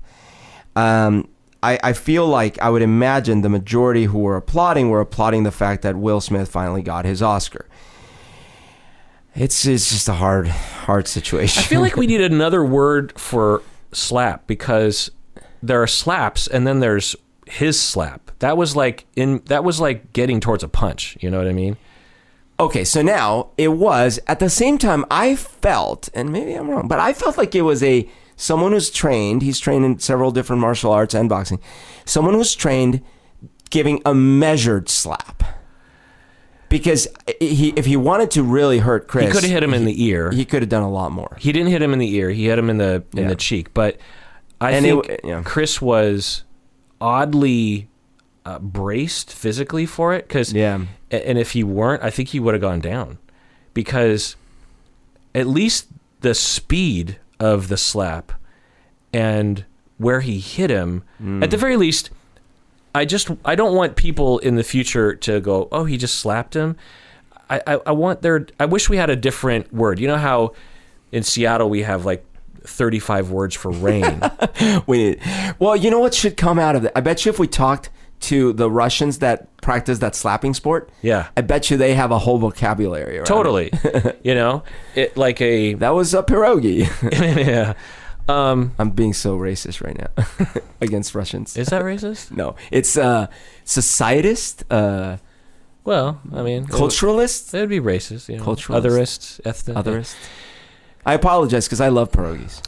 I feel like I would imagine the majority who were applauding the fact that Will Smith finally got his Oscar. It's just a hard situation. I feel like we need another word for slap, because there are slaps and then there's his slap. That was like getting towards a punch. You know what I mean? Okay, so now it was at the same time I felt, and maybe I'm wrong, but I felt like it was someone who's trained. He's trained in several different martial arts and boxing. Someone who's trained giving a measured slap. Because if he wanted to really hurt Chris, he could have hit him in the ear. He could have done a lot more. He didn't hit him in the ear. He hit him in the cheek. But I think Chris was oddly braced physically for it. And if he weren't, I think he would have gone down, because at least the speed of the slap and where he hit him, at the very least, I don't want people in the future to go, oh, he just slapped him. I wish we had a different word. You know how in Seattle we have like 35 words for rain. Well, you know what should come out of it? I bet you if we talked to the Russians that practice that slapping sport, I bet you they have a whole vocabulary around totally. That was a pierogi. Yeah. I'm being so racist right now against Russians. Is that racist? No, it's societist. Well, I mean, culturalist. It would be racist. You know? Culturalist. Otherists. Otherist. I apologize because I love pierogies.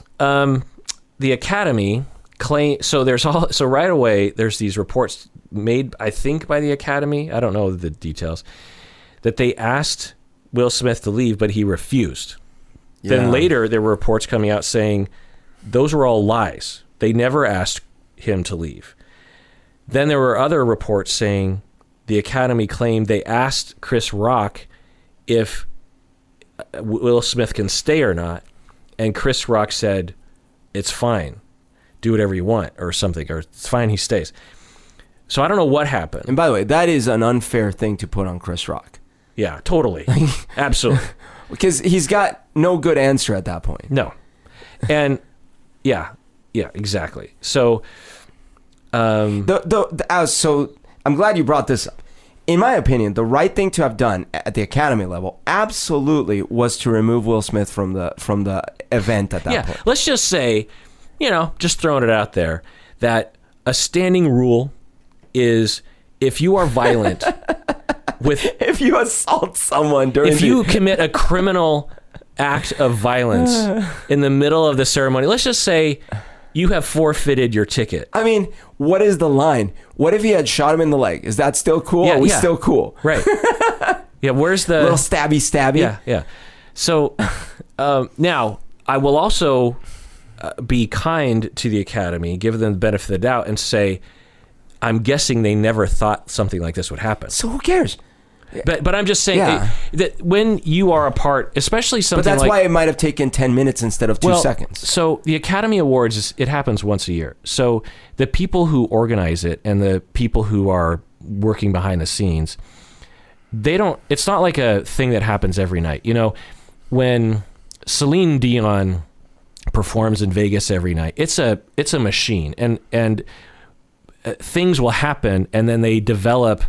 The Academy claim. So right away there's these reports made, I think, by the Academy. I don't know the details. That they asked Will Smith to leave, but he refused. Yeah. Then later there were reports coming out saying those were all lies. They never asked him to leave. Then there were other reports saying the Academy claimed they asked Chris Rock if Will Smith can stay or not, and Chris Rock said, it's fine. Do whatever you want, or something, or it's fine, he stays. So I don't know what happened. And by the way, that is an unfair thing to put on Chris Rock. Yeah, totally. Absolutely. Because he's got no good answer at that point. No. And yeah, exactly. So so I'm glad you brought this up. In my opinion, the right thing to have done at the Academy level absolutely was to remove Will Smith from the event at that point. Let's just say, just throwing it out there, that a standing rule is if you are violent if you assault someone if you commit a criminal act of violence in the middle of the ceremony, let's just say you have forfeited your ticket. I mean, what is the line? What if he had shot him in the leg? Is that still cool? Are we still cool? Right. Yeah, where's the... little stabby? Yeah. So now, I will also be kind to the Academy, give them the benefit of the doubt, and say, I'm guessing they never thought something like this would happen. So who cares? But I'm just saying that when you are a part, especially something like... But that's why it might have taken 10 minutes instead of 2 seconds. So the Academy Awards, it happens once a year. So the people who organize it and the people who are working behind the scenes, it's not like a thing that happens every night. When Celine Dion performs in Vegas every night, it's a machine. And things will happen, and then they develop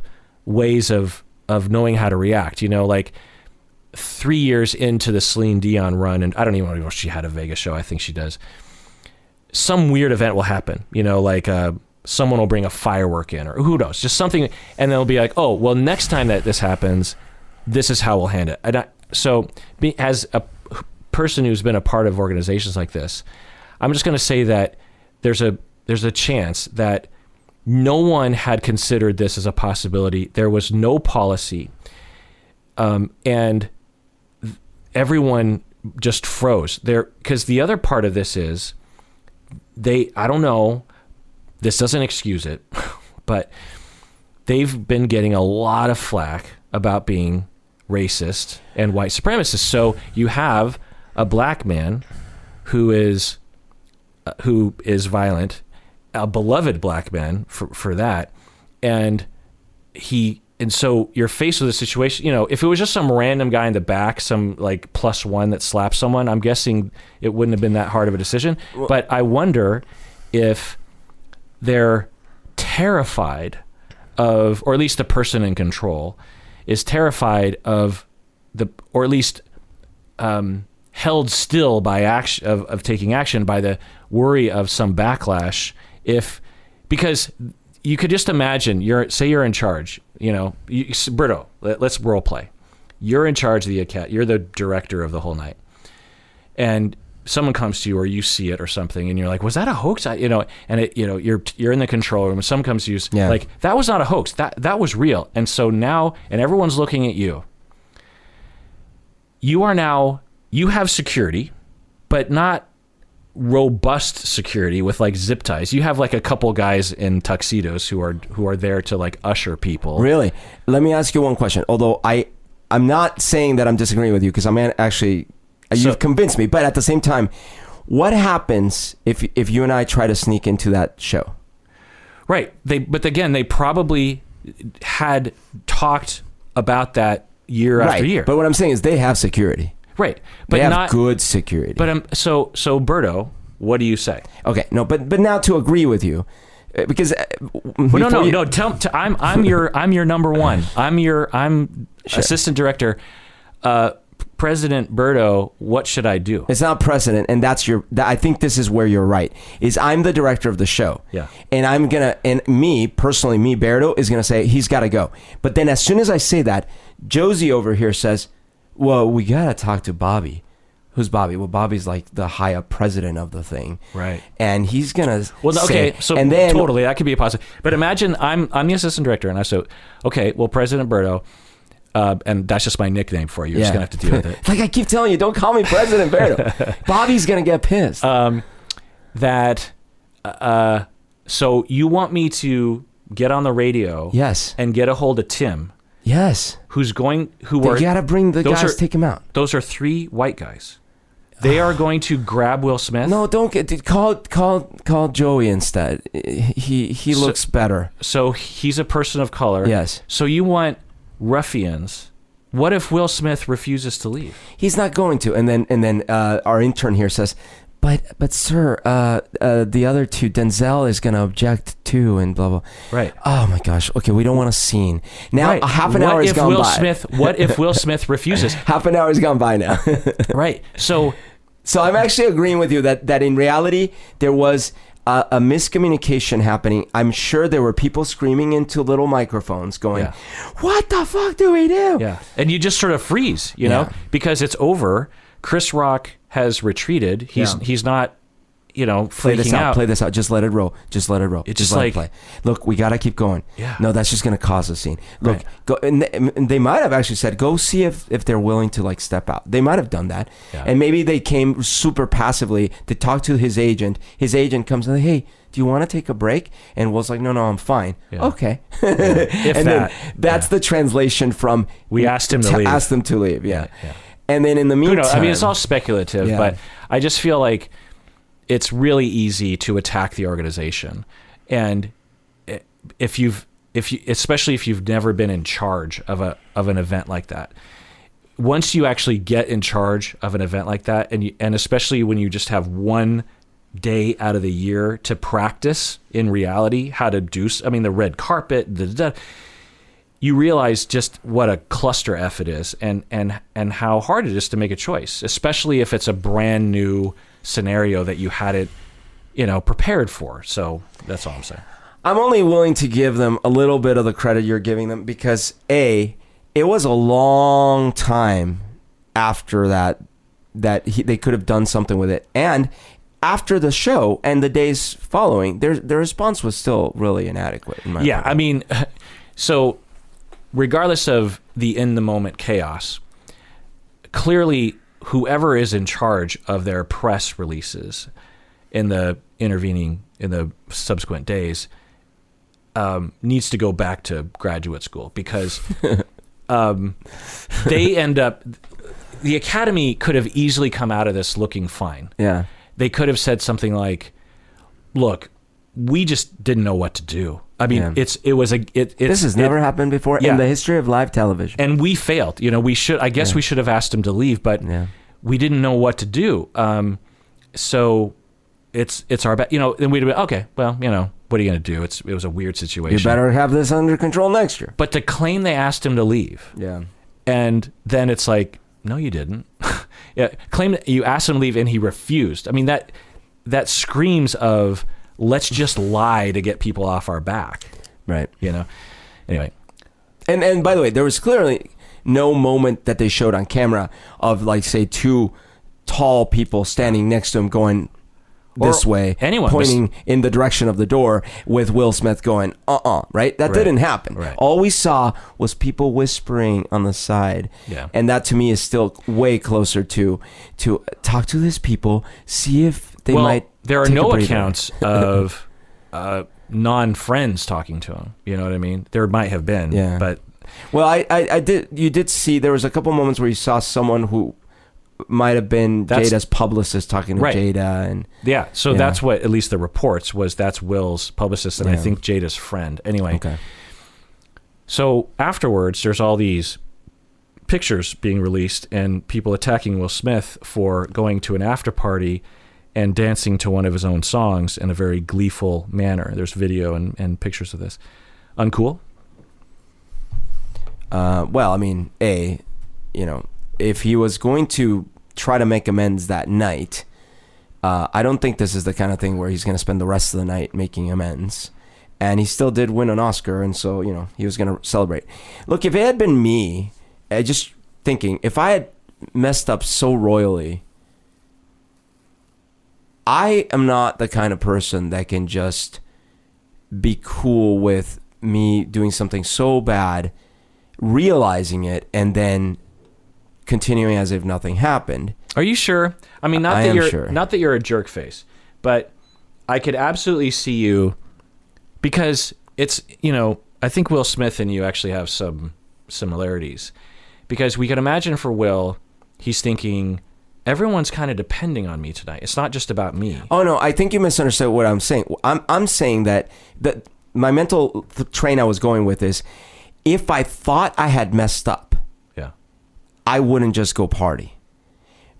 ways of knowing how to react, like 3 years into the Celine Dion run, and I don't even know if she had a Vegas show. I think she does. Some weird event will happen, like someone will bring a firework in, or who knows, just something, and they'll be like, oh, well, next time that this happens, this is how we'll handle it. As a person who's been a part of organizations like this, I'm just going to say that there's a chance that no one had considered this as a possibility. There was no policy. And everyone just froze there. Because the other part of this is I don't know, this doesn't excuse it, but they've been getting a lot of flack about being racist and white supremacist. So you have a black man who is violent, a beloved black man for that, and so you're faced with a situation. If it was just some random guy in the back, some like +1 that slapped someone, I'm guessing it wouldn't have been that hard of a decision. But I wonder if they're terrified of, or at least the person in control is terrified of or at least held still by action of taking action by the worry of some backlash. Because you could just imagine, say you're in charge, Berto, let's role play. You're in charge of the academy. You're the director of the whole night, and someone comes to you, or you see it or something, and you're like, "Was that a hoax?" And you're in the control room, and someone comes to you, like, "That was not a hoax. That was real." And so now, and everyone's looking at you. You have security, but not robust security with like zip ties. You have like a couple guys in tuxedos who are there to like usher people. Really? Let me ask you one question. Although I'm not saying that I'm disagreeing with you, because I'm actually, you've convinced me. But at the same time, what happens if you and I try to sneak into that show? Right. But again, they probably had talked about that year after year. But what I'm saying is they have security. Right. But they have good security. But so Berto, what do you say? Okay. No, but now to agree with you, because no. I'm your number one. I'm Sure. assistant director. President Berto, what should I do? It's not president, and I think this is where you're right. Is I'm the director of the show. Yeah. And me personally, Berto, is gonna say he's got to go. But then as soon as I say that, Josie over here says, "Well, we gotta talk to Bobby." Who's Bobby? Well, Bobby's like the high up president of the thing, right? And he's gonna. And then totally that could be a positive. But imagine I'm the assistant director, and I say, "Okay, well, President Berto." And that's just my nickname for you. You're just going to have to deal with it. Like I keep telling you, don't call me President Berto. Bobby's going to get pissed. So you want me to get on the radio yes. and get a hold of Tim. Yes. You got to bring the guys, take him out. Those are 3 white guys. They are going to grab Will Smith. No, don't call Joey instead. He looks better. So he's a person of color. Yes. So you want ruffians. What if Will Smith refuses to leave? He's not going to. And then our intern here says, but sir, the other 2, Denzel is going to object too, and blah blah. Right. Oh my gosh. Okay, we don't want a scene now. Right. Half an hour has gone by. What if Will Smith refuses? Half an hour has gone by now. Right. So I'm actually agreeing with you that in reality there was a miscommunication happening. I'm sure there were people screaming into little microphones going, "What the fuck do we do?" Yeah. And you just sort of freeze, because it's over. Chris Rock has retreated. He's not, freaking out. Play this out. Just let it roll. Just let it roll. It's just let it play. Look, we got to keep going. Yeah. No, that's just going to cause a scene. Look, go, and they might have actually said, go see if they're willing to like step out. They might have done that. Yeah. And maybe they came super passively to talk to his agent. His agent comes and, "Hey, do you want to take a break?" And Will's like, no, I'm fine. Yeah. Okay. Yeah. Then that's the translation from we asked him to leave. Asked them to leave. Yeah. And then in the meantime, I mean, it's all speculative, but I just feel like it's really easy to attack the organization. And especially if you've never been in charge of an event like that, once you actually get in charge of an event like that, and especially when you just have one day out of the year to practice in reality how to do, the red carpet, you realize just what a cluster F it is, and how hard it is to make a choice, especially if it's a brand new scenario that you hadn't, prepared for. So that's all I'm saying. I'm only willing to give them a little bit of the credit you're giving them because it was a long time after that they could have done something with it, and after the show and the days following, their response was still really inadequate. In my opinion. So regardless of the in the moment chaos, clearly whoever is in charge of their press releases in the subsequent days needs to go back to graduate school, because they end up, the Academy could have easily come out of this looking fine. Yeah. They could have said something like, "Look, we just didn't know what to do." I mean, this has never happened before in the history of live television, and we failed. We should have asked him to leave, but we didn't know what to do. So it's our bad. Then we'd have been okay. Well, what are you going to do? It was a weird situation. You better have this under control next year. But to claim they asked him to leave, and then it's like, no, you didn't. Yeah, claim that you asked him to leave and he refused. I mean, that screams of let's just lie to get people off our back. Right. You know. Anyway. And by the way, there was clearly no moment that they showed on camera of, like, say, two tall people standing next to him going this way, anyone pointing in the direction of the door, with Will Smith going, right? That didn't happen. Right. All we saw was people whispering on the side. Yeah. And that, to me, is still way closer to talk to these people, see if they might. There are take no a breather. accounts of non-friends talking to him. You know what I mean? There might have been, but. Well, I did. You did see there was a couple moments where you saw someone who might have been Jada's publicist talking to Jada, and so that's what at least the reports was. That's Will's publicist, and I think Jada's friend. Anyway, okay. So afterwards, there's all these pictures being released and people attacking Will Smith for going to an after party and dancing to one of his own songs in a very gleeful manner. There's video and pictures of this. Uncool? Well, I mean, if he was going to try to make amends that night, I don't think this is the kind of thing where he's going to spend the rest of the night making amends. And he still did win an Oscar, and so, he was going to celebrate. Look, if it had been me, just thinking, if I had messed up so royally, I am not the kind of person that can just be cool with me doing something so bad, realizing it, and then continuing as if nothing happened. Are you sure? I mean, not that you're a jerk face, but I could absolutely see you, because it's, I think Will Smith and you actually have some similarities, because we can imagine for Will, he's thinking, everyone's kind of depending on me tonight. It's not just about me. Oh no, I think you misunderstood what I'm saying. I'm saying that my mental train I was going with is, if I thought I had messed up, I wouldn't just go party.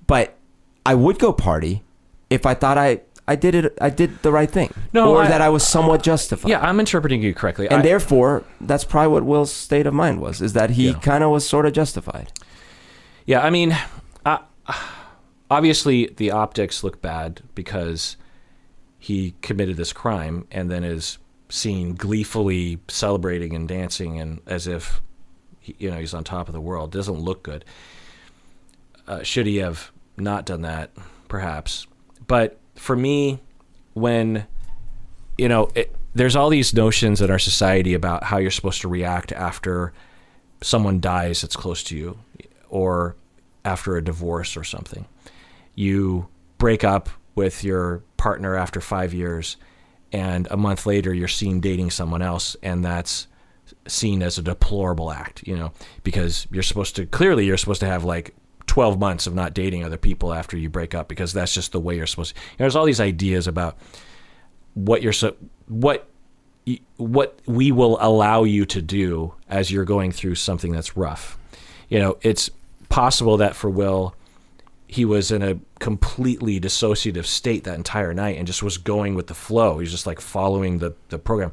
But I would go party if I thought I did the right thing. That I was somewhat justified. Yeah, I'm interpreting you correctly. And therefore, that's probably what Will's state of mind was, is that he kind of was sort of justified. Yeah, I mean, obviously the optics look bad because he committed this crime and then is seen gleefully celebrating and dancing and as if he's on top of the world. Doesn't look good. Should he have not done that? Perhaps. But for me, when there's all these notions in our society about how you're supposed to react after someone dies that's close to you, or after a divorce or something. You break up with your partner after 5 years, and a month later you're seen dating someone else, and that's seen as a deplorable act, because you're supposed to have like 12 months of not dating other people after you break up, because that's just the way you're supposed to. There's all these ideas about what we will allow you to do as you're going through something that's rough. It's possible that for Will, he was in a completely dissociative state that entire night and just was going with the flow. He was just like following the program.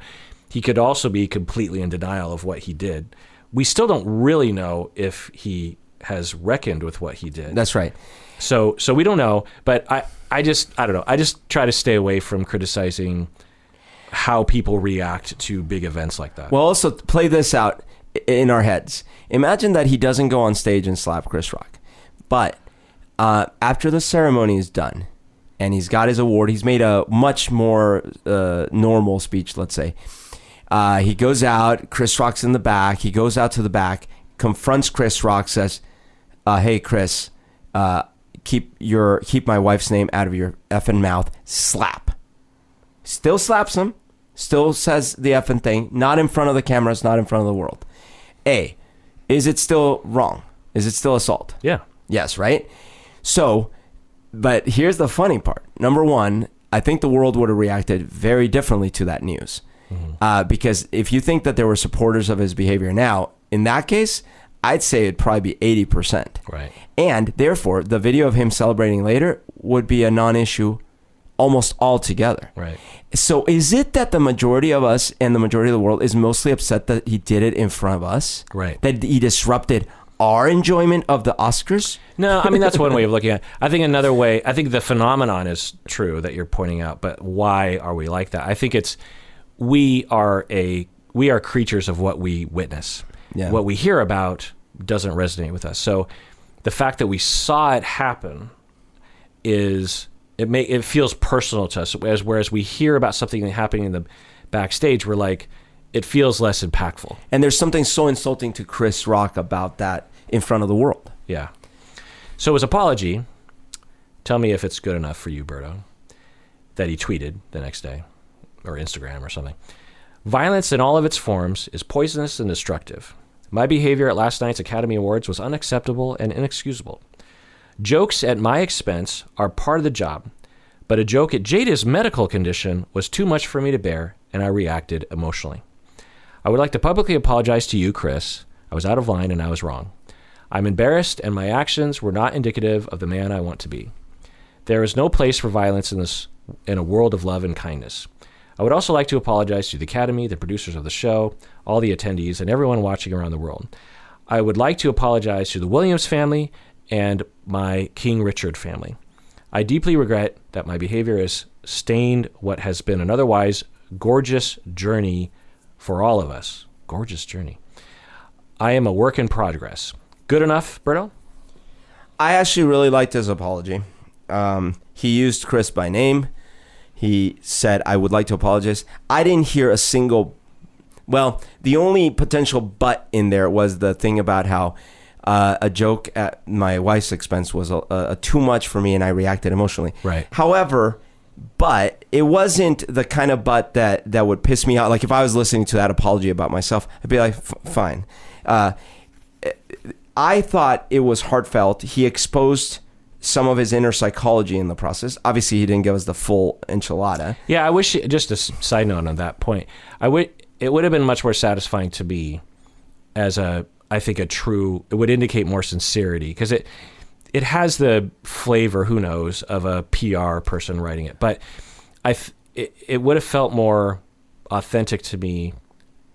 He could also be completely in denial of what he did. We still don't really know if he has reckoned with what he did. That's right. So we don't know, but I don't know. I just try to stay away from criticizing how people react to big events like that. Well, also play this out in our heads. Imagine that he doesn't go on stage and slap Chris Rock, but after the ceremony is done and he's got his award, he's made a much more normal speech, let's say. He goes out, Chris Rock's in the back, he goes out to the back, confronts Chris Rock, says, hey Chris, keep my wife's name out of your effing mouth, slap. Still slaps him, still says the effing thing, not in front of the cameras, not in front of the world. A, is it still wrong? Is it still assault? Yeah. Yes, right? So, but here's the funny part. Number one, I think the world would have reacted very differently to that news. Mm-hmm. Because if you think that there were supporters of his behavior now, in that case, I'd say it'd probably be 80%. Right. And therefore, the video of him celebrating later would be a non-issue almost altogether. Right. So is it that the majority of us and the majority of the world is mostly upset that he did it in front of us? Right. That he disrupted our enjoyment of the Oscars? No, I mean, that's one way of looking at it. I think another way, I think the phenomenon is true that you're pointing out, but why are we like that? I think it's, we are creatures of what we witness. Yeah. What we hear about doesn't resonate with us. So the fact that we saw it happen it feels personal to us. Whereas we hear about something happening in the backstage, we're like, it feels less impactful. And there's something so insulting to Chris Rock about that in front of the world. Yeah. So his apology, tell me if it's good enough for you, Berto, that he tweeted the next day, or Instagram or something. Violence in all of its forms is poisonous and destructive. My behavior at last night's Academy Awards was unacceptable and inexcusable. Jokes at my expense are part of the job, but a joke at Jada's medical condition was too much for me to bear, and I reacted emotionally. I would like to publicly apologize to you, Chris. I was out of line and I was wrong. I'm embarrassed and my actions were not indicative of the man I want to be. There is no place for violence in a world of love and kindness. I would also like to apologize to the Academy, the producers of the show, all the attendees, and everyone watching around the world. I would like to apologize to the Williams family and my King Richard family. I deeply regret that my behavior has stained what has been an otherwise gorgeous journey for all of us. Gorgeous journey. I am a work in progress. Good enough, Berto? I actually really liked his apology. He used Chris by name. He said, I would like to apologize. I didn't hear a single... Well, the only potential but in there was the thing about how a joke at my wife's expense was too much for me and I reacted emotionally. Right. However, but it wasn't the kind of but that would piss me out. Like if I was listening to that apology about myself, I'd be like, fine. I thought it was heartfelt. He exposed some of his inner psychology in the process. Obviously, he didn't give us the full enchilada. Yeah, I wish, just a side note on that point, it would have been much more satisfying to be as I think it would indicate more sincerity, because it has the flavor, who knows, of a PR person writing it. But it would have felt more authentic to me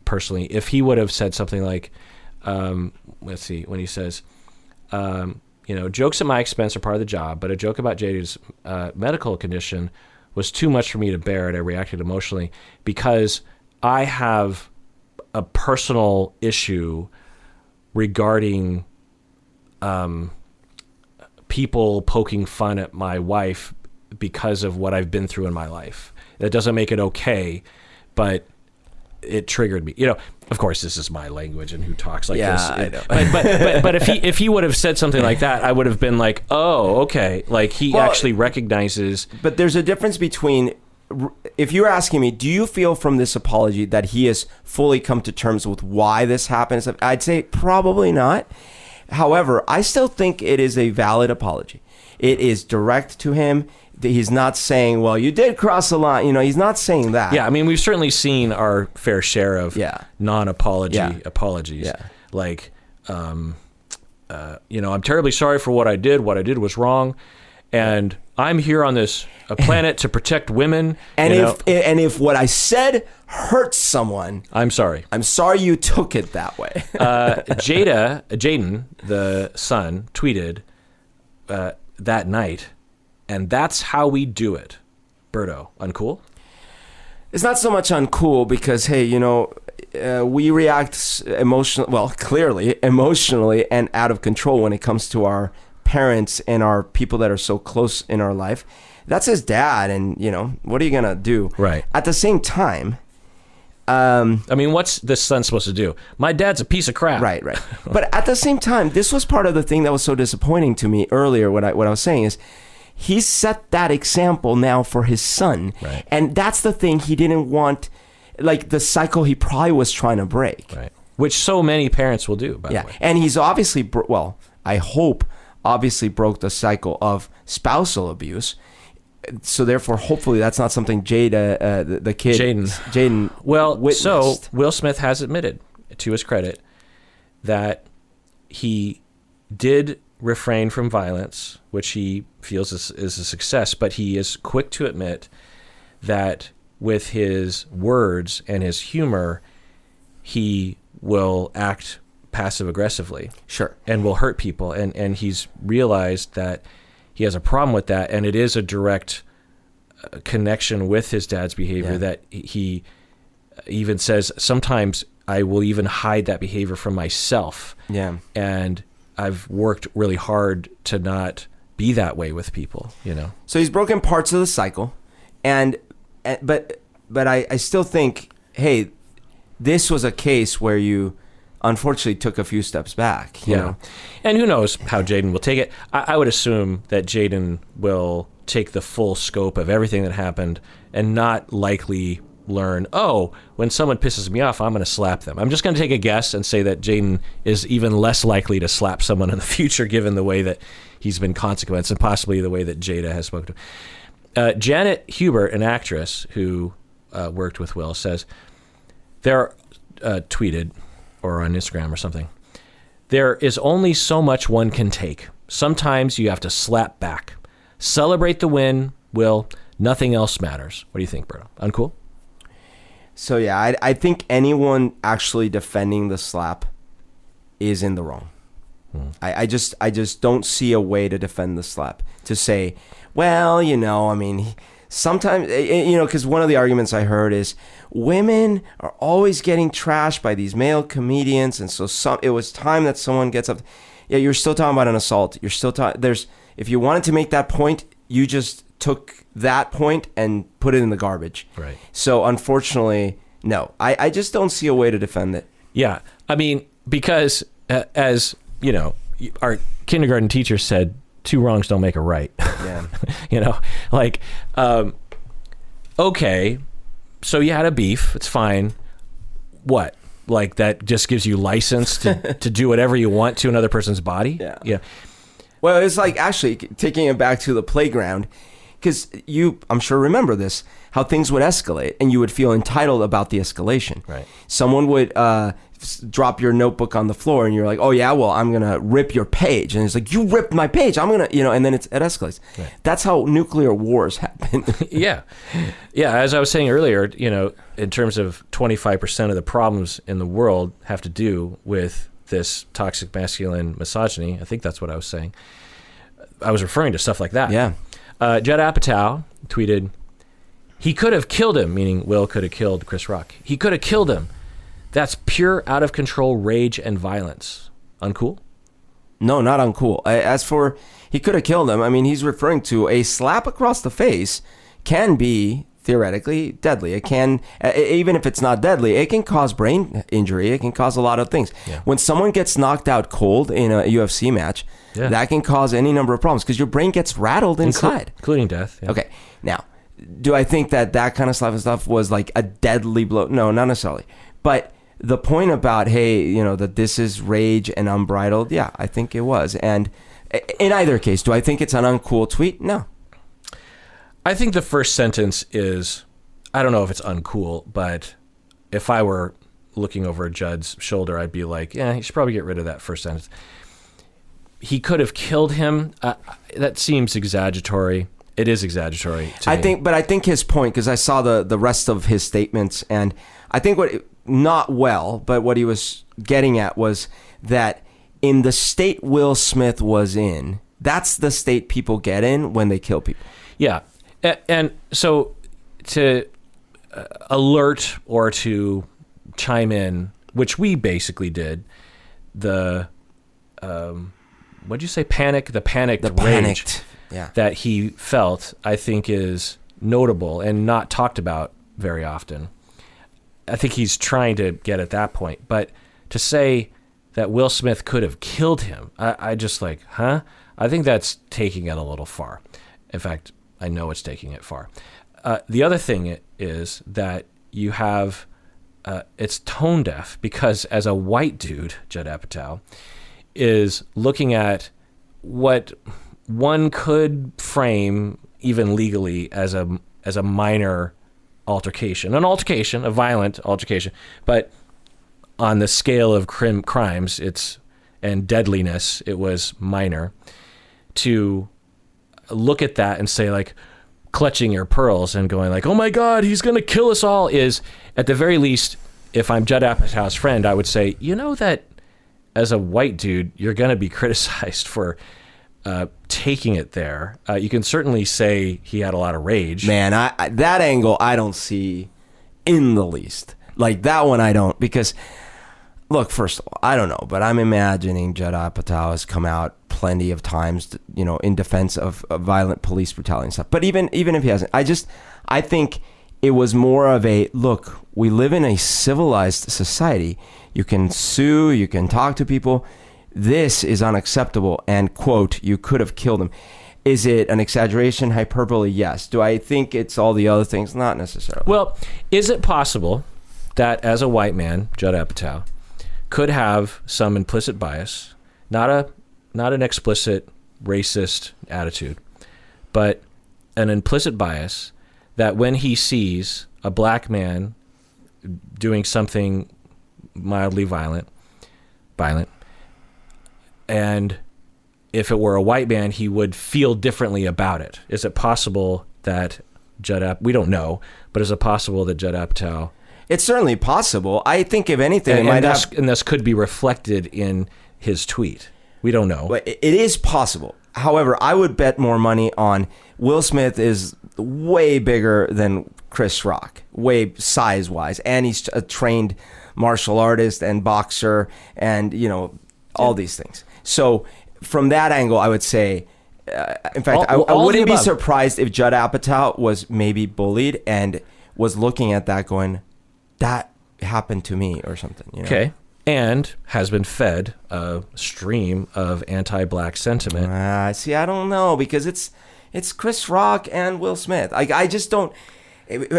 personally if he would have said something like, let's see, when he says, jokes at my expense are part of the job, but a joke about Jada's medical condition was too much for me to bear, and I reacted emotionally because I have a personal issue regarding people poking fun at my wife because of what I've been through in my life. That doesn't make it okay, but it triggered me. Of course, this is my language, and who talks like this? I know. But if he would have said something like that, I would have been like, oh, okay. Like he actually recognizes. But there's a difference between, if you're asking me, do you feel from this apology that he has fully come to terms with why this happened? I'd say probably not. However, I still think it is a valid apology. It is direct to him. He's not saying, well, you did cross the line. He's not saying that. Yeah, I mean, we've certainly seen our fair share of non-apology apologies. Yeah. Like, I'm terribly sorry for what I did. What I did was wrong. And I'm here on this planet to protect women. And if what I said hurts someone, I'm sorry. I'm sorry you took it that way. Jaden, the son, tweeted that night, and that's how we do it. Berto, uncool? It's not so much uncool because, hey, we react clearly emotionally and out of control when it comes to our parents and our people that are so close in our life. That's his dad, and what are you gonna do? Right. At the same time, what's this son supposed to do? My dad's a piece of crap. Right. But at the same time, this was part of the thing that was so disappointing to me earlier. What I was saying is, he set that example now for his son, right. And that's the thing he didn't want, like the cycle he probably was trying to break. Right. Which so many parents will do, by the way. And he's obviously, I hope, obviously broke the cycle of spousal abuse. So therefore, hopefully, that's not something Jaden witnessed. So Will Smith has admitted, to his credit, that he did refrain from violence, which he feels is a success, but he is quick to admit that with his words and his humor, he will act passive aggressively. Sure. And will hurt people. And he's realized that he has a problem with that. And it is a direct connection with his dad's behavior that he even says, sometimes I will even hide that behavior from myself. Yeah. And I've worked really hard to not be that way with people, you know? So he's broken parts of the cycle. But I still think, hey, this was a case where you unfortunately took a few steps back. You know? And who knows how Jaden will take it. I would assume that Jaden will take the full scope of everything that happened and not likely learn, oh, when someone pisses me off, I'm going to slap them. I'm just going to take a guess and say that Jaden is even less likely to slap someone in the future, given the way that he's been consequenced and possibly the way that Jada has spoken to him. Janet Hubert, an actress who worked with Will, says, there tweeted or on Instagram or something, there is only so much one can take. Sometimes you have to slap back. Celebrate the win, Will. Nothing else matters. What do you think, Berto? Uncool? So yeah, I think anyone actually defending the slap is in the wrong. I just don't see a way to defend the slap. To say, well, you know, I mean, sometimes, you know, because one of the arguments I heard is women are always getting trashed by these male comedians, and so it was time that someone gets up. Yeah, you're still talking about an assault. You're still if you wanted to make that point, you just took that point and put it in the garbage. Right. So unfortunately, no, I just don't see a way to defend it. Yeah. I mean, because as you know, our kindergarten teacher said, 2 wrongs don't make a right. Yeah. You know, like, okay, so you had a beef. It's fine. What? Like that just gives you license to do whatever you want to another person's body? Yeah. Yeah. Well, it's like actually taking it back to the playground, because I'm sure remember this, how things would escalate and you would feel entitled about the escalation. Right. Someone would drop your notebook on the floor and you're like, oh yeah, well, I'm going to rip your page. And it's like, you ripped my page. I'm going to, you know, and then it escalates. Right. That's how nuclear wars happen. Yeah. Yeah. As I was saying earlier, you know, in terms of 25% of the problems in the world have to do with this toxic masculine misogyny. I think that's what I was saying. I was referring to stuff like that. Yeah. Judd Apatow tweeted, he could have killed him, meaning Will could have killed Chris Rock. He could have killed him. That's pure out of control rage and violence. Uncool? No, not uncool. As for he could have killed him, I mean, he's referring to a slap across the face can be theoretically deadly. It can, even if it's not deadly, it can cause brain injury. It can cause a lot of things. Yeah. When someone gets knocked out cold in a UFC match, that can cause any number of problems because your brain gets rattled inside. Including death. Yeah. Okay. Now, do I think that kind of stuff was like a deadly blow? No, not necessarily. But the point about, hey, you know, that this is rage and unbridled, yeah, I think it was. And in either case, do I think it's an uncool tweet? No. I think the first sentence is, I don't know if it's uncool, but if I were looking over Judd's shoulder, I'd be like, yeah, you should probably get rid of that first sentence. He could have killed him. That seems exaggeratory. It is exaggeratory to me. But I think his point, because I saw the rest of his statements, and I think not well, but what he was getting at was that in the state Will Smith was in, that's the state people get in when they kill people. Yeah. And so to alert or to chime in, which we basically did, what'd you say? The panicked rage that he felt, I think is notable and not talked about very often. I think he's trying to get at that point. But to say that Will Smith could have killed him, I just like, huh? I think that's taking it a little far. In fact, I know it's taking it far. The other thing is that you have, it's tone deaf because as a white dude, Judd Apatow, is looking at what one could frame even legally as a minor altercation, a violent altercation, but on the scale of crimes, and deadliness, it was minor. To look at that and say, like, clutching your pearls and going like, oh my God, he's going to kill us all, is at the very least, if I'm Judd Apatow's friend, I would say, you know that as a white dude, you're going to be criticized for taking it there. You can certainly say he had a lot of rage. Man, I that angle I don't see in the least. Like that one I don't, because look, first of all, I don't know, but I'm imagining Judd Apatow has come out plenty of times, to, in defense of violent police brutality and stuff. But even if he hasn't, I think it was more of a, look, we live in a civilized society. You can sue, you can talk to people. This is unacceptable. And quote, you could have killed him. Is it an exaggeration, hyperbole? Yes. Do I think it's all the other things? Not necessarily. Well, is it possible that as a white man, Judd Apatow could have some implicit bias, not an explicit racist attitude, but an implicit bias that when he sees a black man doing something mildly violent, and if it were a white man, he would feel differently about it? Is it possible that we don't know, but is it possible that Judd Apatow... It's certainly possible. I think if anything, and this could be reflected in his tweet. We don't know. It is possible. However, I would bet more money on Will Smith is way bigger than Chris Rock, way size-wise, and he's a trained martial artist and boxer, and all these things. So from that angle, I would say, in fact, I wouldn't be surprised if Judd Apatow was maybe bullied and was looking at that going, that happened to me or something. Okay. And has been fed a stream of anti-black sentiment. See, I don't know, because it's Chris Rock and Will Smith. I just don't.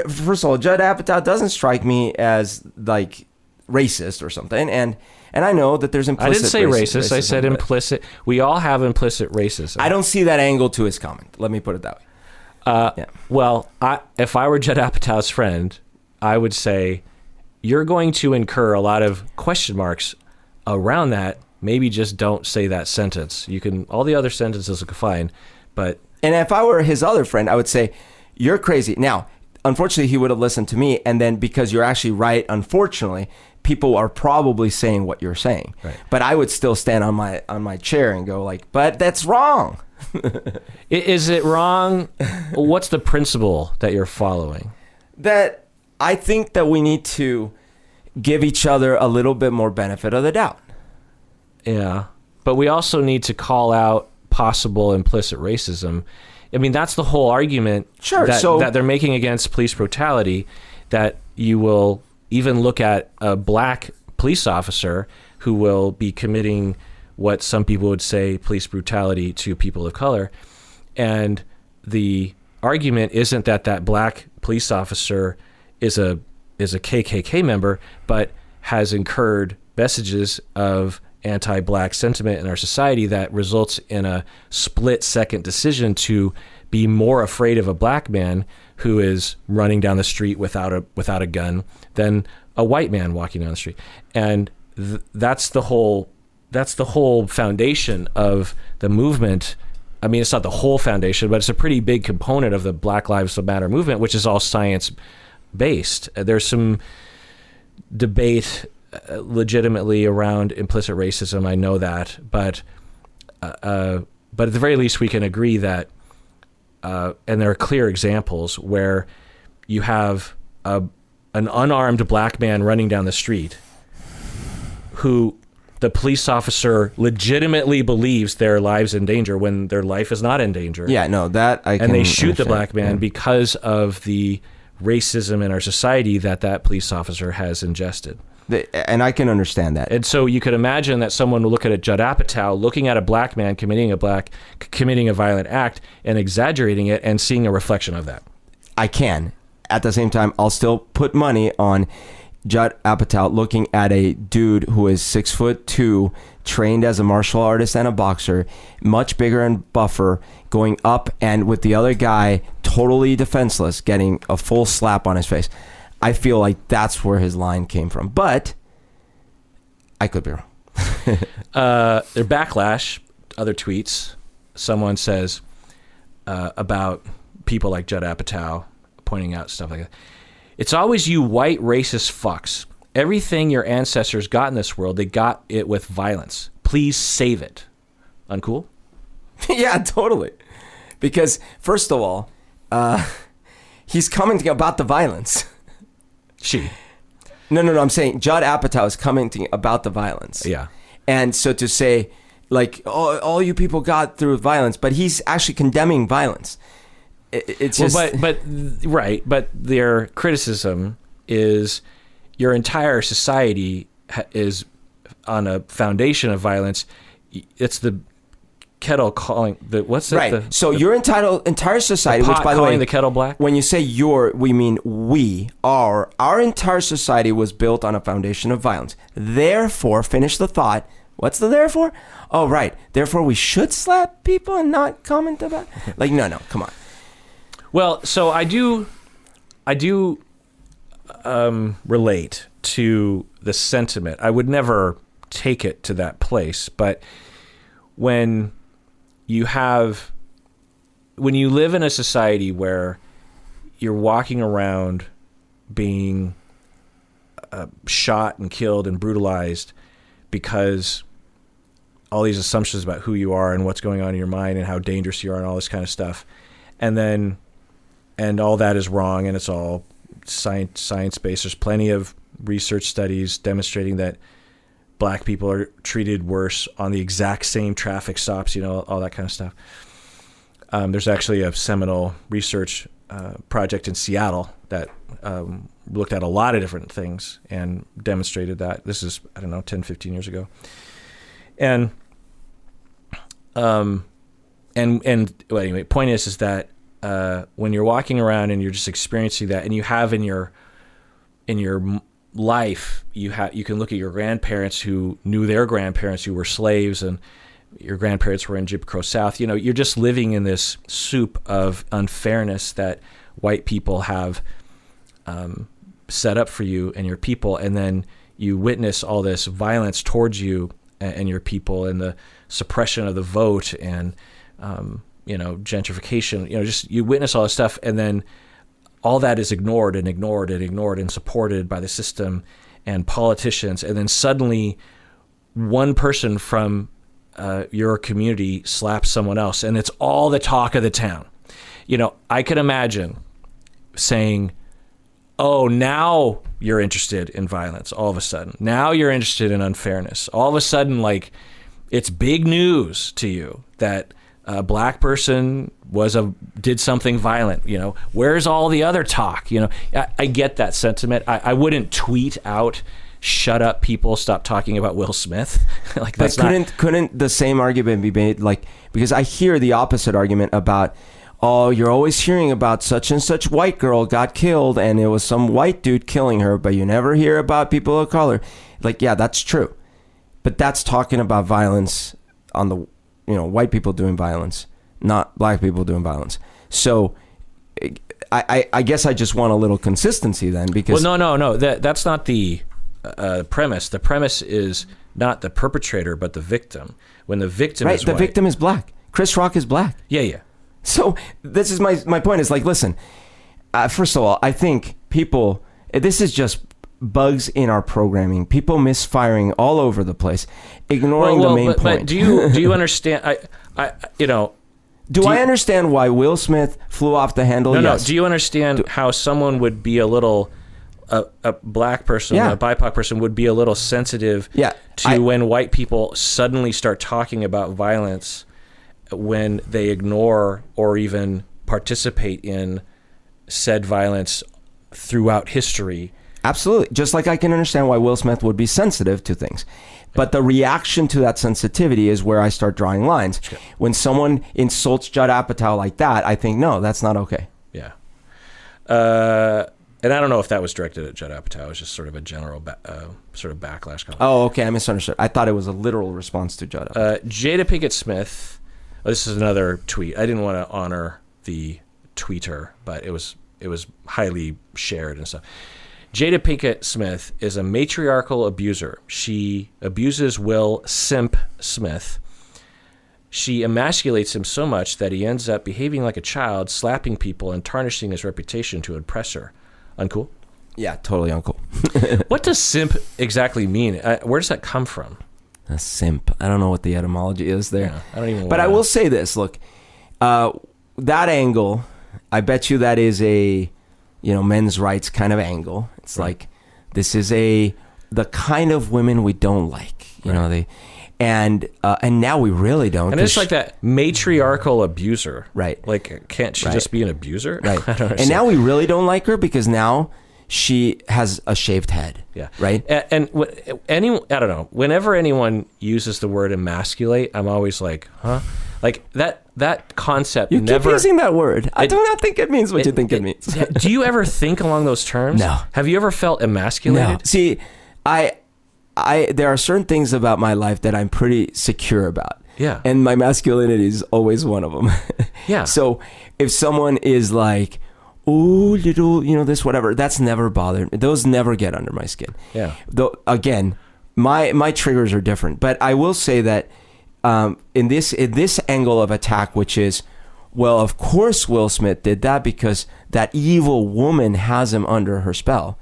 First of all, Judd Apatow doesn't strike me as like racist or something, and I know that there's implicit. I didn't say racist. I said implicit. We all have implicit racism. I don't see that angle to his comment. Let me put it that way. Yeah. Well, if I were Judd Apatow's friend, I would say, you're going to incur a lot of question marks around that. Maybe just don't say that sentence. You can, all the other sentences are fine, but... And if I were his other friend, I would say, you're crazy. Now, unfortunately, he would have listened to me, and then because you're actually right, unfortunately, people are probably saying what you're saying. Right. But I would still stand on my chair and go like, but that's wrong. Is it wrong? What's the principle that you're following? That I think that we need to give each other a little bit more benefit of the doubt. Yeah, but we also need to call out possible implicit racism. I mean, that's the whole argument that they're making against police brutality, that you will even look at a black police officer who will be committing what some people would say police brutality to people of color. And the argument isn't that black police officer is a KKK member, but has incurred messages of anti-black sentiment in our society that results in a split-second decision to be more afraid of a black man who is running down the street without a gun than a white man walking down the street. And that's the whole foundation of the movement. I mean, it's not the whole foundation, but it's a pretty big component of the Black Lives Matter movement, which is all science-based. There's some debate legitimately around implicit racism. I know that, but at the very least, we can agree that, and there are clear examples where you have an unarmed black man running down the street who the police officer legitimately believes their lives in danger when their life is not in danger. Yeah, no, that I can And they shoot understand. the black man because of the racism in our society that police officer has ingested. And I can understand that. And so you could imagine that someone will look at Judd Apatow, looking at a black man committing a violent act and exaggerating it and seeing a reflection of that. I can. At the same time, I'll still put money on Judd Apatow looking at a dude who is 6'2", trained as a martial artist and a boxer, much bigger and buffer, going up and with the other guy totally defenseless, getting a full slap on his face. I feel like that's where his line came from, but I could be wrong. Their backlash, other tweets, someone says about people like Judd Apatow, pointing out stuff like that. It's always you white racist fucks. everything your ancestors got in this world, they got it with violence. Please save it. Uncool? Yeah, totally. Because first of all, he's commenting about the violence. No. I'm saying Judd Apatow is commenting about the violence. Yeah. And so to say, like, oh, all you people got through violence, but he's actually condemning violence. It's just... But their criticism is your entire society is on a foundation of violence. It's the kettle calling the what's it? Right. So your entire society, which by the way, the kettle black. When you say your, we mean we are. Our entire society was built on a foundation of violence. Therefore, finish the thought. What's the therefore? Oh, right. Therefore, we should slap people and not comment about. Like, no, come on. Well, so I do relate to the sentiment. I would never take it to that place, but when you live in a society where you're walking around being shot and killed and brutalized because all these assumptions about who you are and what's going on in your mind and how dangerous you are and all this kind of stuff, and all that is wrong and it's all science-based. There's plenty of research studies demonstrating that black people are treated worse on the exact same traffic stops, all that kind of stuff. There's actually a seminal research project in Seattle that looked at a lot of different things and demonstrated that. This is, 10, 15 years ago. And anyway, point is that when you're walking around and you're just experiencing that, and you have in your life, you can look at your grandparents who knew their grandparents who were slaves, and your grandparents were in Jim Crow South. You're just living in this soup of unfairness that white people have set up for you and your people, and then you witness all this violence towards you and your people, and the suppression of the vote, and gentrification. You witness all this stuff, and then all that is ignored and supported by the system and politicians. And then suddenly one person from your community slaps someone else, and it's all the talk of the town. I could imagine saying, oh, now you're interested in violence all of a sudden. Now you're interested in unfairness. All of a sudden, like, it's big news to you that a black person did something violent. Where's all the other talk? I get that sentiment. I wouldn't tweet out, "Shut up, people! Stop talking about Will Smith." Like, that's couldn't the same argument be made? Like, because I hear the opposite argument about, oh, you're always hearing about such and such white girl got killed, and it was some white dude killing her, but you never hear about people of color. Like, yeah, that's true, but that's talking about violence on the white people doing violence, not black people doing violence. So I guess I just want a little consistency then, because... Well, no. That's not the premise. The premise is not the perpetrator, but the victim. When the victim is white. The victim is black. Chris Rock is black. Yeah. So this is my point is, like, listen, first of all, I think people... This is just bugs in our programming. People misfiring all over the place, ignoring the main point. But do you understand? Do I understand why Will Smith flew off the handle? No. Yes. Do you understand how someone would be a black person, a BIPOC person would be a little sensitive when white people suddenly start talking about violence when they ignore or even participate in said violence throughout history? Absolutely. Just like I can understand why Will Smith would be sensitive to things. But the reaction to that sensitivity is where I start drawing lines. Sure. When someone insults Judd Apatow like that, I think, no, that's not okay. Yeah. And I don't know if that was directed at Judd Apatow. It was just sort of a general sort of backlash comment. Oh, okay. I misunderstood. I thought it was a literal response to Judd Apatow. Jada Pinkett Smith. This is another tweet. I didn't want to honor the tweeter, but it was highly shared and stuff. Jada Pinkett Smith is a matriarchal abuser. She abuses Will Simp Smith. She emasculates him so much that he ends up behaving like a child, slapping people, and tarnishing his reputation to impress her. Uncool? Yeah, totally uncool. What does simp exactly mean? Where does that come from? A simp. I don't know what the etymology is there. Yeah, I don't even. But I will say this. Look, that angle. I bet you that is a, men's rights kind of angle. It's like, this is the kind of women we don't like. And now we really don't. And it's like that matriarchal abuser. Right. Like, can't she just be an abuser? Right. And now we really don't like her because now she has a shaved head. Yeah. Right. And I don't know. Whenever anyone uses the word emasculate, I'm always like, huh? Like that concept. You keep using that word. I do not think it means what you think it means. Do you ever think along those terms? No. Have you ever felt emasculated? No. See, there are certain things about my life that I'm pretty secure about. Yeah. And my masculinity is always one of them. Yeah. So if someone is like, oh, little, this, whatever, that's never bothered me. Those never get under my skin. Yeah. Though, again, my triggers are different. But I will say that in this angle of attack, which is, well, of course Will Smith did that because that evil woman has him under her spell.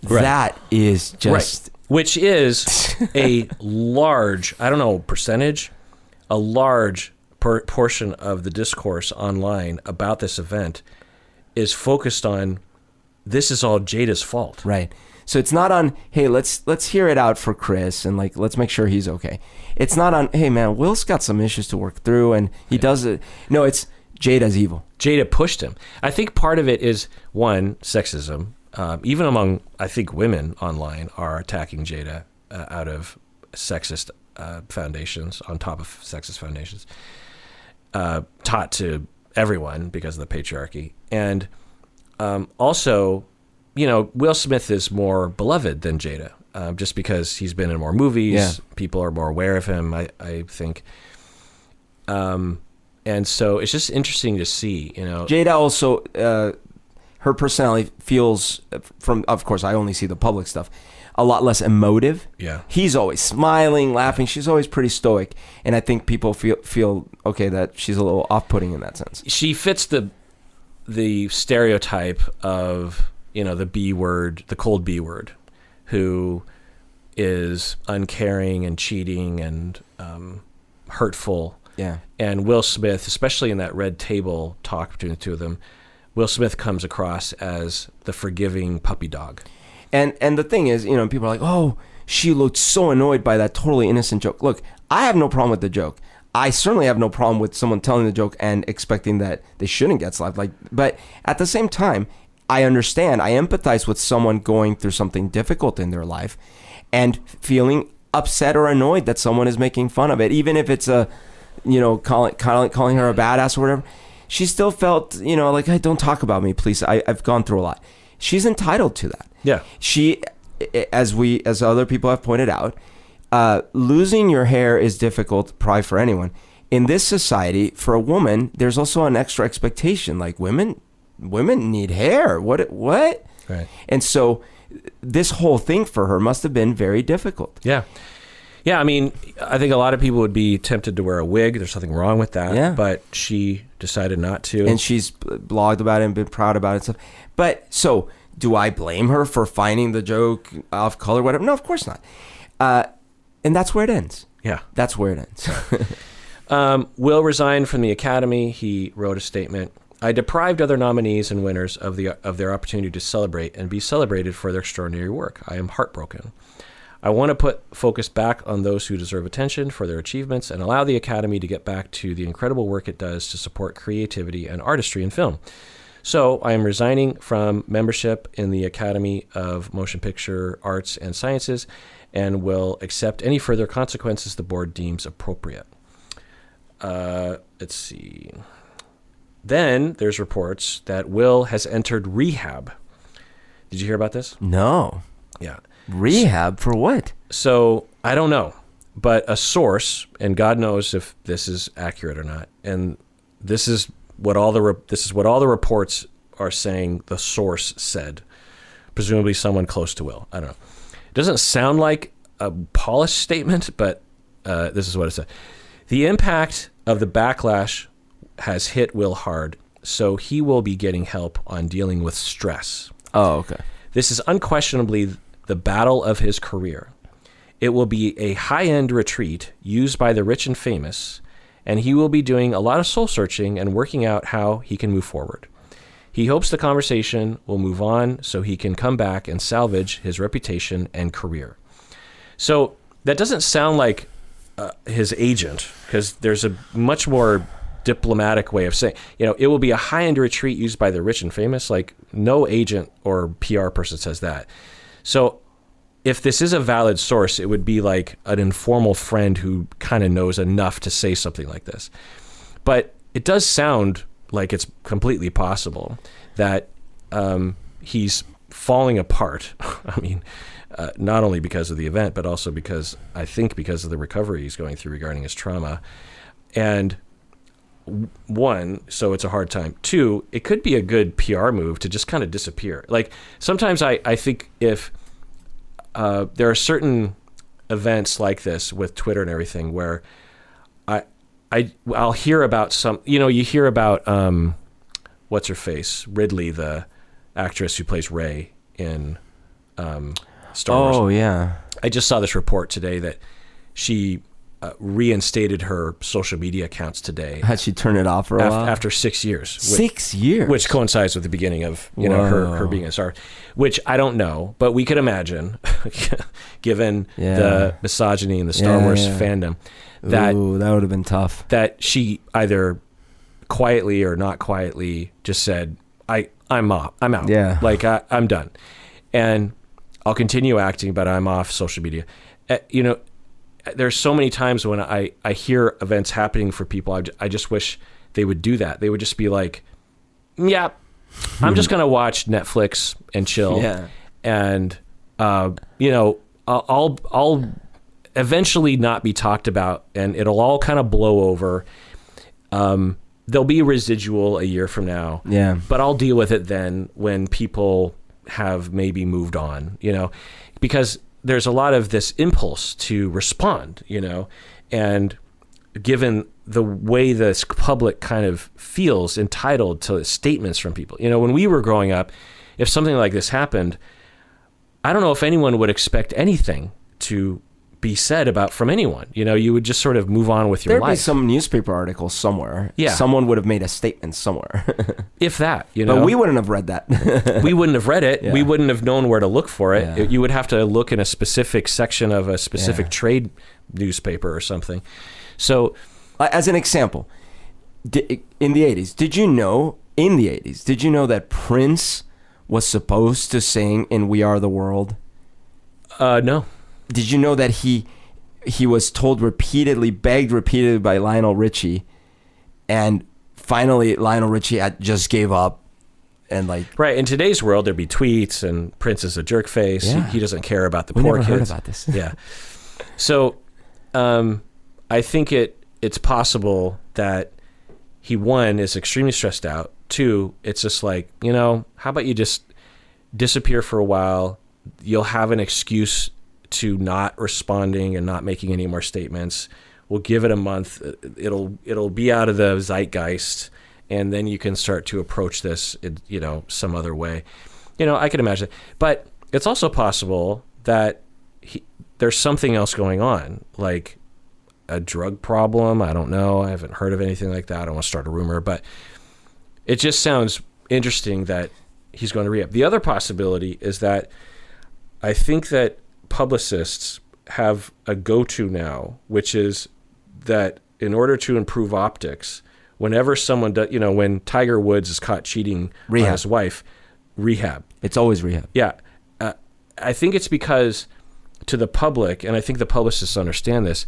Right. That is just... Right. Which is a large, I don't know, percentage, a large portion of the discourse online about this event is focused on, this is all Jada's fault. Right. So it's not on, hey, let's hear it out for Chris and let's make sure he's okay. It's not on, hey man, Will's got some issues to work through and he does it. No, it's Jada's evil. Jada pushed him. I think part of it is, one, sexism. Even among, I think, women online are attacking Jada out of sexist foundations, on top of sexist foundations, taught to everyone because of the patriarchy. And also, Will Smith is more beloved than Jada, just because he's been in more movies. Yeah. People are more aware of him, I think. And so it's just interesting to see, Jada also... her personality feels, of course, I only see the public stuff, a lot less emotive. Yeah. He's always smiling, laughing. She's always pretty stoic. And I think people feel okay, that she's a little off-putting in that sense. She fits the stereotype of, the B word, the cold B word, who is uncaring and cheating and hurtful. Yeah. And Will Smith, especially in that red table talk between the two of them, Will Smith comes across as the forgiving puppy dog. And the thing is, people are like, oh, she looked so annoyed by that totally innocent joke. Look, I have no problem with the joke. I certainly have no problem with someone telling the joke and expecting that they shouldn't get slapped. But at the same time, I understand, I empathize with someone going through something difficult in their life and feeling upset or annoyed that someone is making fun of it, even if it's calling her a badass or whatever. She still felt, like, hey, don't talk about me, please. I've gone through a lot. She's entitled to that. Yeah. She, as other people have pointed out, losing your hair is difficult, probably for anyone. In this society, for a woman, there's also an extra expectation. Like, women need hair. What? Right. And so this whole thing for her must have been very difficult. Yeah. Yeah, I mean, I think a lot of people would be tempted to wear a wig. There's nothing wrong with that. Yeah. But she decided not to. And she's blogged about it and been proud about it and stuff. But so, do I blame her for finding the joke off color, whatever? No, of course not. And that's where it ends. Yeah. That's where it ends. Will resigned from the Academy. He wrote a statement. I deprived other nominees and winners of their opportunity to celebrate and be celebrated for their extraordinary work. I am heartbroken. I want to put focus back on those who deserve attention for their achievements and allow the Academy to get back to the incredible work it does to support creativity and artistry in film. So I am resigning from membership in the Academy of Motion Picture Arts and Sciences and will accept any further consequences the board deems appropriate. Let's see. Then there's reports that Will has entered rehab. Did you hear about this? No. Yeah. Rehab for what? So I don't know, but a source, and God knows if this is accurate or not, and this is what all the reports are saying. The source said, presumably someone close to Will. I don't know. It doesn't sound like a polished statement, but this is what it said. The impact of the backlash has hit Will hard, so he will be getting help on dealing with stress. Oh, okay. This is unquestionably the battle of his career. It will be a high-end retreat used by the rich and famous, and he will be doing a lot of soul-searching and working out how he can move forward. He hopes the conversation will move on so he can come back and salvage his reputation and career. So that doesn't sound like his agent, because there's a much more diplomatic way of saying, it will be a high-end retreat used by the rich and famous. Like, no agent or PR person says that. So if this is a valid source, it would be like an informal friend who kind of knows enough to say something like this. But it does sound like it's completely possible that he's falling apart. I mean, not only because of the event, but also because of the recovery he's going through regarding his trauma. And one, so it's a hard time. Two, it could be a good PR move to just kind of disappear. Like, sometimes I think if there are certain events like this with Twitter and everything where I'll hear about some, you hear about, what's her face? Ridley, the actress who plays Rey in Star Wars. Oh, yeah. I just saw this report today that she reinstated her social media accounts today. Had she turned it off for a while? After 6 years. 6 years? Which coincides with the beginning of, her being a star. Which I don't know, but we could imagine, given the misogyny in the Star Wars fandom, that would have been tough. That she either quietly or not quietly just said, I'm out. Yeah. Like, I'm done. And I'll continue acting, but I'm off social media. There's so many times when I hear events happening for people, I just wish they would do that. They would just be like, yeah, I'm just going to watch Netflix and chill. Yeah. And, I'll eventually not be talked about, and it'll all kind of blow over. There'll be a residual a year from now. Yeah. But I'll deal with it then when people have maybe moved on, because there's a lot of this impulse to respond, and given the way this public kind of feels entitled to statements from people. When we were growing up, if something like this happened, I don't know if anyone would expect anything to be said about from anyone. You would just sort of move on with your life. There'd be some newspaper article somewhere. Yeah. Someone would have made a statement somewhere. If that, But we wouldn't have read that. We wouldn't have read it. Yeah. We wouldn't have known where to look for it. Yeah. You would have to look in a specific section of a specific trade newspaper or something. So, as an example, in the 80s, did you know that Prince was supposed to sing in We Are the World? No. Did you know that he was begged repeatedly by Lionel Richie, and finally Lionel Richie just gave up, and right, in today's world there'd be tweets and Prince is a jerk face. Yeah. He doesn't care about the we poor never kids. heard about this. Yeah. So I think it's possible that he, one, is extremely stressed out. Two, it's just like, how about you just disappear for a while? You'll have an excuse to not responding and not making any more statements. We'll give it a month. It'll be out of the zeitgeist, and then you can start to approach this, some other way. I can imagine. But it's also possible that there's something else going on, like a drug problem. I don't know. I haven't heard of anything like that. I don't want to start a rumor, but it just sounds interesting that he's going to rehab. The other possibility is that I think that publicists have a go-to now, which is that in order to improve optics, whenever someone does, when Tiger Woods is caught cheating on his wife, rehab. It's always rehab. Yeah. I think it's because to the public, and I think the publicists understand this,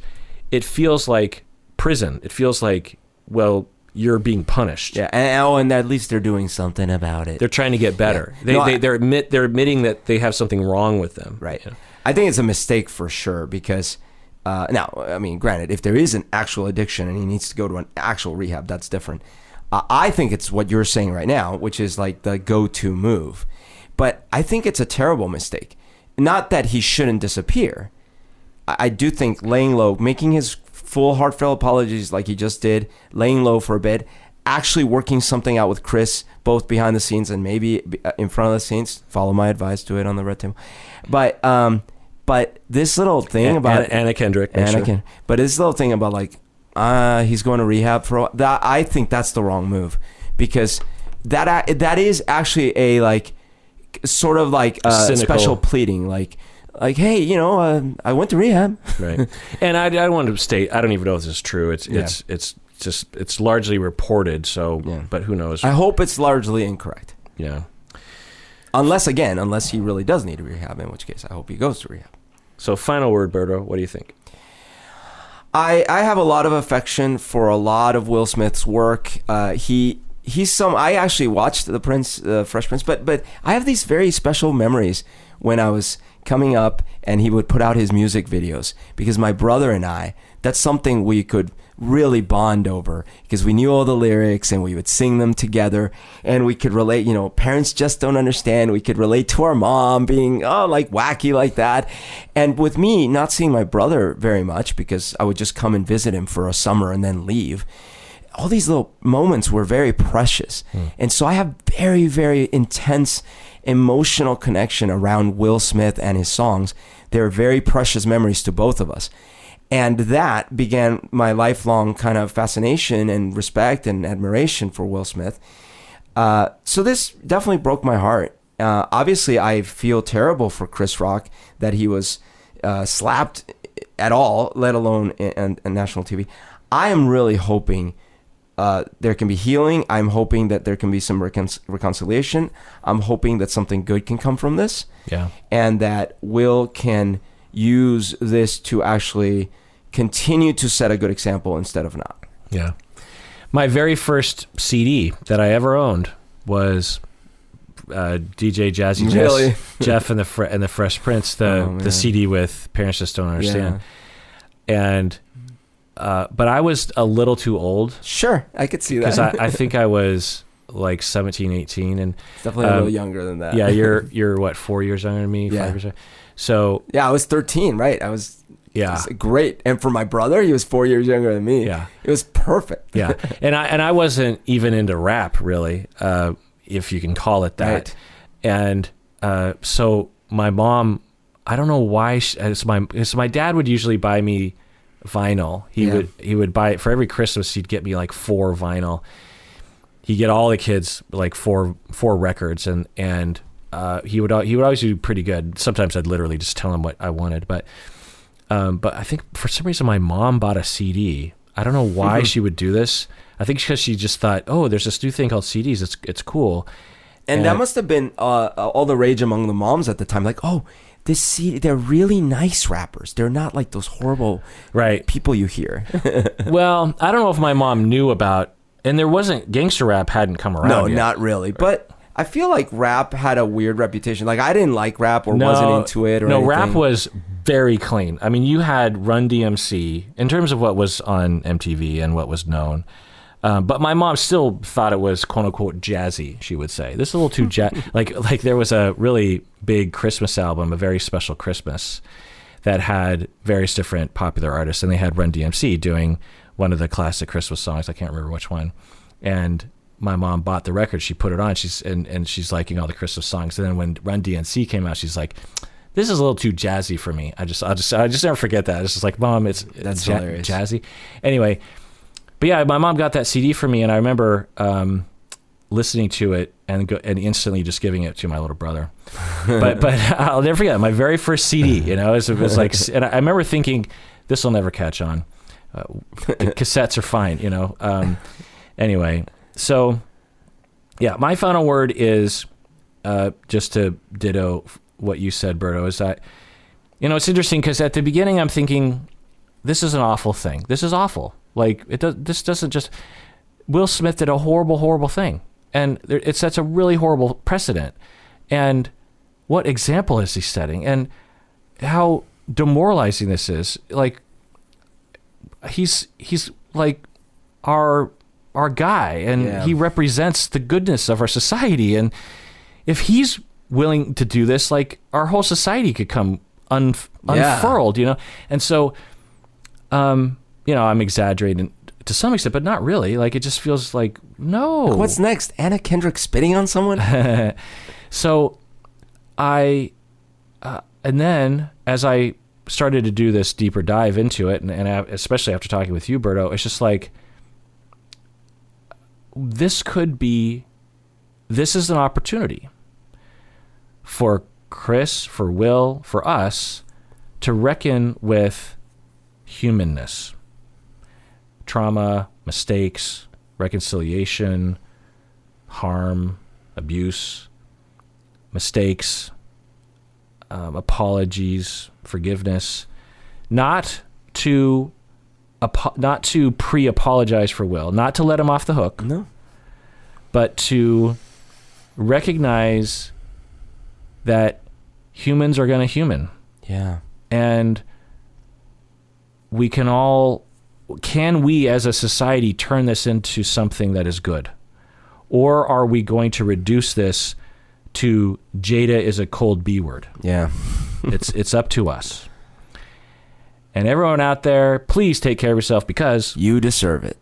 it feels like prison. It feels like, well, you're being punished. Yeah, and at least they're doing something about it. They're trying to get better. Yeah. They're admitting that they have something wrong with them. Right. I think it's a mistake for sure because, now, I mean, granted, if there is an actual addiction and he needs to go to an actual rehab, that's different. I think it's what you're saying right now, which is like the go-to move. But I think it's a terrible mistake. Not that he shouldn't disappear. I do think laying low, making his full heartfelt apologies like he just did, laying low for a bit, actually working something out with Chris, both behind the scenes and maybe in front of the scenes. Follow my advice, do it on the red table. But this little thing about Anna Kendrick, Anakin, but this little thing about like he's going to rehab for that. I think that's the wrong move, because that is actually a like sort of like special pleading, like hey, you know, I went to rehab, right? And I want to state, I don't even know if this is true. It's largely reported. So, but who knows? I hope it's largely incorrect. Yeah. Unless he really does need rehab, in which case I hope he goes to rehab. So final word, Berto, what do you think? I have a lot of affection for a lot of Will Smith's work. I actually watched the Fresh Prince, but I have these very special memories when I was coming up and he would put out his music videos, because my brother and I, that's something we could really bond over, because we knew all the lyrics and we would sing them together, and we could relate. You know, parents just don't understand. We could relate to our mom being like wacky like that. And with me not seeing my brother very much, because I would just come and visit him for a summer and then leave, all these little moments were very precious. And so I have very, very intense emotional connection around Will Smith and his songs. They're very precious memories to both of us. And that began my lifelong kind of fascination and respect and admiration for Will Smith. So this definitely broke my heart. Obviously, I feel terrible for Chris Rock that he was slapped at all, let alone on national TV. I am really hoping there can be healing. I'm hoping that there can be some reconciliation. I'm hoping that something good can come from this. Yeah. And that Will can use this to actually continue to set a good example instead of not. Yeah. My very first CD that I ever owned was DJ Jazzy Really? Jeff and the Fresh Prince, the CD with Parents Just Don't Understand. Yeah. And but I was a little too old. Sure, I could see that. Because I think I was like 17, 18. And definitely a little younger than that. Yeah, you're what, 4 years younger than me? Yeah. 5 years younger? So yeah, I was 13, right? It was great. And for my brother, he was 4 years younger than me. Yeah. It was perfect. Yeah. And I wasn't even into rap, really, if you can call it that. Right. And so my mom, I don't know why, so my dad would usually buy me vinyl. He would buy it for every Christmas. He'd get me like 4 vinyl. He'd get all the kids like four records, and he would always do pretty good. Sometimes I'd literally just tell him what I wanted, but I think for some reason my mom bought a CD. I don't know why she would do this. I think because she just thought, oh, there's this new thing called CDs. It's cool. And that must have been all the rage among the moms at the time. Like, oh, this CD, they're really nice rappers. They're not like those horrible people you hear. Well, I don't know if my mom knew about, and there wasn't, gangster rap hadn't come around No, yet. not really. But I feel like rap had a weird reputation. Like, I didn't like rap or wasn't into it or anything. Rap was very clean. I mean, you had Run DMC in terms of what was on MTV and what was known. But my mom still thought it was "quote unquote" jazzy. She would say, "This is a little too like there was a really big Christmas album, A Very Special Christmas, that had various different popular artists, and they had Run DMC doing one of the classic Christmas songs. I can't remember which one. And my mom bought the record. She put it on. She's liking all the Christmas songs. And then when Run DMC came out, she's like, "This is a little too jazzy for me." I just never forget that. It's just like, Mom, it's hilarious. Jazzy. Anyway. But yeah, my mom got that CD for me, and I remember listening to it and instantly just giving it to my little brother. But I'll never forget my very first CD. You know, it was like, and I remember thinking, this will never catch on. Cassettes are fine. You know. Anyway, so yeah, my final word is just to ditto what you said, Berto. Is that, you know, it's interesting because at the beginning I'm thinking, this is an awful thing. This is awful. Like, this doesn't just... Will Smith did a horrible, horrible thing. And it sets a really horrible precedent. And what example is he setting? And how demoralizing this is. Like, he's like our guy. And he represents the goodness of our society. And if he's willing to do this, like, our whole society could come unfurled, you know? And so... you know, I'm exaggerating to some extent, but not really. Like, it just feels like, no. Like, what's next? Anna Kendrick spitting on someone? So and then as I started to do this deeper dive into it, and especially after talking with you, Berto, it's just like, this is an opportunity for Chris, for Will, for us to reckon with humanness, trauma, mistakes, reconciliation, harm, abuse, mistakes, apologies, forgiveness, not to pre-apologize for Will, not to let him off the hook, No. but to recognize that humans are going to human. Yeah. And can we as a society turn this into something that is good? Or are we going to reduce this to Jada is a cold B word? Yeah. It's up to us. And everyone out there, please take care of yourself, because you deserve it.